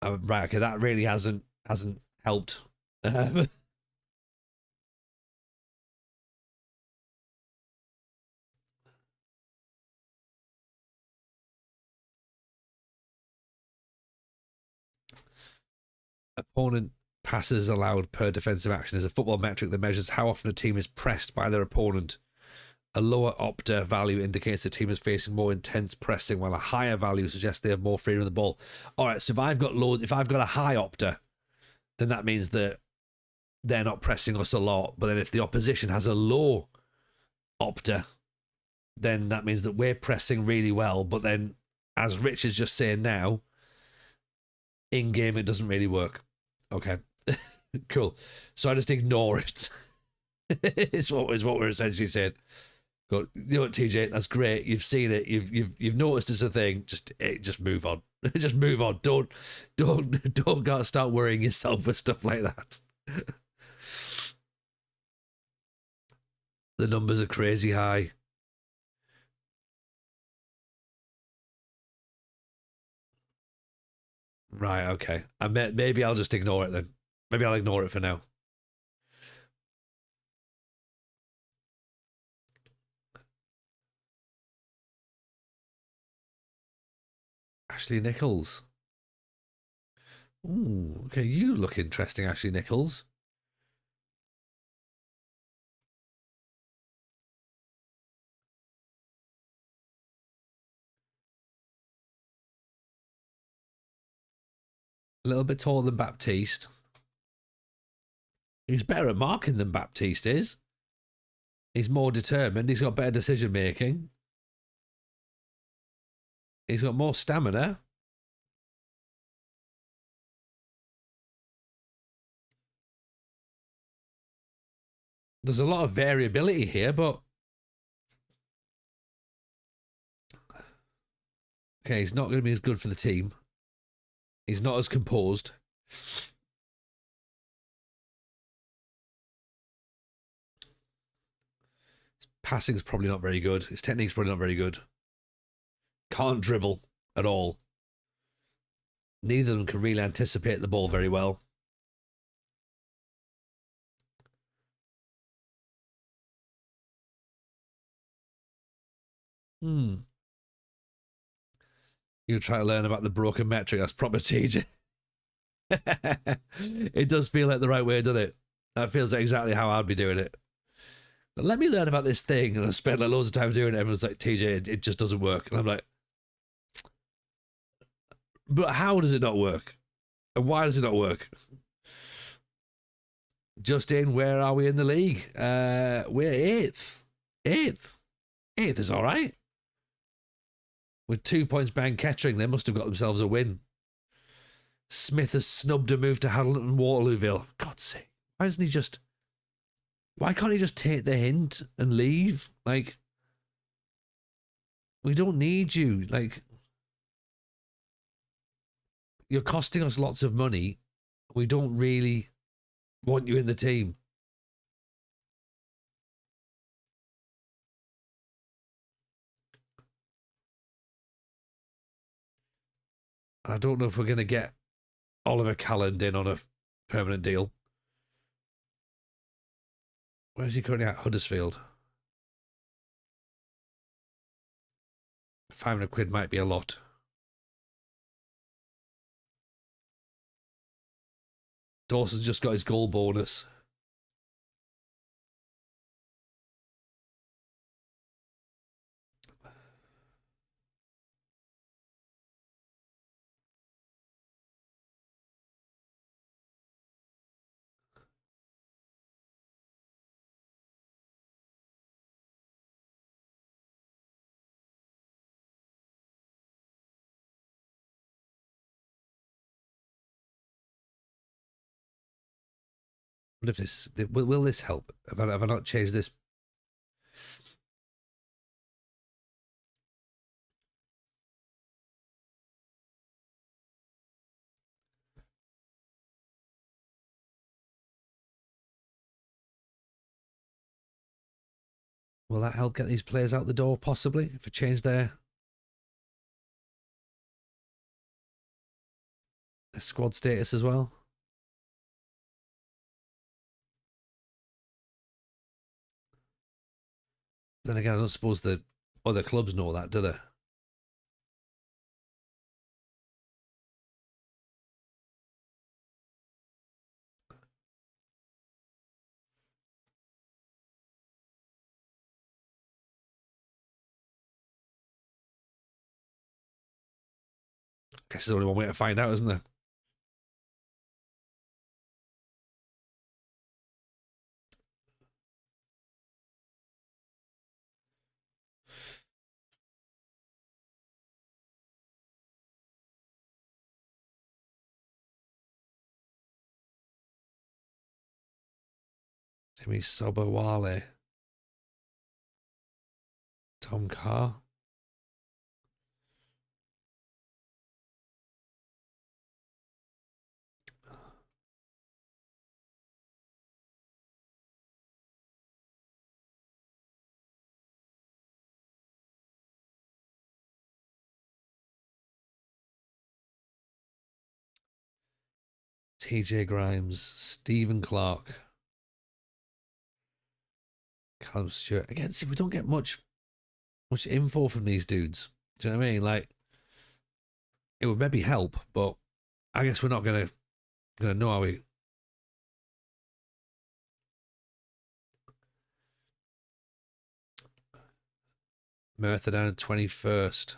Right, okay, that really hasn't helped. Opponent passes allowed per defensive action is a football metric that measures how often a team is pressed by their opponent. A lower opter value indicates the team is facing more intense pressing, while a higher value suggests they have more freedom of the ball. All right, so if I've got a high opter, then that means that they're not pressing us a lot. But then if the opposition has a low opter, then that means that we're pressing really well. But then, as Rich is just saying now, in game it doesn't really work. Okay, cool. So I just ignore it. Is what we're essentially saying. Go, you know what, TJ, that's great. You've seen it. You've noticed it's a thing. Just move on. Just move on. Don't gotta start worrying yourself with stuff like that. The numbers are crazy high. Right, okay. Maybe I'll just ignore it then. Maybe I'll ignore it for now. Ashley Nichols. Ooh, okay, you look interesting, Ashley Nichols. A little bit taller than Baptiste. He's better at marking than Baptiste is. He's more determined. He's got better decision making. He's got more stamina. There's a lot of variability here, but okay, he's not going to be as good for the team. He's not as composed. His passing's probably not very good. His technique's probably not very good. Can't dribble at all. Neither of them can really anticipate the ball very well. You try to learn about the broken metric. That's proper TJ. It does feel like the right way, doesn't it? That feels like exactly how I'd be doing it. But let me learn about this thing, and I spent like loads of time doing it. Everyone's like, TJ, it just doesn't work. And I'm like, but how does it not work? And why does it not work? Justin, where are we in the league? We're eighth. Eighth is all right. With 2 points behind Kettering, they must have got themselves a win. Smith has snubbed a move to Haddleton and Waterlooville. God's sake. Why can't he just take the hint and leave? Like, we don't need you. Like, you're costing us lots of money. We don't really want you in the team. I don't know if we're going to get Oliver Calland in on a permanent deal. Where's he currently at? Huddersfield. 500 quid might be a lot. Dawson's just got his goal bonus. What if this will this help? Have I not changed this? Will that help get these players out the door, possibly, if I change their squad status as well? Then again, I don't suppose the other clubs know that, do they? Guess there's only one way to find out, isn't there? Timmy Sobowale. Tom Carr. TJ Grimes, Stephen Clark, Callum Stewart. Again, see, we don't get much info from these dudes. Do you know what I mean? Like, it would maybe help, but I guess we're not gonna know how we. Merthyr down 21st.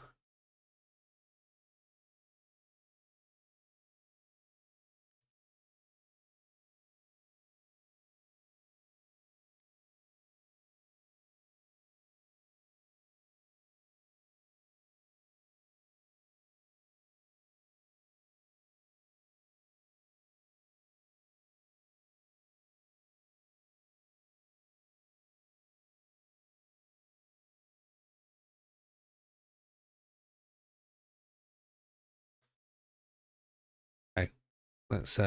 Okay, let's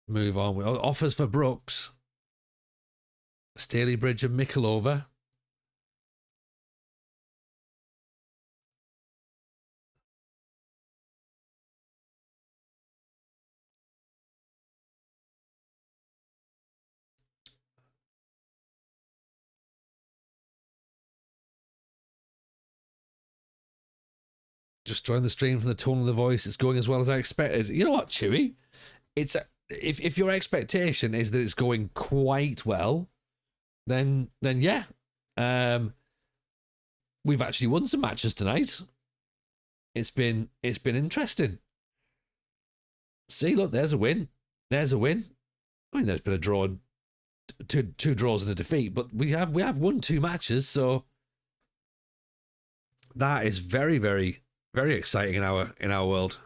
move on. We offers for Brooks, Stalybridge and Mikulova. Just join the stream from the tone of the voice. It's going as well as I expected. You know what, Chewy? It's if your expectation is that it's going quite well, then yeah. We've actually won some matches tonight. It's been interesting. See, look, there's a win. There's a win. I mean, there's been a draw, two draws and a defeat, but we have won 2 matches, so that is very, very, very exciting in our world.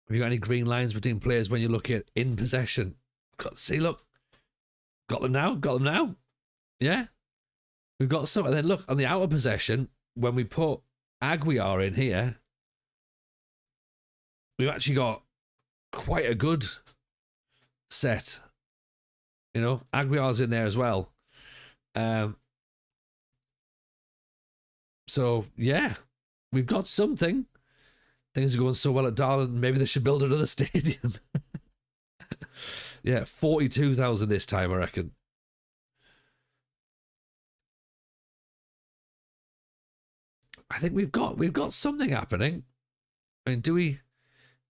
Have you got any green lines between players when you're looking at in possession? See, look. Got them now. Yeah. We've got some. And then look, on the outer possession, when we put Aguiar in here, we've actually got quite a good set. You know, Aguiar's in there as well. So, yeah, we've got something. Things are going so well at Darlington, maybe they should build another stadium. Yeah, 42,000 this time, I reckon. I think we've got something happening. I mean, do we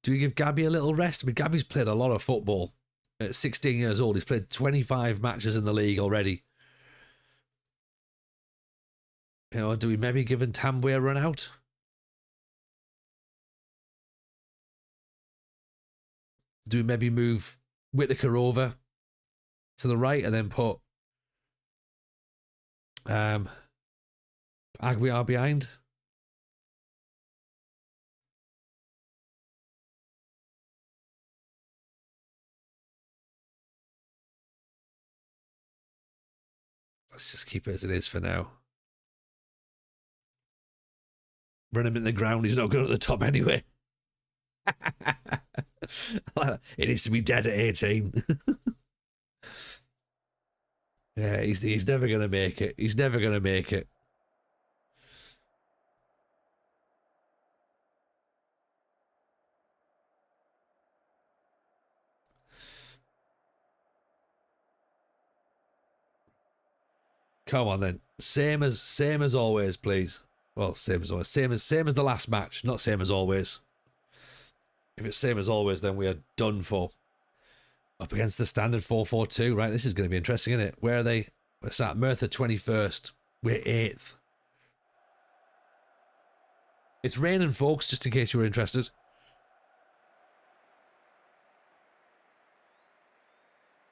give Gabby a little rest? I mean, Gabby's played a lot of football. At 16 years old, he's played 25 matches in the league already. You know, do we maybe give Ntambwe a run out? Do we maybe move Whitaker over to the right and then put Aguiar behind? Let's just keep it as it is for now. Run him in the ground, he's not going at the top anyway. It needs to be dead at 18. Yeah, he's never going to make it. He's never going to make it. Come on then. Same as always, please. Well, same as always. Same as the last match, not same as always. If it's same as always, then we are done for. Up against the standard 4-4-2, right? This is going to be interesting, isn't it? Where are they? What's that? Merthyr 21st. We're 8th. It's raining, folks, just in case you were interested.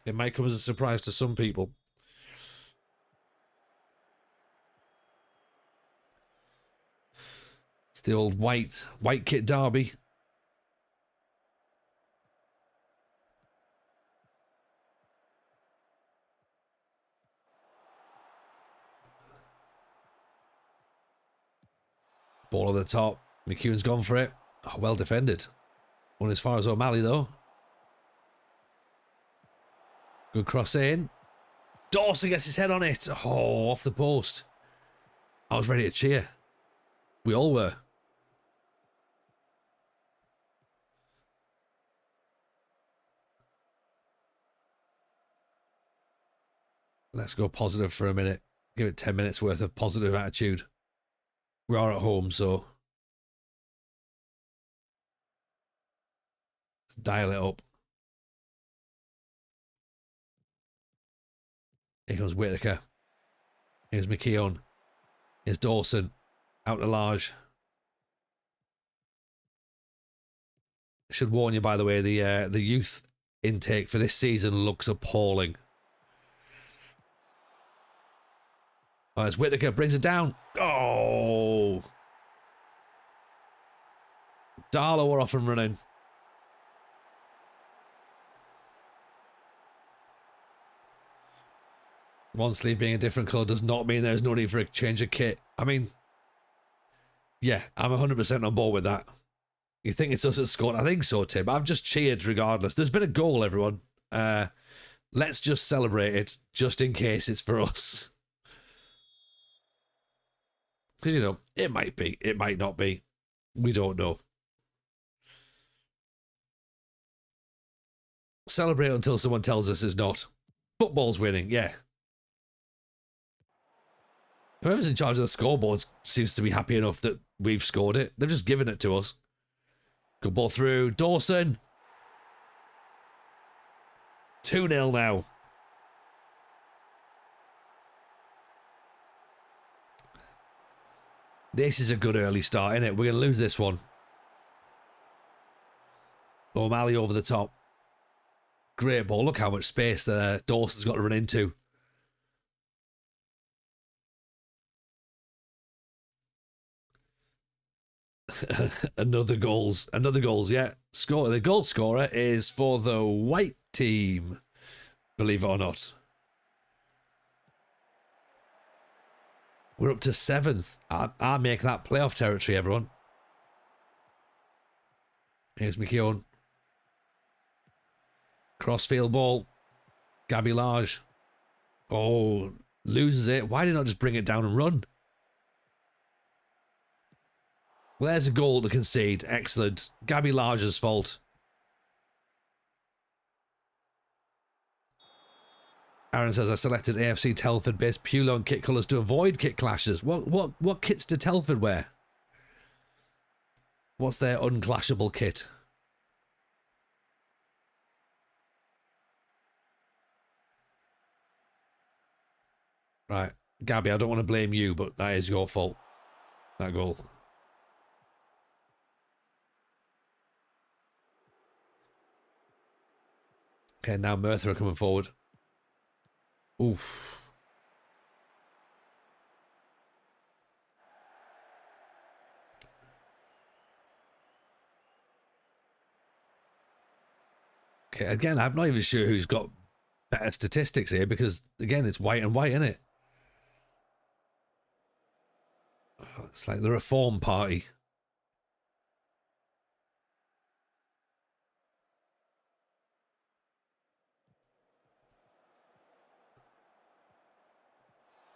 It might come as a surprise to some people. It's the old white kit derby. Ball over the top. McEwen's gone for it. Oh, well defended. One as far as O'Malley, though. Good cross in. Dawson gets his head on it. Oh, off the post. I was ready to cheer. We all were. Let's go positive for a minute. Give it 10 minutes worth of positive attitude. We are at home, so let's dial it up. Here comes Whittaker. Here's McKeown. Here's Dawson. Out to Large. Should warn you, by the way, the youth intake for this season looks appalling. Oh, as Whittaker brings it down. Oh! Darlow are off and running. One sleeve being a different colour does not mean there's no need for a change of kit. I mean, yeah, I'm 100% on board with that. You think it's us that scored? I think so, Tim. I've just cheered regardless. There's been a goal, everyone. Let's just celebrate it, just in case it's for us. Because, you know, it might be. It might not be. We don't know. Celebrate until someone tells us it's not. Football's winning, yeah. Whoever's in charge of the scoreboards seems to be happy enough that we've scored it. They've just given it to us. Good ball through. Dawson. 2-0 now. This is a good early start, isn't it? We're going to lose this one. O'Malley over the top. Great ball. Look how much space Dawson's got to run into. Another goals, yeah. The goal scorer is for the white team, believe it or not. We're up to 7th. I make that playoff territory, everyone. Here's McKeown. Crossfield ball. Gabby Large. Oh, loses it. Why did he not just bring it down and run? Well, there's a goal to concede. Excellent. Gabby Large's fault. Aaron says, I selected AFC Telford based purely on kit colours to avoid kit clashes. What kits do Telford wear? What's their unclashable kit? Right. Gabby, I don't want to blame you, but that is your fault. That goal. Okay, now Merthyr are coming forward. Oof. Okay, again, I'm not even sure who's got better statistics here because, again, it's white and white, isn't it? Oh, it's like the Reform Party.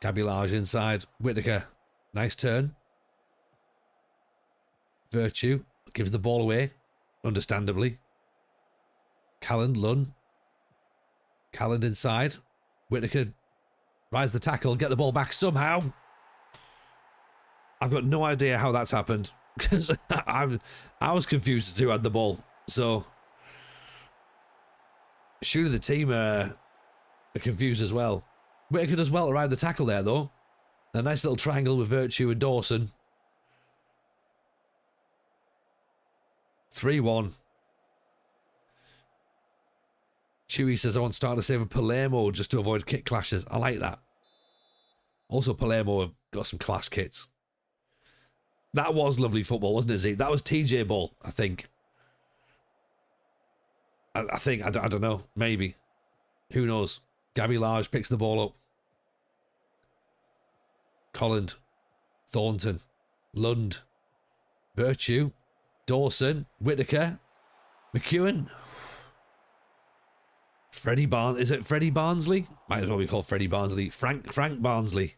Gabby Large inside. Whittaker. Nice turn. Virtue gives the ball away, understandably. Calland, Lunn. Calland inside. Whittaker rides the tackle, get the ball back somehow. I've got no idea how that's happened because I was confused as to who had the ball. So, surely the team are confused as well. Whittaker does well to ride the tackle there, though. A nice little triangle with Virtue and Dawson. 3-1. Chewy says, I want to start to save a Palermo just to avoid kit clashes. I like that. Also, Palermo have got some class kits. That was lovely football, wasn't it, Zeke? That was TJ ball, I think. I think, I don't know, maybe. Who knows? Gabby Large picks the ball up. Colland, Thornton, Lund, Virtue, Dawson, Whitaker, McEwen. Freddie Barnes, is it Freddie Barnsley? Might as well be called Freddie Barnsley. Frank Barnsley.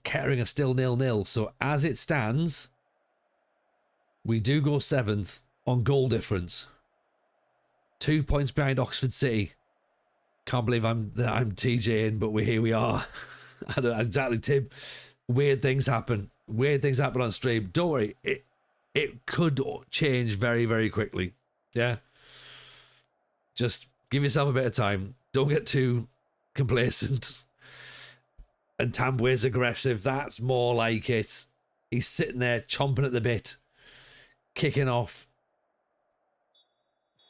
Kettering are still 0-0. So as it stands, we do go 7th on goal difference. 2 points behind Oxford City. Can't believe I'm TJing, but here we are. I don't know, exactly, Tim. Weird things happen. Weird things happen on stream. Don't worry. It could change very, very quickly. Yeah. Just give yourself a bit of time. Don't get too complacent. And Tambwe's aggressive. That's more like it. He's sitting there chomping at the bit. Kicking off.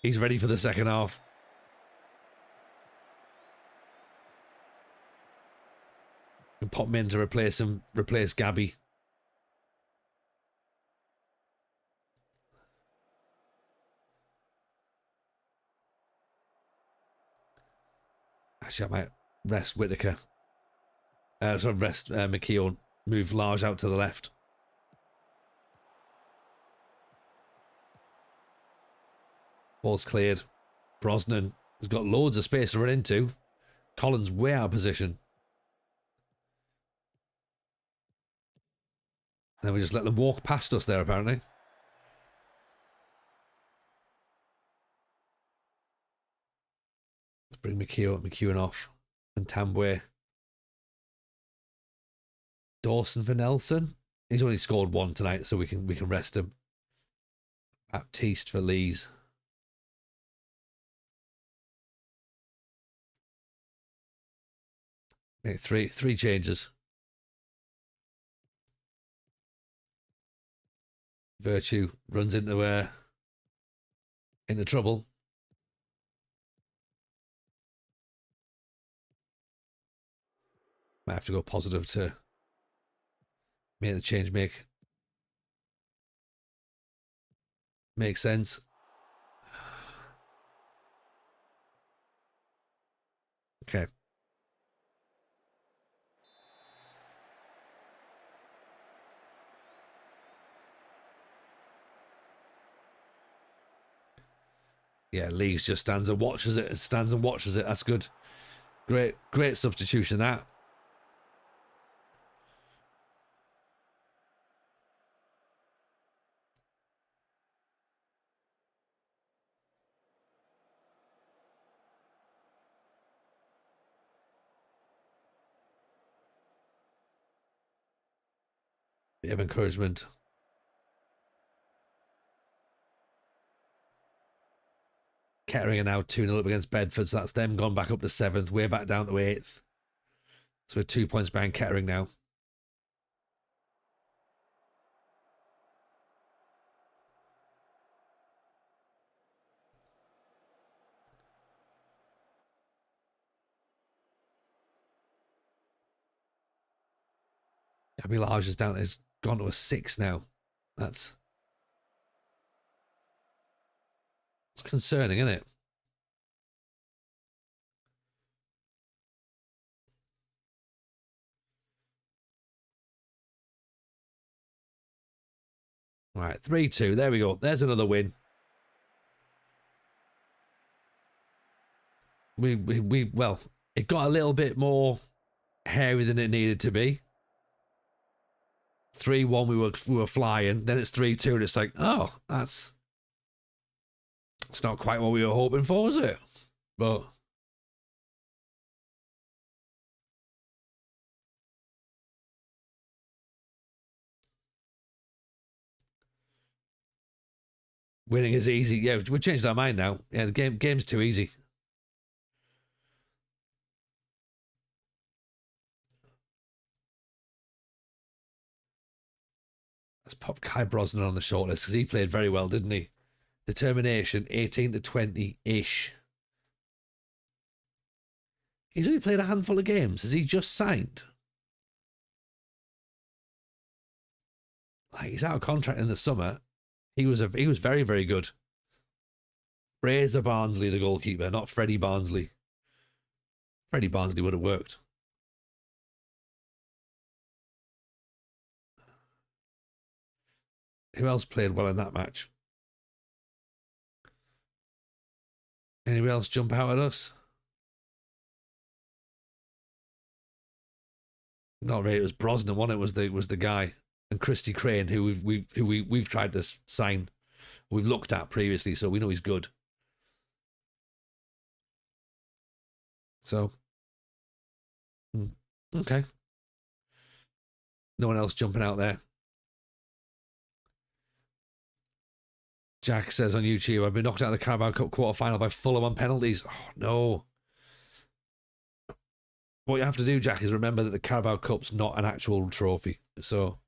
He's ready for the second half. And pop him in to replace Gabby. Actually, I might rest Whitaker. Rest McKeown. Move Large out to the left. Ball's cleared. Brosnan has got loads of space to run into. Collins way out of position. Then we just let them walk past us there, apparently. Let's bring McEwen off. And Tambwe. Dawson for Nelson. He's only scored one tonight, so we can rest him. Baptiste for Lees. Make three changes. Virtue runs into trouble. Might have to go positive to make the change make sense. Okay. Yeah, Lees just stands and watches it. That's good. Great substitution, that. Bit of encouragement. Kettering are now 2-0 up against Bedford, so that's them gone back up to 7th. We're back down to 8th. So we're 2 points behind Kettering now. Gabby Large has gone to a 6 now. That's concerning, isn't it? All right, 3-2. There we go. There's another win. Well, it got a little bit more hairy than it needed to be. 3-1, we were flying. Then it's 3-2, and it's like, oh, it's not quite what we were hoping for, is it? But winning is easy. Yeah, we changed our mind now. Yeah, the game's too easy. Let's pop Kai Brosnan on the shortlist because he played very well, didn't he? Determination, 18 to 20-ish. He's only played a handful of games. Has he just signed? Like, he's out of contract in the summer. He was very, very good. Fraser Barnsley, the goalkeeper, not Freddie Barnsley. Freddie Barnsley would have worked. Who else played well in that match? Anyone else jump out at us? Not really. It was Brosnan. One. It was the guy, and Christy Crane, who we've tried to sign, we've looked at previously, so we know he's good. So, okay. No one else jumping out there. Jack says on YouTube, I've been knocked out of the Carabao Cup quarter-final by Fulham on penalties. Oh, no. What you have to do, Jack, is remember that the Carabao Cup's not an actual trophy. So,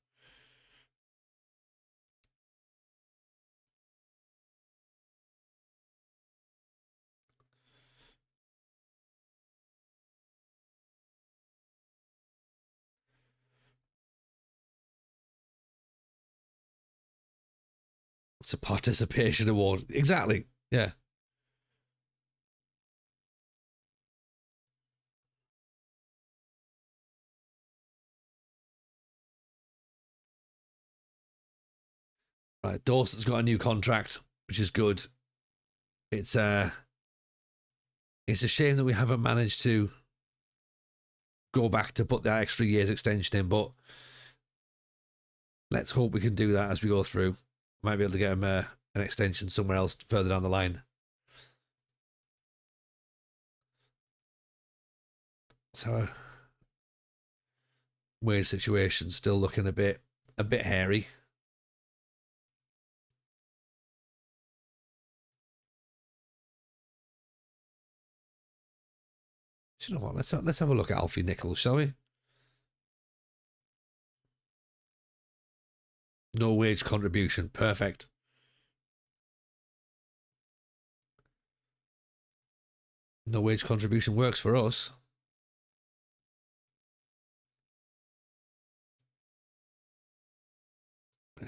it's a participation award. Exactly. Yeah. Right, Dawson's got a new contract, which is good. It's a shame that we haven't managed to go back to put that extra year's extension in, but let's hope we can do that as we go through. Might be able to get him an extension somewhere else further down the line. So, weird situation, still looking a bit hairy. Do you know what? Let's have a look at Alfie Nichols, shall we? No wage contribution. Perfect. No wage contribution works for us.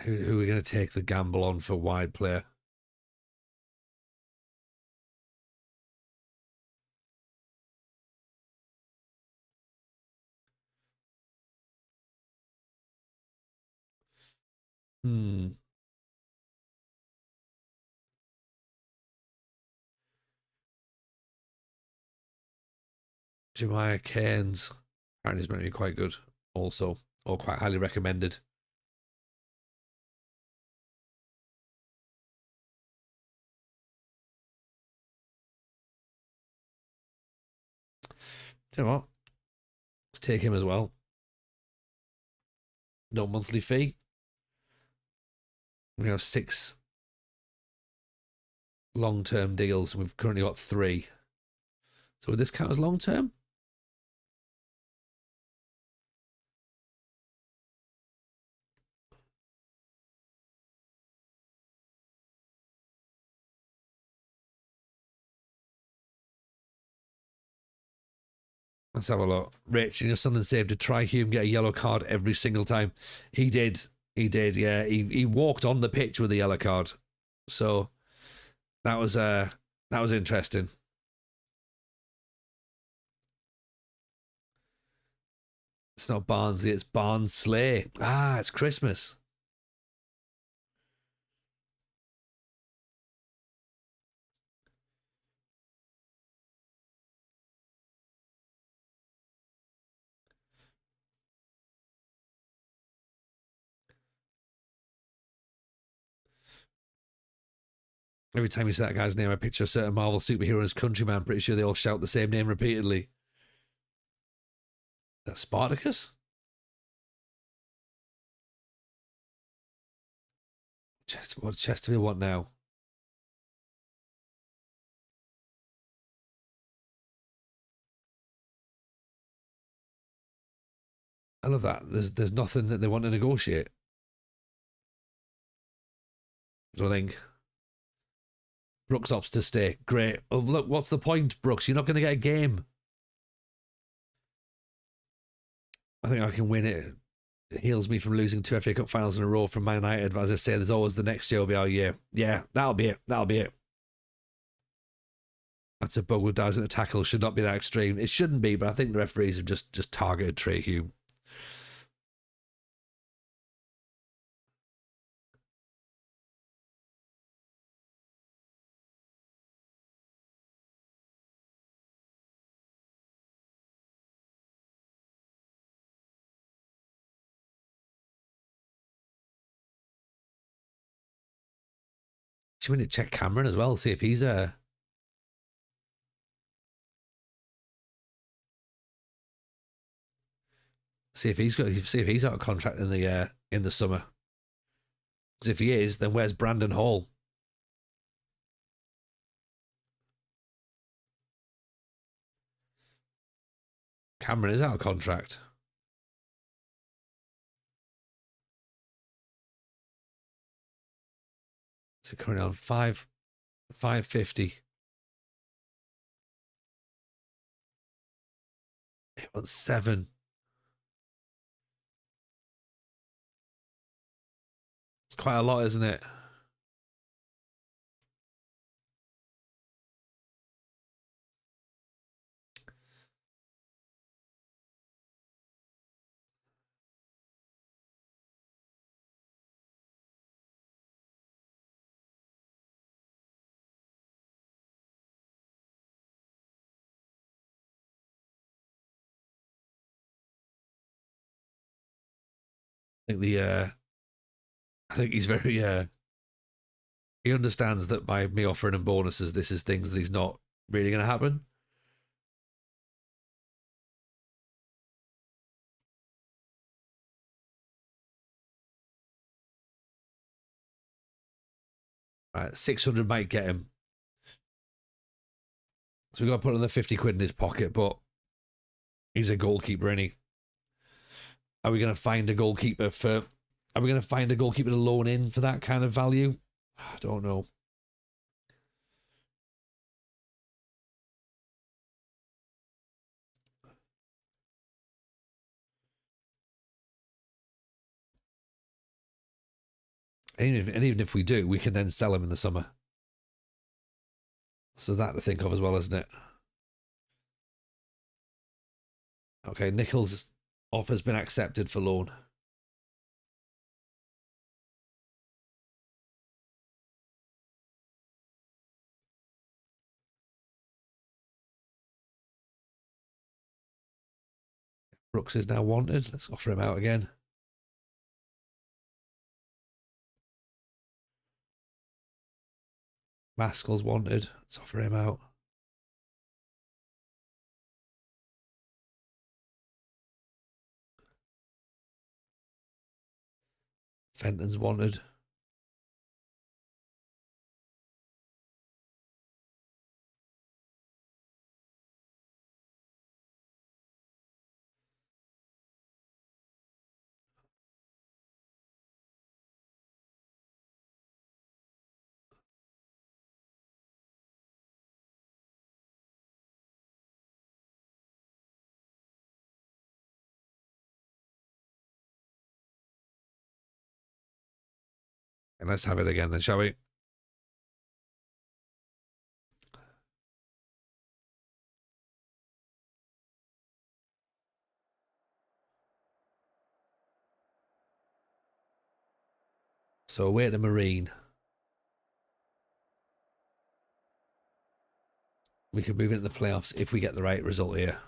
Who are we going to take the gamble on for wide player? Jemiah Cairns. Apparently he's meant to be quite good also, or quite highly recommended. Do you know what? Let's take him as well. No monthly fee. We have 6 long-term deals. We've currently got 3. So would this count as long-term? Let's have a look. Rich, and your son and saved to try Hume get a yellow card every single time. He did. He did, yeah. He walked on the pitch with a yellow card. So that was interesting. It's not Barnsley, it's Barnsley. Ah, it's Christmas. Every time you say that guy's name, I picture a certain Marvel superhero and his countryman. I'm pretty sure they all shout the same name repeatedly. That's Spartacus? What's Chesterfield want now? I love that. There's nothing that they want to negotiate. So I think Brooks opts to stay. Great. Oh, look, what's the point, Brooks? You're not going to get a game. I think I can win it. It heals me from losing 2 FA Cup finals in a row from Man United. But as I say, there's always the next year will be our year. Yeah, that'll be it. That'll be it. That's a bug with dives at the tackle. Should not be that extreme. It shouldn't be, but I think the referees have just targeted Trey Hume. So we need to check Cameron as well, see if he's see if he's out of contract in the summer. Because if he is, then where's Brandon Hall? Cameron is out of contract. So currently on 550. He wants 7. It's quite a lot, isn't it? I think he's very he understands that by me offering him bonuses, this is things that he's not really going to happen. Right, 600 might get him. So we've got to put another 50 quid in his pocket, but he's a goalkeeper, isn't he? Are we going to find a goalkeeper to loan in for that kind of value? I don't know. And even if we do, we can then sell him in the summer. So that to think of as well, isn't it? Okay, Nichols' offer's been accepted for loan. Brooks is now wanted. Let's offer him out again. Maskell's wanted. Let's offer him out. Fenton's wanted. And let's have it again then, shall we? So away at the Marine. We could move into the playoffs if we get the right result here.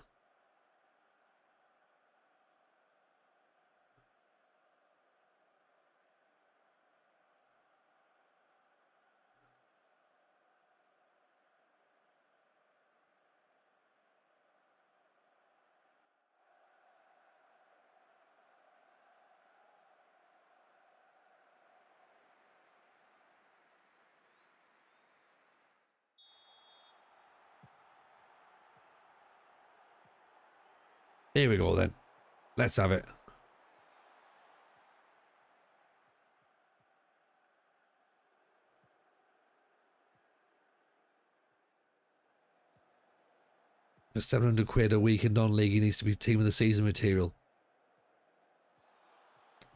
Here we go then. Let's have it. For 700 quid a week in non-league, he needs to be team of the season material.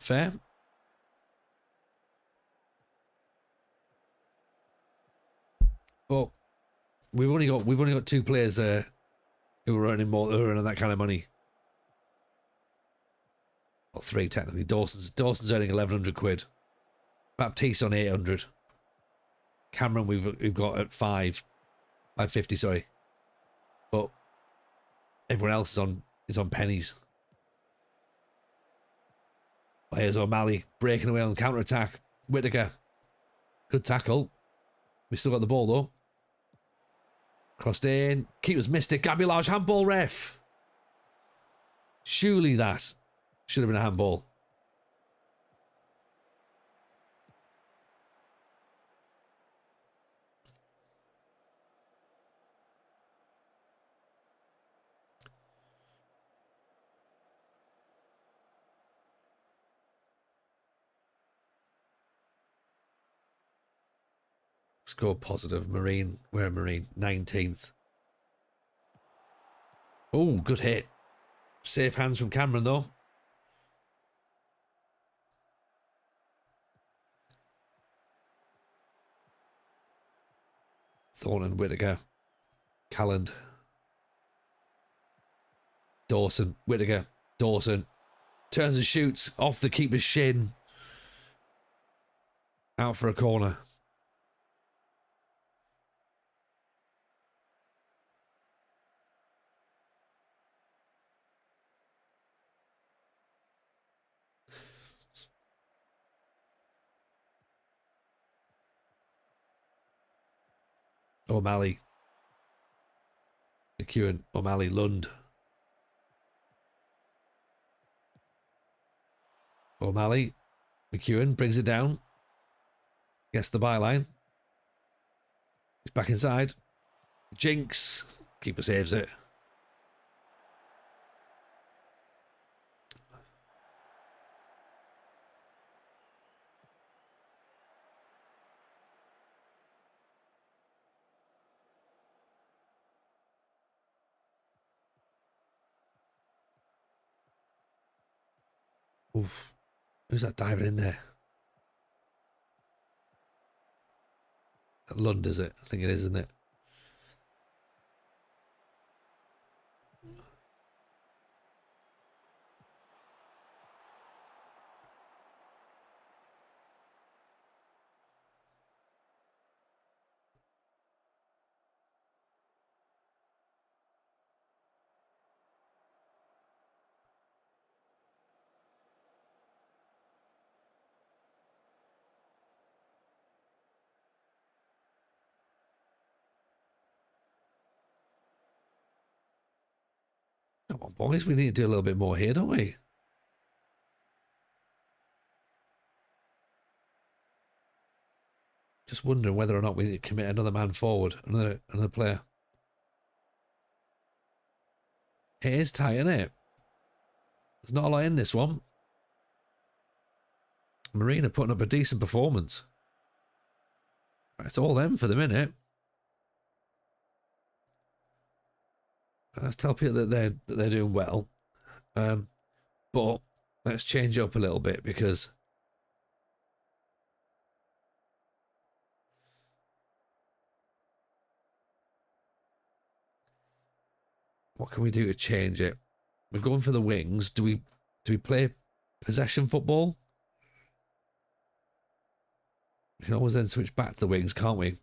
Fair. Well, we've only got 2 players there who are earning that kind of money. Well, 3 technically. Dawson's earning 1,100 quid. Baptiste on 800. Cameron we've got at 550, sorry. But everyone else is on pennies. Well, here's O'Malley breaking away on the counter attack. Whittaker, good tackle. We still got the ball though. Crossed in. Keeper's missed it. Gabulage handball, ref. Surely that should have been a handball. Score positive. Marine. Where Marine? 19th. Oh, good hit. Safe hands from Cameron though. Thornton, Whittaker, Calland, Dawson, Whittaker, Dawson. Turns and shoots off the keeper's shin. Out for a corner. O'Malley. McEwen, O'Malley, Lund. O'Malley, McEwen brings it down. Gets the byline. He's back inside. Jinx. Keeper saves it. Oof. Who's that diving in there? Lund, is it? I think it is, isn't it? Come on, boys. We need to do a little bit more here, don't we? Just wondering whether or not we need to commit another man forward, another player. It is tight, isn't it? There's not a lot in this one. Marina putting up a decent performance. It's all them for the minute. Let's tell people that they're doing well. But let's change it up a little bit because what can we do to change it? We're going for the wings. Do we play possession football? We can always then switch back to the wings, can't we?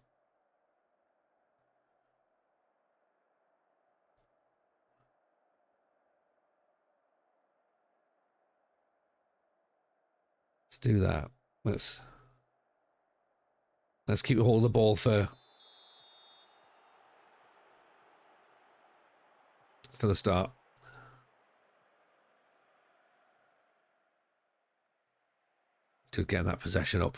Let's do that. Let's keep hold of the ball for the start. To get that possession up.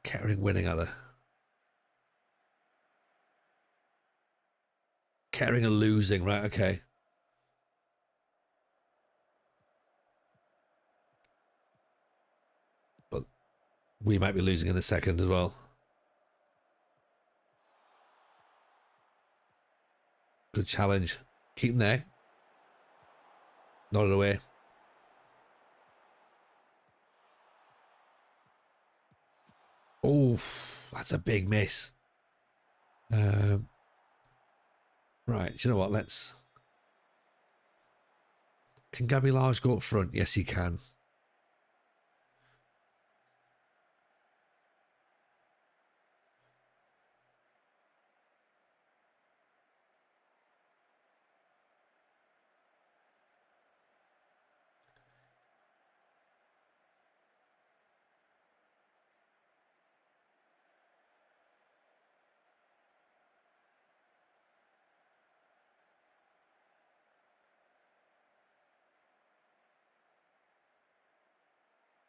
Kettering winning, are they? Kettering are losing, right? Okay. But we might be losing in a second as well. Good challenge. Keep him there. Nodded away. Oof, that's a big miss. Right, do you know what? Let's... Can Gabby Large go up front? Yes, he can.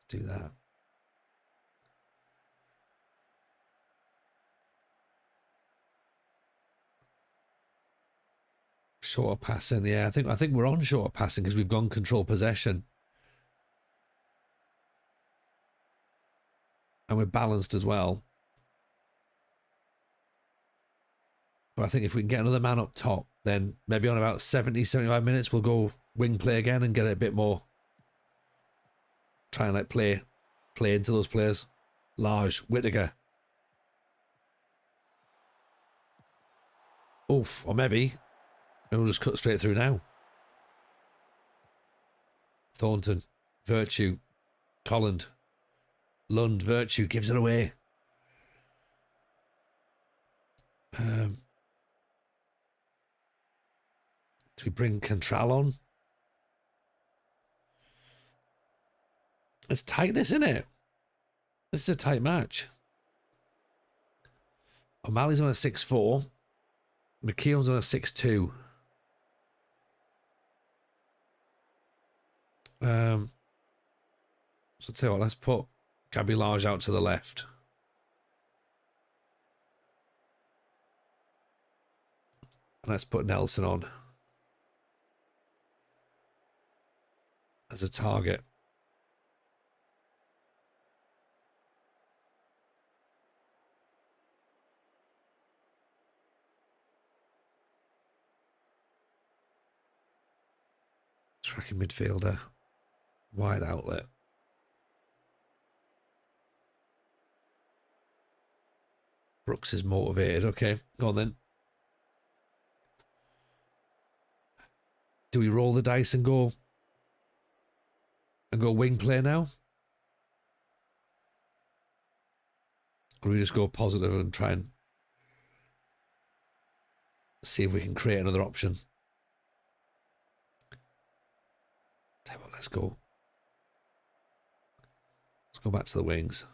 Do that. Shorter passing, yeah. I think we're on shorter passing because we've gone control possession. And we're balanced as well. But I think if we can get another man up top, then maybe on about 70, 75 minutes, we'll go wing play again and get it a bit more. Try and like play into those players. Large, Whittaker. Oof, or maybe we'll just cut straight through now. Thornton, Virtue, Colland, Lund, Virtue gives it away. Do we bring Cantral on? It's tight, this, isn't it? This is a tight match. O'Malley's on a 6-4. McKeown's on a 6-2. So tell you what, let's put Gabby Large out to the left. Let's put Nelson on as a target. Tracking midfielder. Wide outlet. Brooks is motivated. Okay, go on then. Do we roll the dice and go wing play now? Or do we just go positive and try and see if we can create another option? Tell you what, let's go. Let's go back to the wings.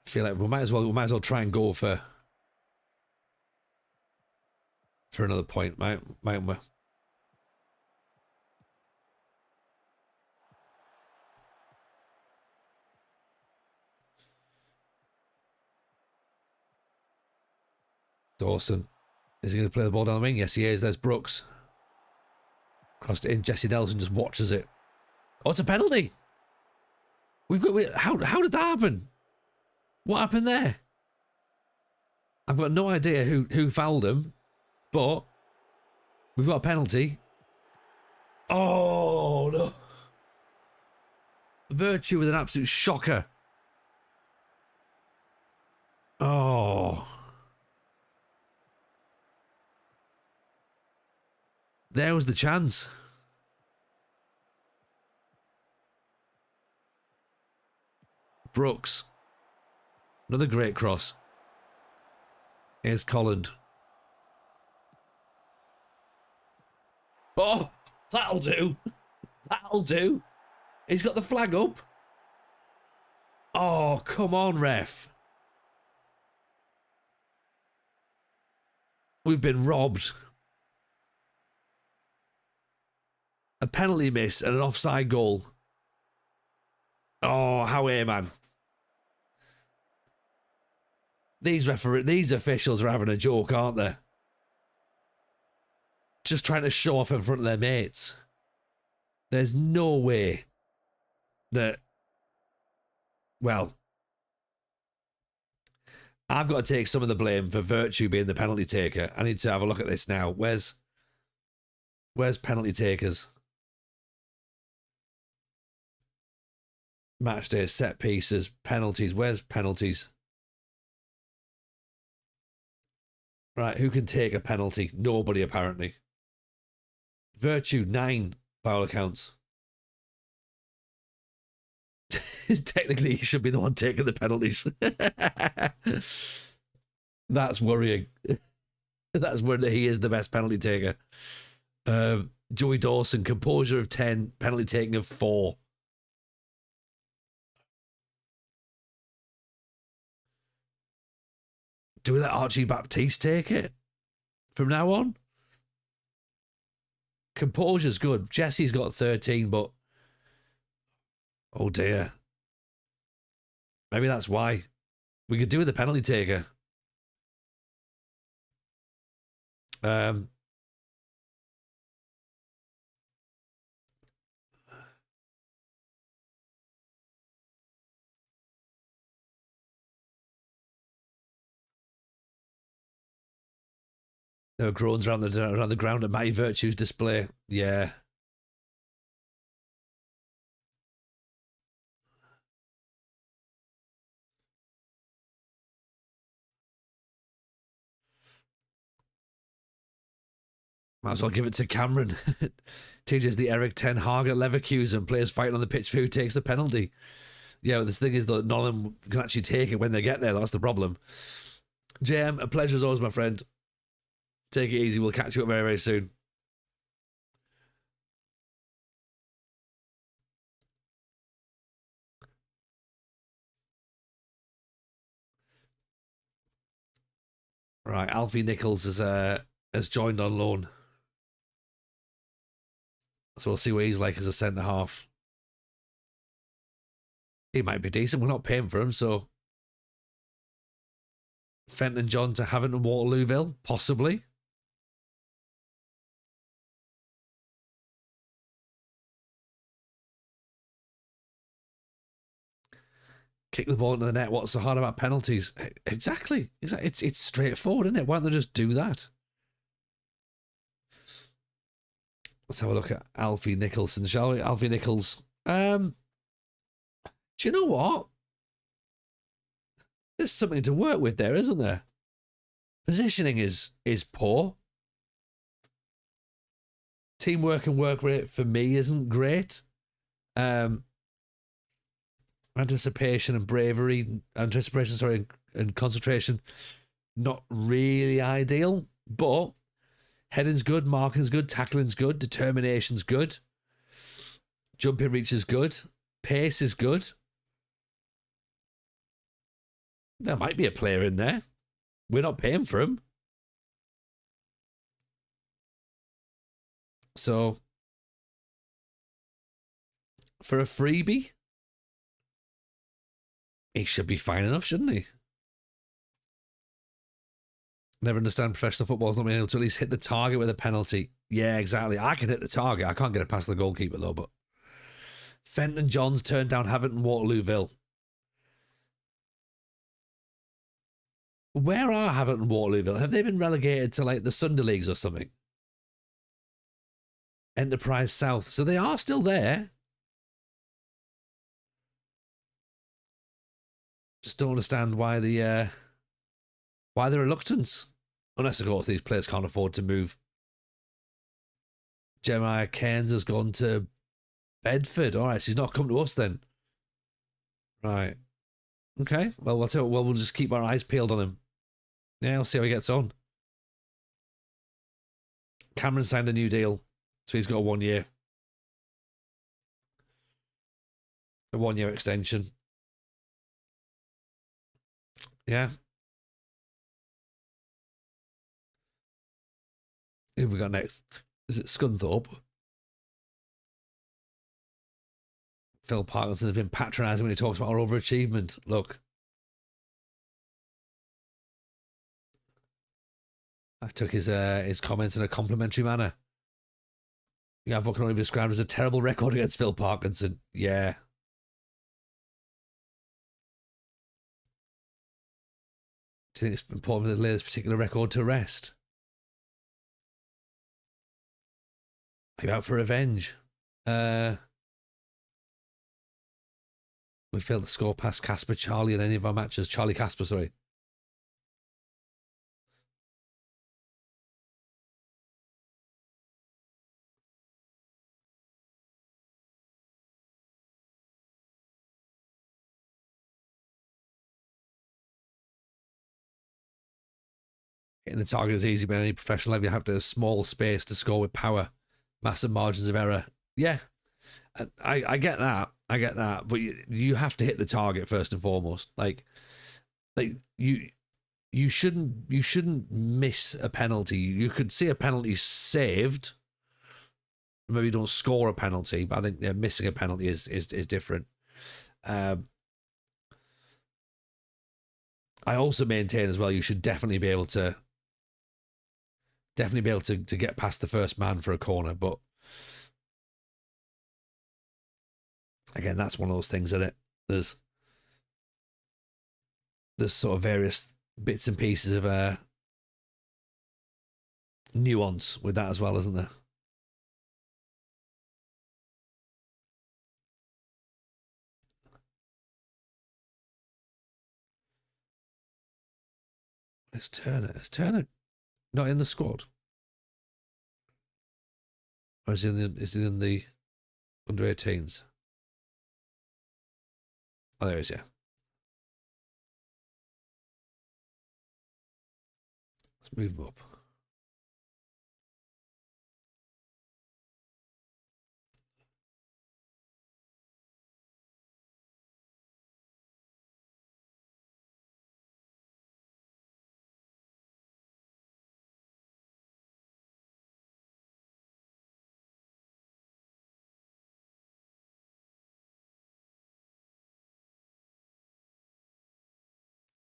I feel like we might as well try and go for another point, mightn't we? Dawson. Is he going to play the ball down the wing? Yes, he is. There's Brooks. Crossed it in. Jesse Nelson just watches it. Oh, it's a penalty. How did that happen? What happened there? I've got no idea who fouled him, but we've got a penalty. Oh, no. Virtue with an absolute shocker. Oh. There was the chance. Brooks. Another great cross. Here's Colland. Oh, that'll do. That'll do. He's got the flag up. Oh, come on, ref. We've been robbed. A penalty miss and an offside goal. Oh, how are man? These officials are having a joke, aren't they? Just trying to show off in front of their mates. There's no way that... Well, I've got to take some of the blame for Virtue being the penalty taker. I need to have a look at this now. Where's penalty takers? Match day, set pieces, penalties. Where's penalties? Right, who can take a penalty? Nobody, apparently. Virtue, 9 foul accounts. Technically, he should be the one taking the penalties. That's worrying. That's worrying that he is the best penalty taker. Joey Dawson, composure of 10, penalty taking of 4. Do we let Archie Baptiste take it from now on? Composure's good. Jesse's got 13, but oh dear. Maybe that's why. We could do with the penalty taker. There were groans around the ground at Matty Virtue's display. Yeah. Might as well give it to Cameron. Teaches the Eric Ten Hag at Leverkusen. Players fighting on the pitch for who takes the penalty. Yeah, but this thing is that none of them can actually take it when they get there. That's the problem. JM, a pleasure as always, my friend. Take it easy. We'll catch you up very, very soon. Right, Alfie Nichols has joined on loan. So we'll see what he's like as a centre-half. He might be decent. We're not paying for him, so... Fenton John to Havant and Waterlooville? Possibly. Kick the ball into the net. What's so hard about penalties? Exactly. It's straightforward, isn't it? Why don't they just do that? Let's have a look at Alfie Nicholson, shall we? Alfie Nichols. Do you know what? There's something to work with there, isn't there? Positioning is poor. Teamwork and work rate for me isn't great. Anticipation and concentration, not really ideal, but heading's good, marking's good, tackling's good, determination's good, jumping reach is good, pace is good. There might be a player in there. We're not paying for him. So, for a freebie, he should be fine enough, shouldn't he? Never understand professional football's not being able to at least hit the target with a penalty. Yeah, exactly. I can hit the target. I can't get it past the goalkeeper, though. But Fenton Johns turned down Havant and Waterlooville. Where are Havant and Waterlooville? Have they been relegated to like the Sunday Leagues or something? Enterprise South. So they are still there. Just don't understand why the reluctance. Unless, of course, these players can't afford to move. Jeremiah Cairns has gone to Bedford. All right, so he's not come to us then. Right. Okay. Well, we'll just keep our eyes peeled on him. Yeah, I'll see how he gets on. Cameron signed a new deal, so he's got a 1 year. A 1 year extension. Yeah. Who have we got next? Is it Scunthorpe? Phil Parkinson has been patronising when he talks about our overachievement. Look. I took his comments in a complimentary manner. Yeah, what can only be described as a terrible record against Phil Parkinson. Yeah. Do you think it's important to lay this particular record to rest? Are you out for revenge? We failed to score past Casper Charlie in any of our matches. Charlie Casper, sorry. Hitting the target is easy, but any professional level, you have to have a small space to score with power. Massive margins of error. Yeah, I get that. I get that. But you have to hit the target first and foremost. Like you shouldn't miss a penalty. You could see a penalty saved. Maybe you don't score a penalty, but I think missing a penalty is different. I also maintain as well you should definitely be able to get past the first man for a corner, but again, that's one of those things, isn't it? There's sort of various bits and pieces of nuance with that as well, isn't there? It's Turner. Is Turner not in the squad? Or is he in the under 18s? Oh, there he is, yeah. Let's move him up.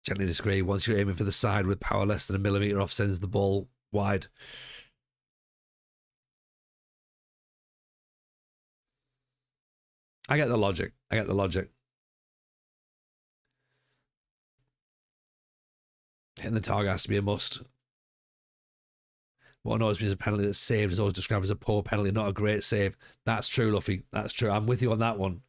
Gently disagree. Once you're aiming for the side with power less than a millimetre off, sends the ball wide. I get the logic. Hitting the target has to be a must. What annoys me is a penalty that's saved is always described as a poor penalty, not a great save. That's true, Luffy. That's true. I'm with you on that one.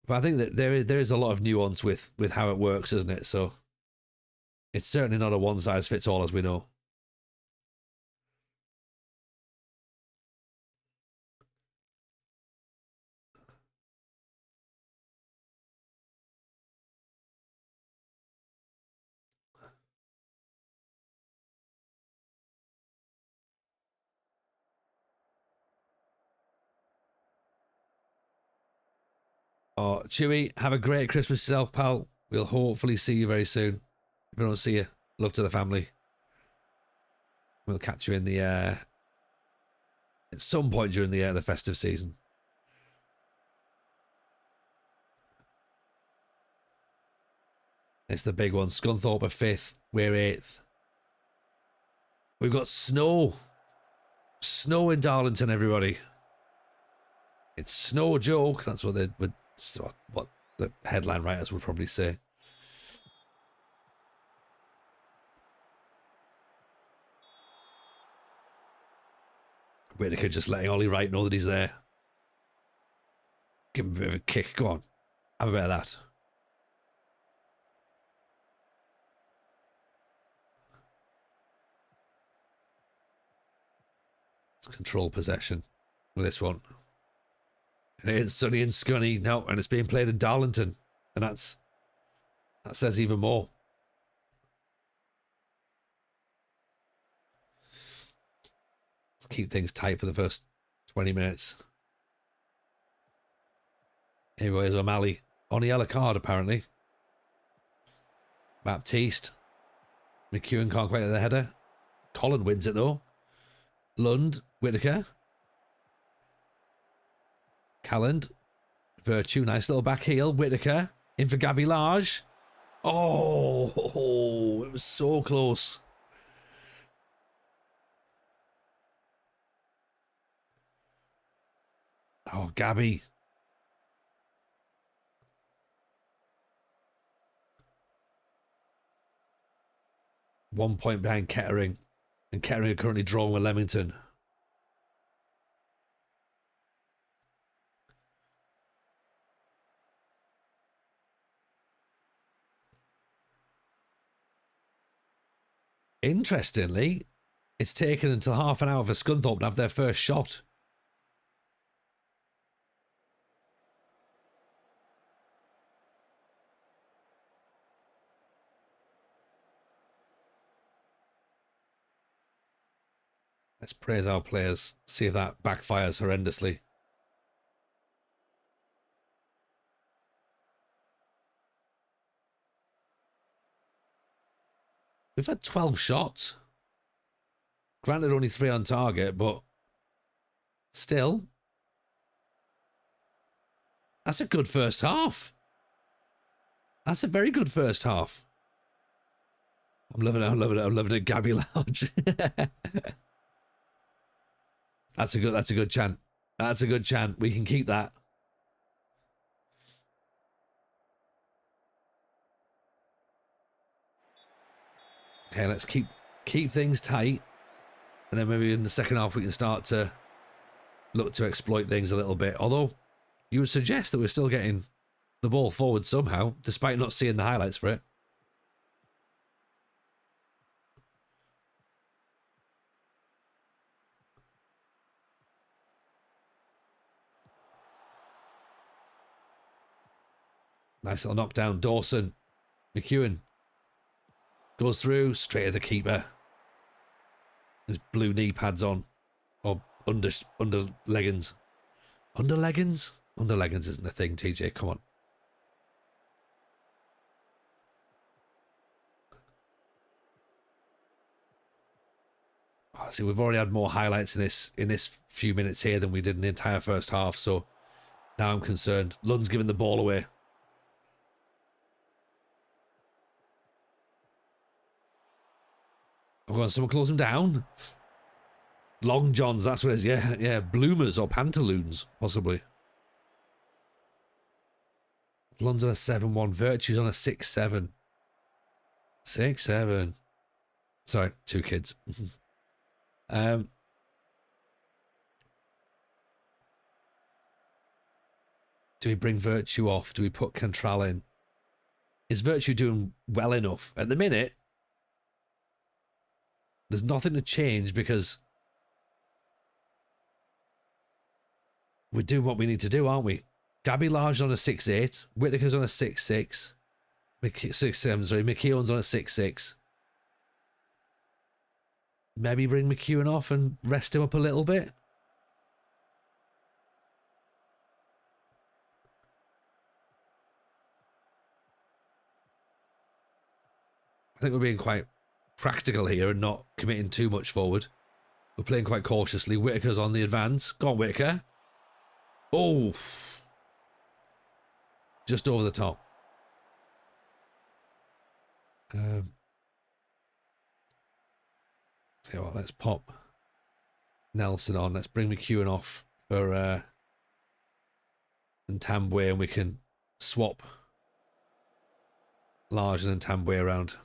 But I think that there is a lot of nuance with how it works, isn't it? So it's certainly not a one size fits all, as we know. Oh, Chewy, have a great Christmas yourself, pal. We'll hopefully see you very soon. If I don't see you, love to the family. We'll catch you in the at some point during the festive season. It's the big one. Scunthorpe are 5th. We're 8th. We've got snow. Snow in Darlington, everybody. It's snow joke. That's what what the headline writers would probably say. Whitaker just letting Ollie Wright know that he's there. Give him a bit of a kick. Go on. Have a bit of that. Let's control possession with this one. And it's Sonny and Scunny. No, and it's being played in Darlington. And that says even more. Let's keep things tight for the first 20 minutes. Anyways, O'Malley on a yellow card, apparently. Baptiste. McEwen can't quite get the header. Colin wins it, though. Lund. Whitaker. Calland. Virtue. Nice little back heel. Whitaker. In for Gabby Large. Oh, it was so close. Oh, Gabby. 1 point behind Kettering, and Kettering are currently drawing with Leamington. Interestingly, it's taken until half an hour for Scunthorpe to have their first shot. Let's praise our players. See if that backfires horrendously. We've had 12 shots. Granted, only 3 on target, but still. That's a good first half. That's a very good first half. I'm loving it. I'm loving it. I'm loving it. Gabby Lounge. That's a good chant. That's a good chant. We can keep that. Okay, let's keep things tight. And then maybe in the second half we can start to look to exploit things a little bit. Although you would suggest that we're still getting the ball forward somehow, despite not seeing the highlights for it. Nice little knockdown. Dawson. McEwen. Goes through. Straight at the keeper. His blue knee pads on. Or under leggings. Under leggings? Under leggings isn't a thing, TJ. Come on. Oh, see, we've already had more highlights in this few minutes here than we did in the entire first half, so now I'm concerned. Lund's giving the ball away. Oh, on, someone close him down. Long Johns, that's what it is. Yeah, yeah. Bloomers or Pantaloons, possibly. Lund's on a 7-1. Virtue's on a 6-7. 6-7. Sorry, 2 kids. Do we bring Virtue off? Do we put Cantral in? Is Virtue doing well enough? At the minute, there's nothing to change because we're doing what we need to do, aren't we? Gabby Large on a 6-8. Whittaker's on a 6-6. 6-7, sorry. McKeown's on a 6-6. Maybe bring McEwen off and rest him up a little bit. I think we're being quite practical here and not committing too much forward. We're playing quite cautiously. Whittaker's on the advance. Go on, Whittaker. Oh. Just over the top. Tell you what, let's pop Nelson on. Let's bring McEwen off for Ntambwe, and we can swap Large and Ntambwe around.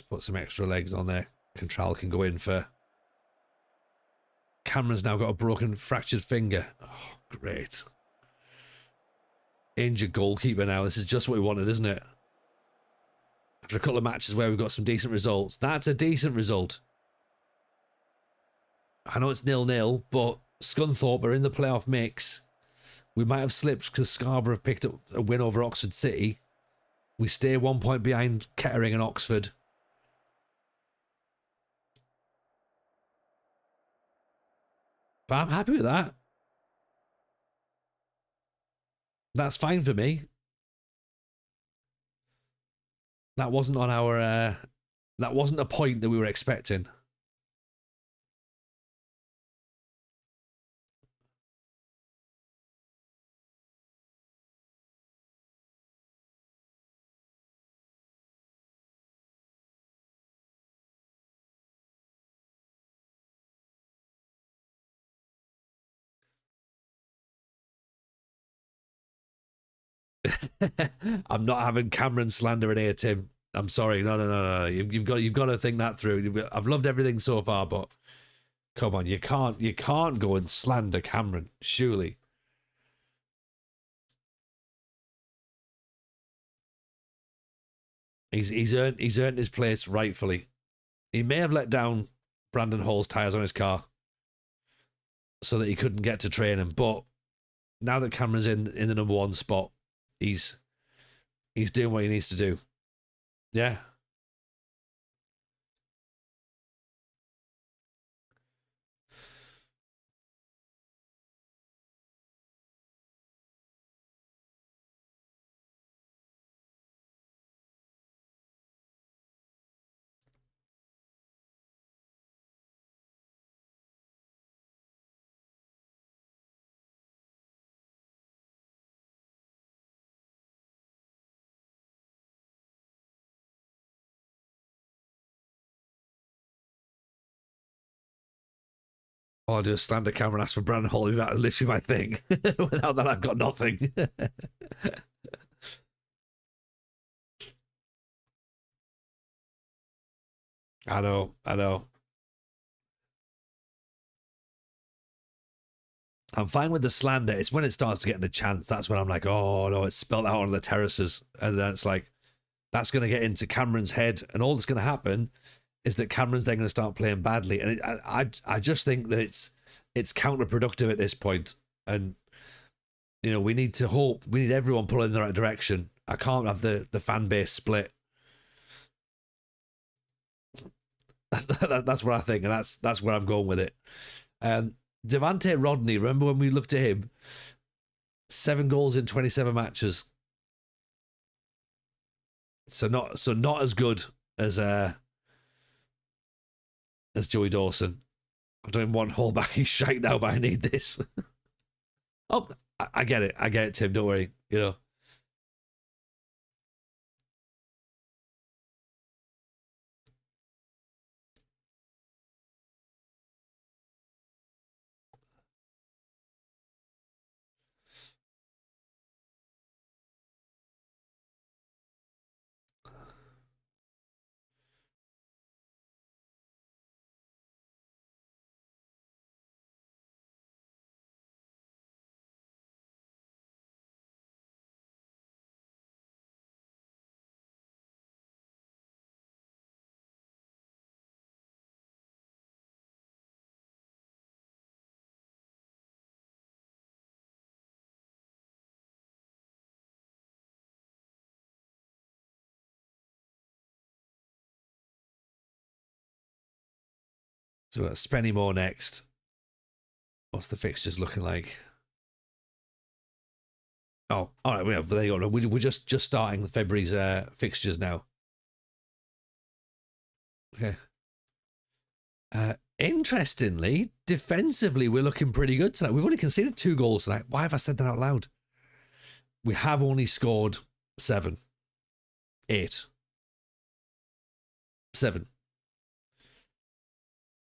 Put some extra legs on there. Cantral can go in for... Cameron's now got a broken, fractured finger. Oh, great. Injured goalkeeper now. This is just what we wanted, isn't it? After a couple of matches where we've got some decent results. That's a decent result. I know it's 0-0, but Scunthorpe are in the playoff mix. We might have slipped because Scarborough have picked up a win over Oxford City. We stay 1 point behind Kettering and Oxford. But I'm happy with that. That's fine for me. That wasn't on our... that wasn't a point that we were expecting. I'm not having Cameron slander in here, Tim. I'm sorry. No. You've got to think that through. I've loved everything so far, but come on, you can't go and slander Cameron, surely. He's earned his place rightfully. He may have let down Brandon Hall's tires on his car so that he couldn't get to training, but now that Cameron's in the number one spot, he's doing what he needs to do. Yeah. All I do is slander Cameron, ask for Brandon Hall. That is literally my thing. Without that, I've got nothing. I know. I'm fine with the slander. It's when it starts to get a chance. That's when I'm like, oh no, it's spelled out on the terraces. And then it's like, that's going to get into Cameron's head. And all that's going to happen is that Cameron's then going to start playing badly. And I just think that it's counterproductive at this point. And, you know, we need everyone pulling in the right direction. I can't have the fan base split. That's what I think. And that's where I'm going with it. Devante Rodney, remember when we looked at him? 7 goals in 27 matches. So not as good as Joey Dawson. I'm doing one hold back. He's shite now, but I need this. Oh, I get it, Tim. Don't worry. You know. So we've got Spennymoor next. What's the fixtures looking like? Oh, all right. Well, there you go. We're just starting February's fixtures now. Okay. Interestingly, defensively, we're looking pretty good tonight. We've only conceded 2 goals tonight. Why have I said that out loud? We have only scored 7. 8. 7.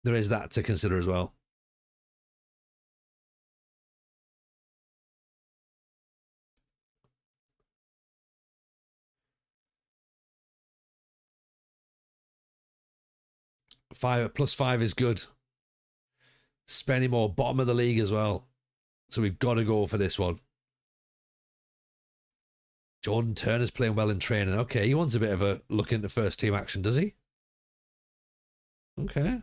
There is that to consider as well. +5 is good. Spennymoor, bottom of the league as well. So we've got to go for this one. Jordan Turner's playing well in training. Okay, he wants a bit of a look into first team action, does he? Okay.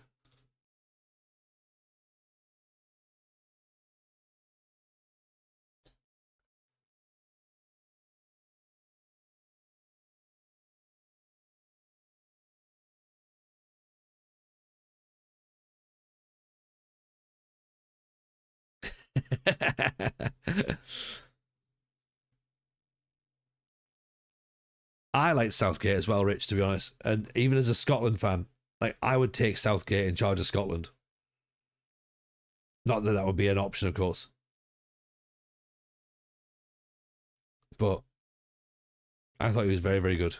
I like Southgate as well, Rich, to be honest. And even as a Scotland fan, like I would take Southgate in charge of Scotland. Not that that would be an option, of course. But I thought he was very, very good.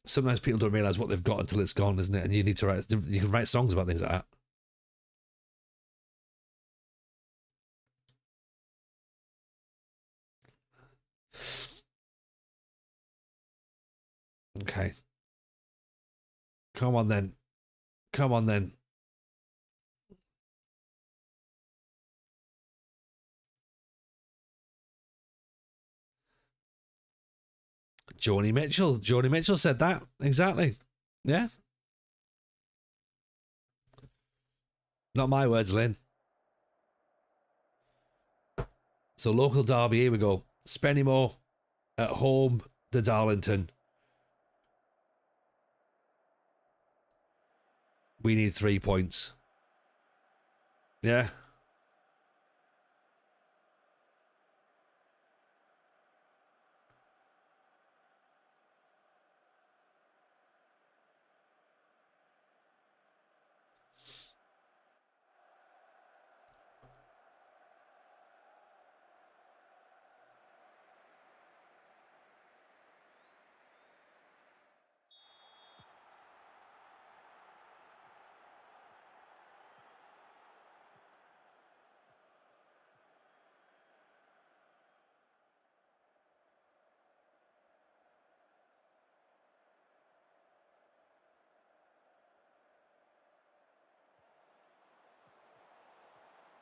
Sometimes people don't realise what they've got until it's gone, isn't it? And you need to you can write songs about things like that. Okay. Come on then. Come on then. Joni Mitchell said that. Exactly. Yeah. Not my words, Lynn. So local derby, here we go. Spennymoor at home to Darlington. We need 3 points. Yeah.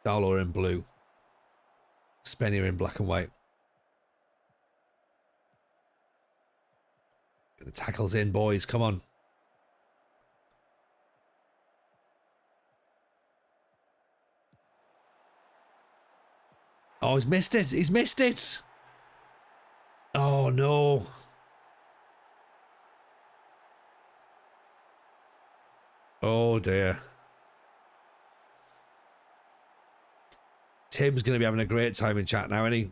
Darlow in blue. Spenny in black and white. Get the tackles in, boys. Come on. Oh, he's missed it. He's missed it. Oh, no. Oh, dear. Tim's going to be having a great time in chat now, isn't he?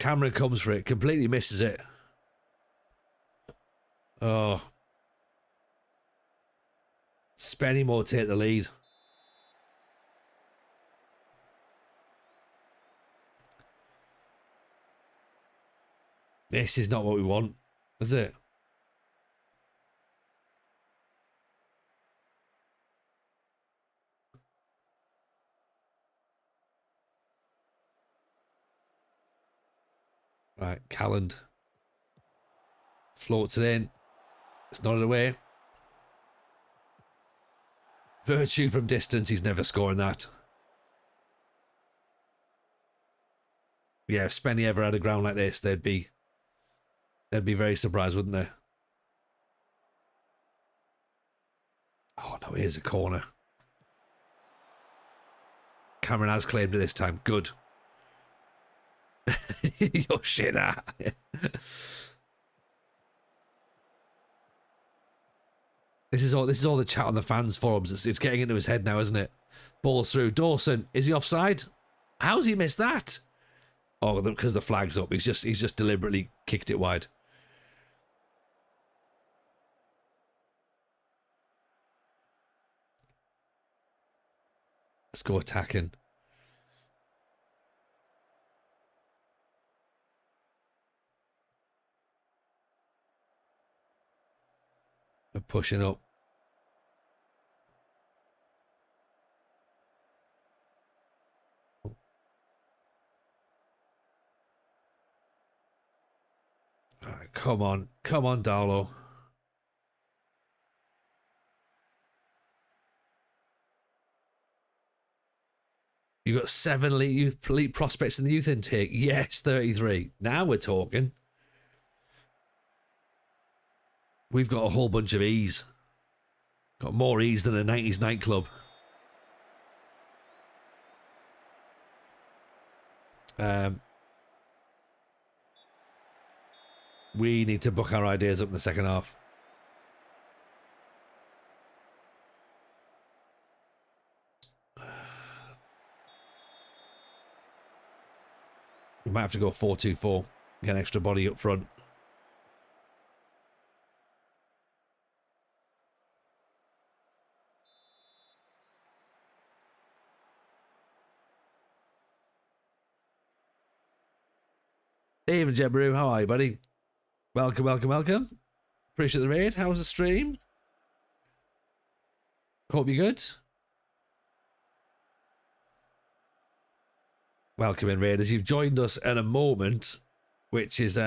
Cameron comes for it. Completely misses it. Oh. Spennymoor take the lead. This is not what we want, is it? Right, Calland. Floats it in. It's nodded away. Virtue from distance, he's never scoring that. Yeah, if Spenny ever had a ground like this, they'd be very surprised, wouldn't they? Oh no, here's a corner. Cameron has claimed it this time. Good. You're shit at. This is all the chat on the fans forums. It's getting into his head now, isn't it? Balls through. Dawson, is he offside? How's he missed that? Oh, because the flag's up. He's just deliberately kicked it wide. Let's go attacking. We're pushing up. All right, come on, Darlow. You got 7 elite prospects in the youth intake. Yes, 33. Now we're talking. We've got a whole bunch of E's. Got more E's than a 90s nightclub. We need to book our ideas up in the second half. We might have to go 4-2-4. Get an extra body up front. Even Jebru, how are you, buddy? Welcome. Appreciate the raid. How was the stream? Hope you're good. Welcome in, raiders. You've joined us in a moment, which is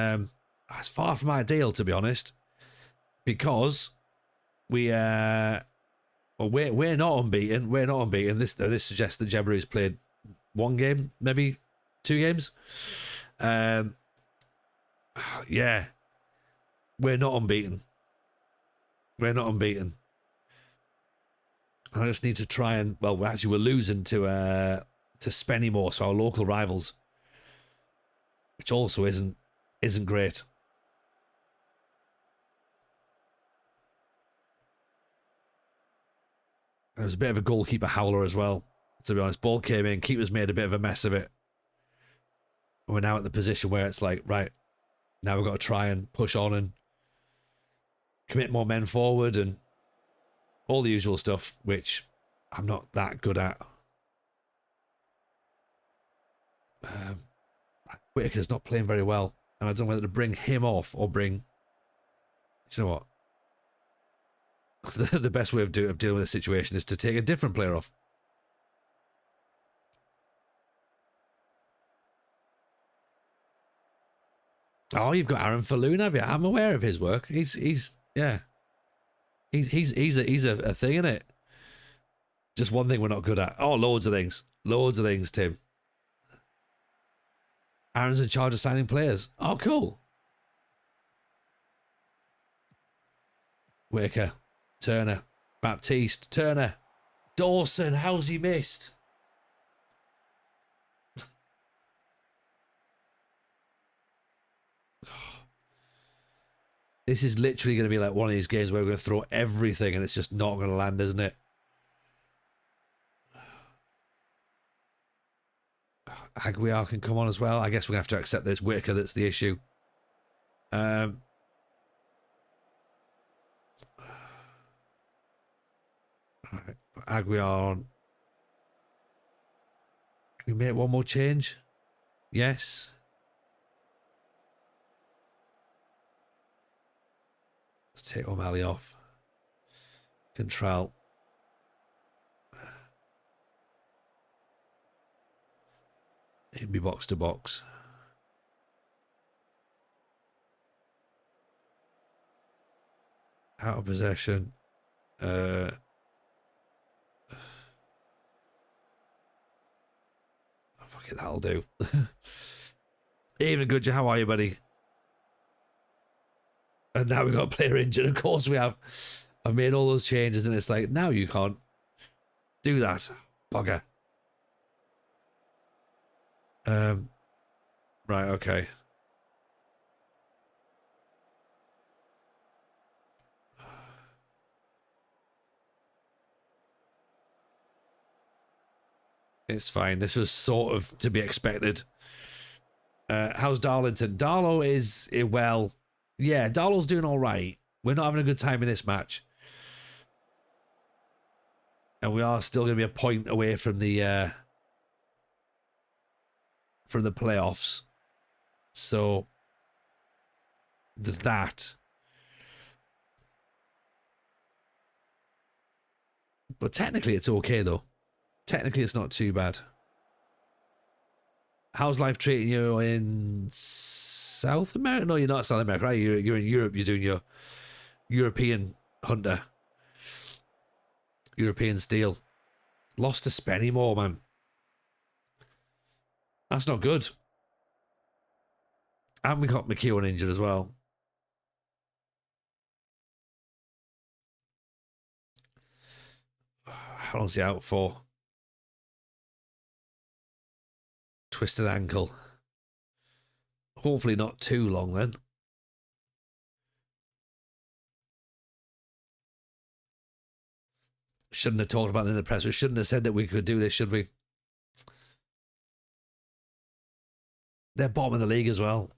It's far from ideal, to be honest, because we're not unbeaten. We're not unbeaten. This suggests that Jebbery's played one game, maybe 2 games. Yeah, we're not unbeaten. We're not unbeaten. I just need to try and, well, we're losing to Spennymoor, so our local rivals, which also isn't great. There was a bit of a goalkeeper howler as well, to be honest. Ball came in, keeper's made a bit of a mess of it. And we're now at the position where it's like, right, now we've got to try and push on and commit more men forward and all the usual stuff, which I'm not that good at. Whitaker's not playing very well, and I don't know whether to bring him off or bring... Do you know what? The best way of dealing with the situation is to take a different player off. Oh, you've got Aaron Falloon, have you? I'm aware of his work. He's a thing, isn't it? Just one thing we're not good at. Oh, loads of things. Loads of things, Tim. Aaron's in charge of signing players. Oh, cool. Whitaker, Turner, Baptiste, Turner, Dawson. How's he missed? This is literally going to be like one of these games where we're going to throw everything and it's just not going to land, isn't it? Aguiar can come on as well. I guess we're going to have to accept that it's Whitaker that's the issue. Right, Aguiar on. Can we make one more change? Yes. Let's take O'Malley off. Control. It'd be box to box. Out of possession. Fuck it, that'll do. Even good, how are you, buddy? And now we've got a player injured. Of course we have. I've made all those changes and it's like, now you can't do that. Bugger. Right, okay. It's fine. This was sort of to be expected. How's Darlington? Darlow is, well, yeah, Darlow's doing all right. We're not having a good time in this match. And we are still going to be a point away from the playoffs. So there's that. But technically it's okay though. Technically it's not too bad. How's life treating you in South America? No, you're not South America, right? You're in Europe. You're doing your European hunter. European steel. Lost to Spennymoor, man. That's not good. And we got McEwen injured as well. How long's he out for? Twisted ankle. Hopefully not too long then. Shouldn't have talked about it in the press. We shouldn't have said that we could do this, should we? They're bottom of the league as well.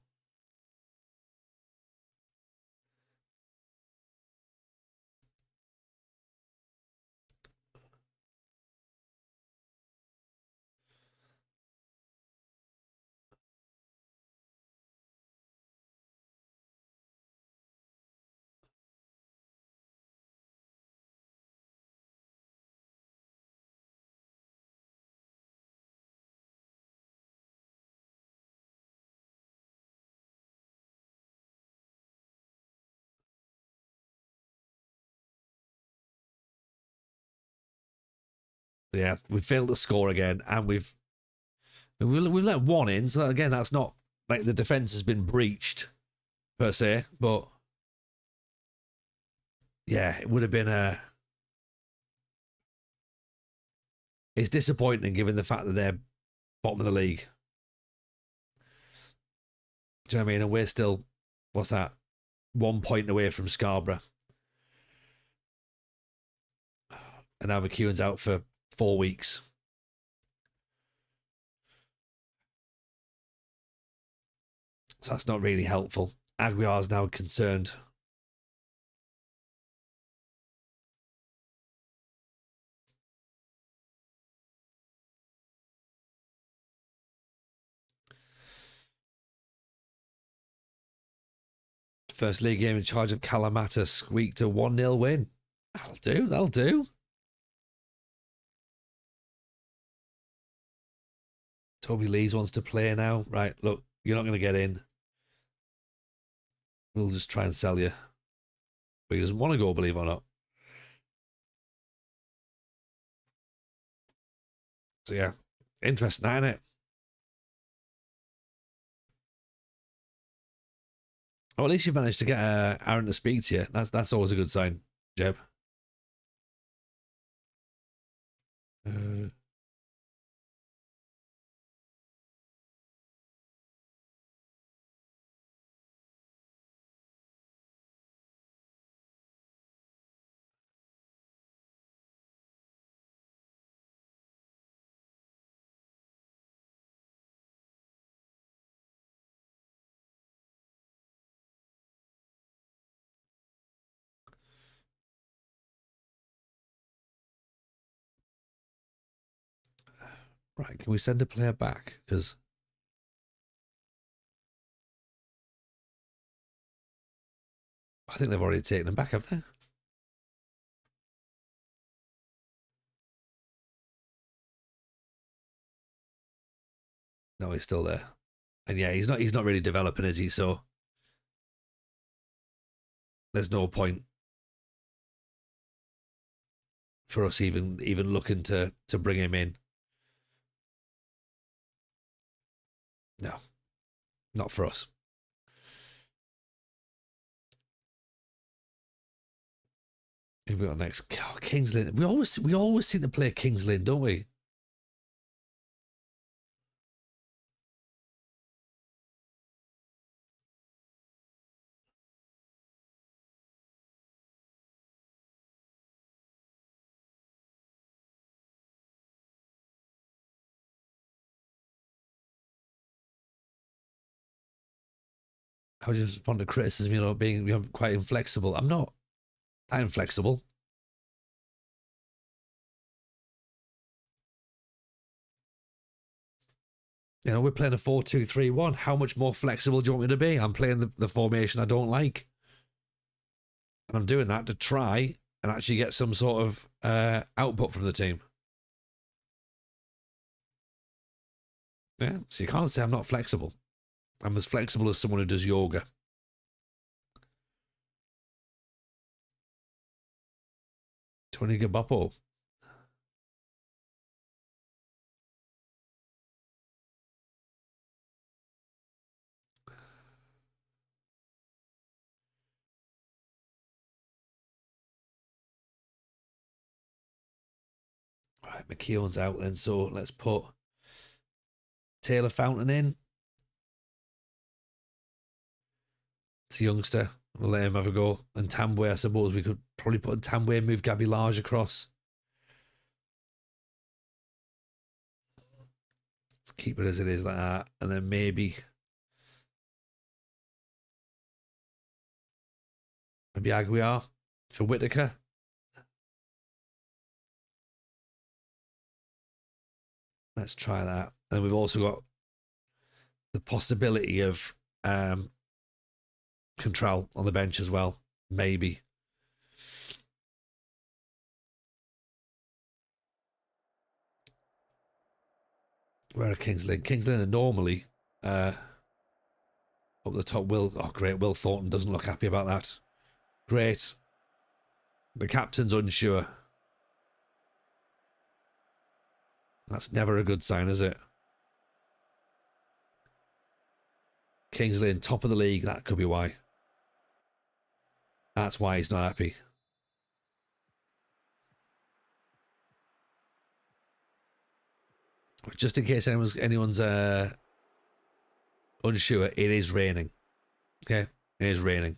So yeah, we failed to score again, and we've let one in. So again, that's not like the defense has been breached per se, but yeah, it would have been a. It's disappointing given the fact that they're bottom of the league. Do you know what I mean? And we're still, what's that? 1 point away from Scarborough. And now McEwen's out for 4 weeks. So that's not really helpful. Aguiar's now concerned. First league game in charge of Kalamata squeaked a 1-0 win. That'll do, that'll do. Toby Lees wants to play now. Right, look, you're not going to get in. We'll just try and sell you. But he doesn't want to go, believe it or not. So yeah, interesting, isn't it? Oh, at least you've managed to get Aaron to speak to you. That's always a good sign, Jeb. Right, can we send a player back? Because I think they've already taken him back, have they? No, he's still there. And yeah, he's not really developing, is he? So there's no point for us even looking to bring him in. No, not for us. Who we got next? Oh, Kings Lynn. We always seem to play Kings Lynn, don't we? How do you respond to criticism? You know, being quite inflexible. I'm not that inflexible. You know, we're playing a 4-2-3-1. How much more flexible do you want me to be? I'm playing the formation I don't like. And I'm doing that to try and actually get some sort of output from the team. Yeah, so you can't say I'm not flexible. I'm as flexible as someone who does yoga. Tony Gabapo. Right, McKeown's out then, so let's put Taylor Fountain in. It's a youngster. We'll let him have a go. And Tambwe, I suppose we could probably put Tambwe and move Gabby Large across. Let's keep it as it is like that. And then maybe Aguiar for Whitaker. Let's try that. And we've also got the possibility of Contral on the bench as well. Maybe. Where are Kings Lynn? Kings Lynn are normally up the top. Oh great, Will Thornton doesn't look happy about that. Great. The captain's unsure. That's never a good sign, is it? Kingsley in top of the league. That could be why. That's why he's not happy. Just in case anyone's unsure, it is raining. Okay? It is raining.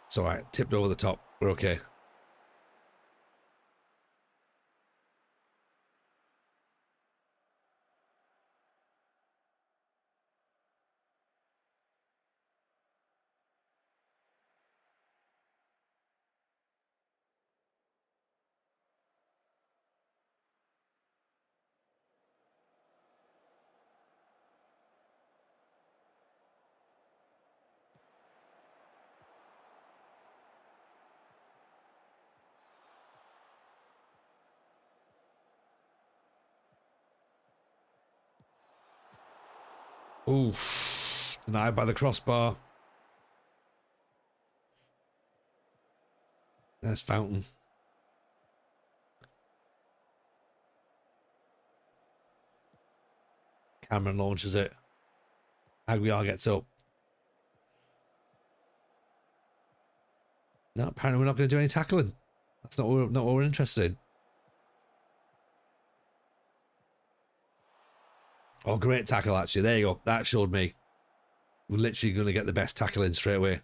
It's all right. Tipped over the top. We're okay. Oof. Denied by the crossbar. There's Fountain. Cameron launches it. Aguiar gets up. No, apparently we're not going to do any tackling. That's not what we're interested in. Oh, great tackle, actually. There you go. That showed me. We're literally going to get the best tackle in straight away.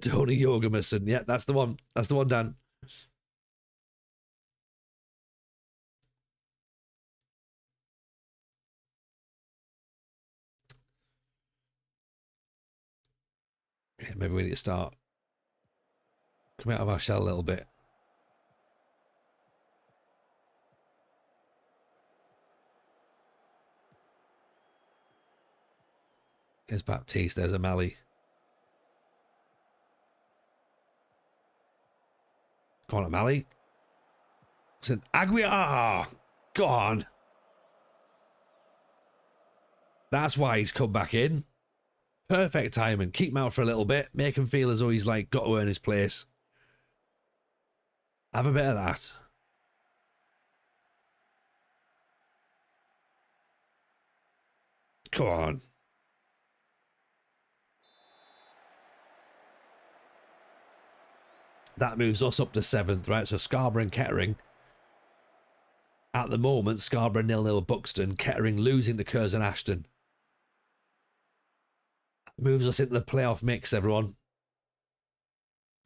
Tony Jorgensen. Yeah, that's the one. That's the one, Dan. Yeah, maybe we need to start. Come out of our shell a little bit. There's Baptiste. There's O'Malley. Go on, O'Malley. Said Aguiar. Go on. That's why he's come back in. Perfect timing. Keep him out for a little bit. Make him feel as though he's like got to earn his place. Have a bit of that. Come on. That moves us up to 7th, right? So Scarborough and Kettering. At the moment, Scarborough 0-0 Buxton. Kettering losing to Curzon Ashton. Moves us into the playoff mix, everyone.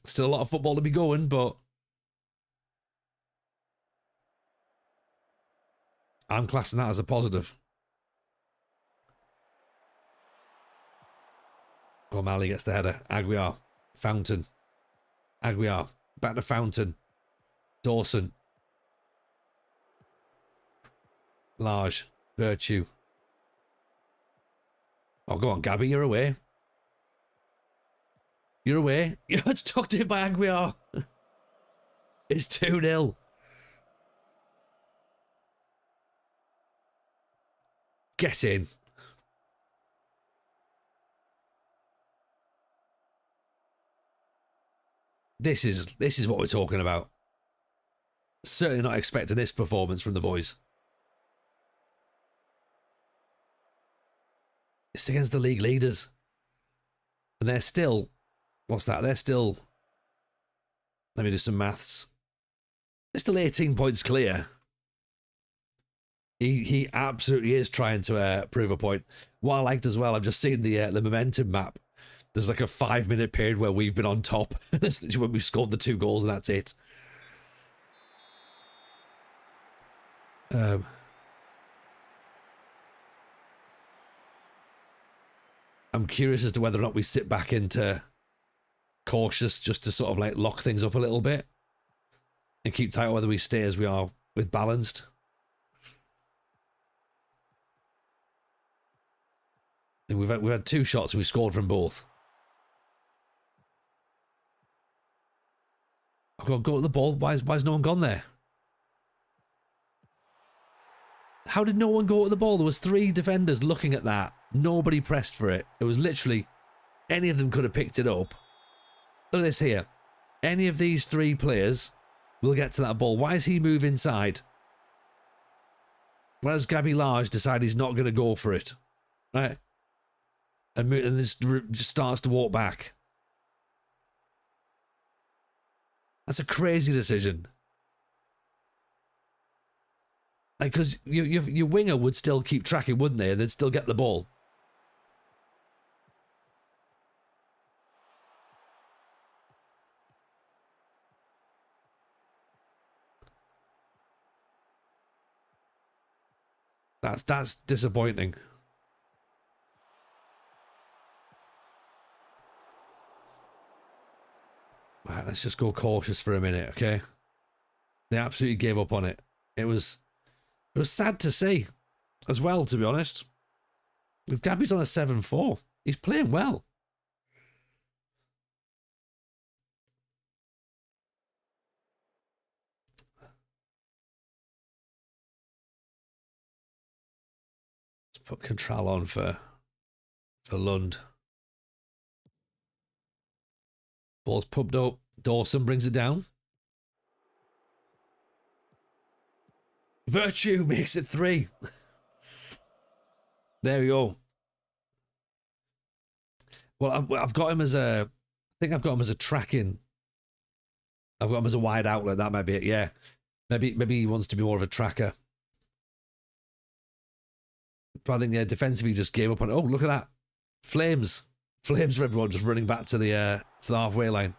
Still a lot of football to be going, but I'm classing that as a positive. O'Malley gets the header. Aguiar. Fountain. Aguiar. Back to Fountain. Dawson. Large. Virtue. Oh, go on, Gabby. You're away. You're away. It's tucked in by Aguiar. It's 2-0. Get in. This is what we're talking about. Certainly not expecting this performance from the boys. It's against the league leaders. And they're still, what's that? They're still, let me do some maths. They're still 18 points clear. He absolutely is trying to prove a point. What I liked as well, I've just seen the momentum map. There's like a 5-minute period where we've been on top. That's literally when we scored the 2 goals and that's it. I'm curious as to whether or not we sit back into cautious just to sort of like lock things up a little bit and keep tight, or whether we stay as we are with balanced. And we've had 2 shots and we scored from both. Go to the ball. Why has no one gone there? How did no one go to the ball? There was 3 defenders looking at that. Nobody pressed for it. It was literally, any of them could have picked it up. Look at this here. Any of these 3 players will get to that ball. Why does he move inside? Why does Gabby Large decide he's not going to go for it? Right? And this just starts to walk back. That's a crazy decision. Because your winger would still keep tracking, wouldn't they? They'd still get the ball. That's disappointing. Right, let's just go cautious for a minute, okay? They absolutely gave up on it. It was sad to see, as well, to be honest. Gabby's on a 7-4. He's playing well. Let's put Control on for Lund. Ball's pumped up. Dawson brings it down. Virtue makes it 3. There we go. Well, I've got him as a... I think I've got him as a tracking. I've got him as a wide outlet. That might be it, yeah. Maybe he wants to be more of a tracker. But I think, yeah, defensively just gave up on it. Oh, look at that. Flames. Flames for everyone just running back to the halfway line.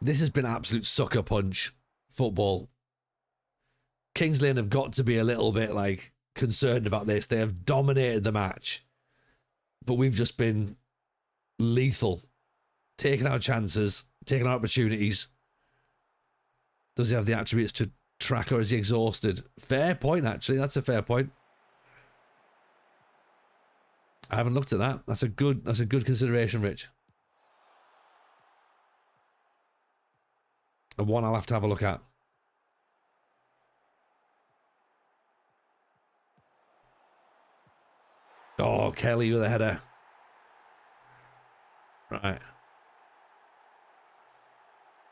This has been absolute sucker punch football. Kings Lynn have got to be a little bit like concerned about this. They have dominated the match, but we've just been lethal, taking our chances, taking our opportunities. Does he have the attributes to track, or is he exhausted? Fair point, actually. That's a fair point. I haven't looked at that. That's a good consideration, Rich. And one I'll have to have a look at. Oh, Kelly with a header. Right.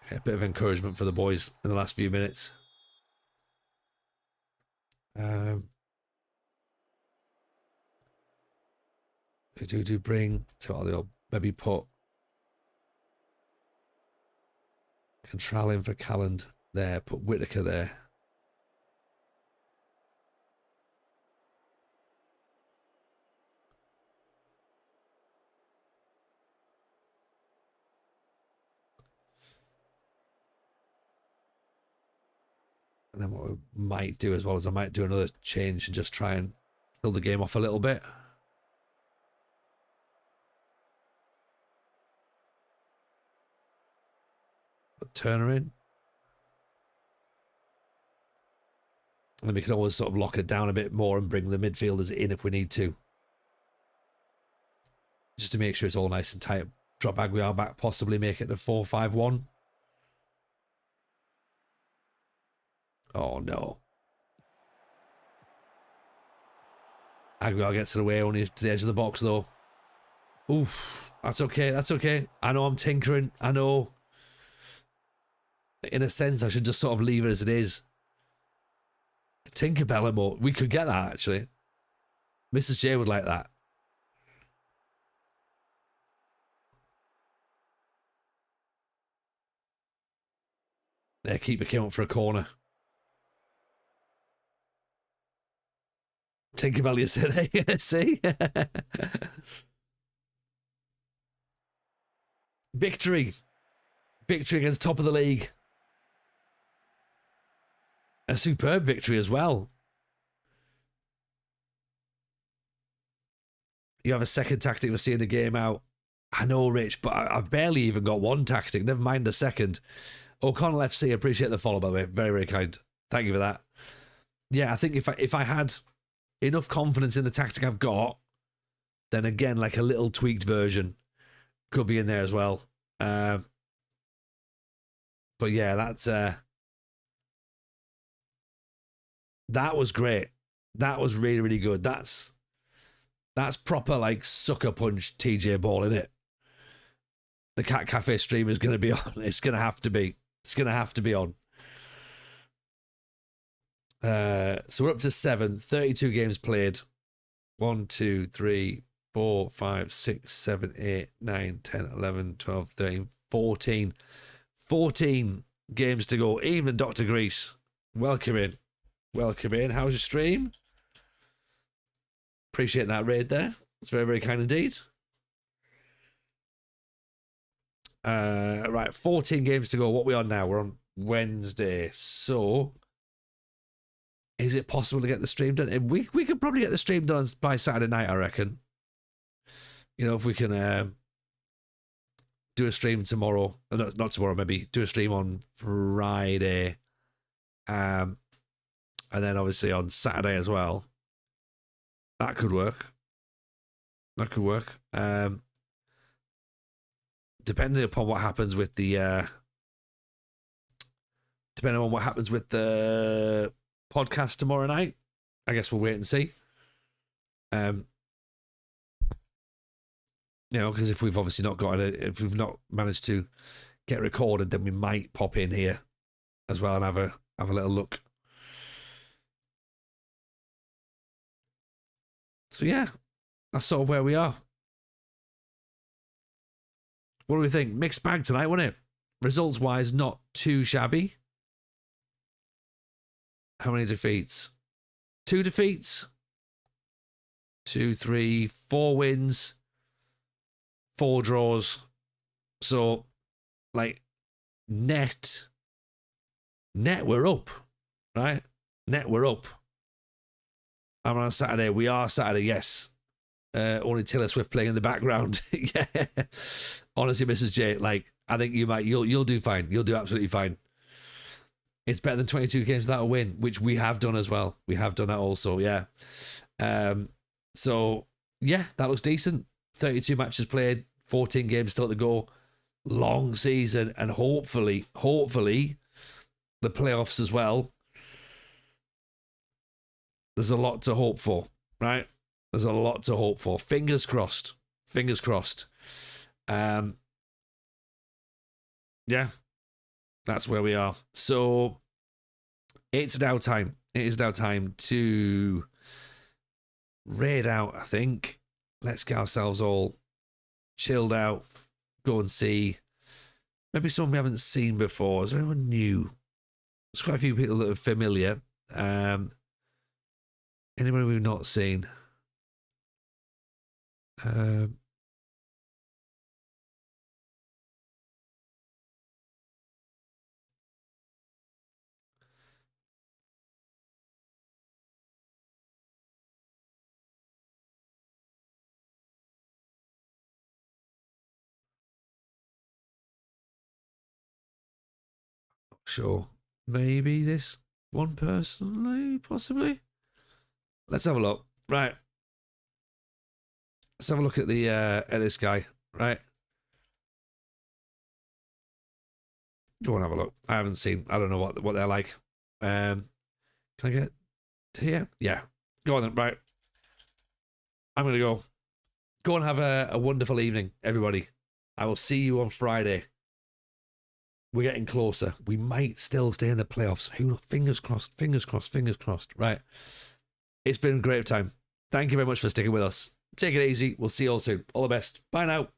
Okay, a bit of encouragement for the boys in the last few minutes. We do bring to maybe put Control in for Calland there, put Whitaker there. And then what we might do as well is I might do another change and just try and kill the game off a little bit. Put Turner in. And then we can always sort of lock it down a bit more and bring the midfielders in if we need to. Just to make sure it's all nice and tight. Drop Aguiar back, possibly make it a 4-5-1. Oh no. Aguiar gets it away only to the edge of the box though. Oof. That's okay. That's okay. I know I'm tinkering. I know. In a sense, I should just sort of leave it as it is. Tinkerbell emote. We could get that actually. Mrs. J would like that. There, keeper came up for a corner. Tinkerbell, you say there? See? Victory. Victory against top of the league. A superb victory as well. You have a second tactic for seeing the game out. I know, Rich, but I've barely even got one tactic. Never mind a second. O'Connell FC, appreciate the follow, by the way. Very, very kind. Thank you for that. Yeah, I think if I had enough confidence in the tactic I've got, then again, like a little tweaked version could be in there as well. But yeah, that was great. That was really, really good. That's proper like sucker punch TJ Ball, isn't it? The Cat Cafe stream is going to be on. It's going to have to be. It's going to have to be on. So we're up to 7, 32 games played. 1, 2, 3, 4, 5, 6, 7, 8, 9, 10, 11, 12, 13, 14. 14 games to go. Even Dr. Grease. Welcome in. Welcome in. How's your stream? Appreciate that raid there. It's very, very kind indeed. Right, 14 games to go. What are we on now? We're on Wednesday. So, is it possible to get the stream done? We could probably get the stream done by Saturday night, I reckon. You know, if we can do a stream tomorrow. Not tomorrow, maybe. Do a stream on Friday. And then obviously on Saturday as well. That could work. That could work. Depending upon what happens with the podcast tomorrow night, I guess we'll wait and see. You know, because if we've obviously not got it, if we've not managed to get recorded, then we might pop in here as well and have a little look. So yeah, that's sort of where we are. What do we think? Mixed bag tonight, wasn't it? Results-wise, not too shabby. How many defeats? 2 defeats. 2, 3, 4 wins. 4 draws. So, like, net, we're up, right? Net, we're up. I'm on Saturday. We are Saturday, yes. Only Taylor Swift playing in the background. Yeah. Honestly, Mrs. J, like, I think you'll do fine. You'll do absolutely fine. It's better than 22 games without a win, which we have done as well. We have done that also, yeah. So, yeah, that looks decent. 32 matches played, 14 games still to go. Long season, and hopefully, the playoffs as well. There's a lot to hope for, right? There's a lot to hope for. Fingers crossed. Fingers crossed. Yeah, that's where we are. So it's now time. It is now time to raid out, I think. Let's get ourselves all chilled out. Go and see maybe someone we haven't seen before. Is there anyone new? There's quite a few people that are familiar. Anybody we've not seen? Sure. Maybe this one personally, possibly. Let's have a look. Right. Let's have a look at the at this guy. Right. Go and have a look. I haven't seen. I don't know what they're like. Can I get to here? Yeah. Go on then. Right. I'm gonna go. Go and have a wonderful evening, everybody. I will see you on Friday. We're getting closer. We might still stay in the playoffs. Who knows? Fingers crossed. Fingers crossed. Fingers crossed. Right. It's been a great time. Thank you very much for sticking with us. Take it easy. We'll see you all soon. All the best. Bye now.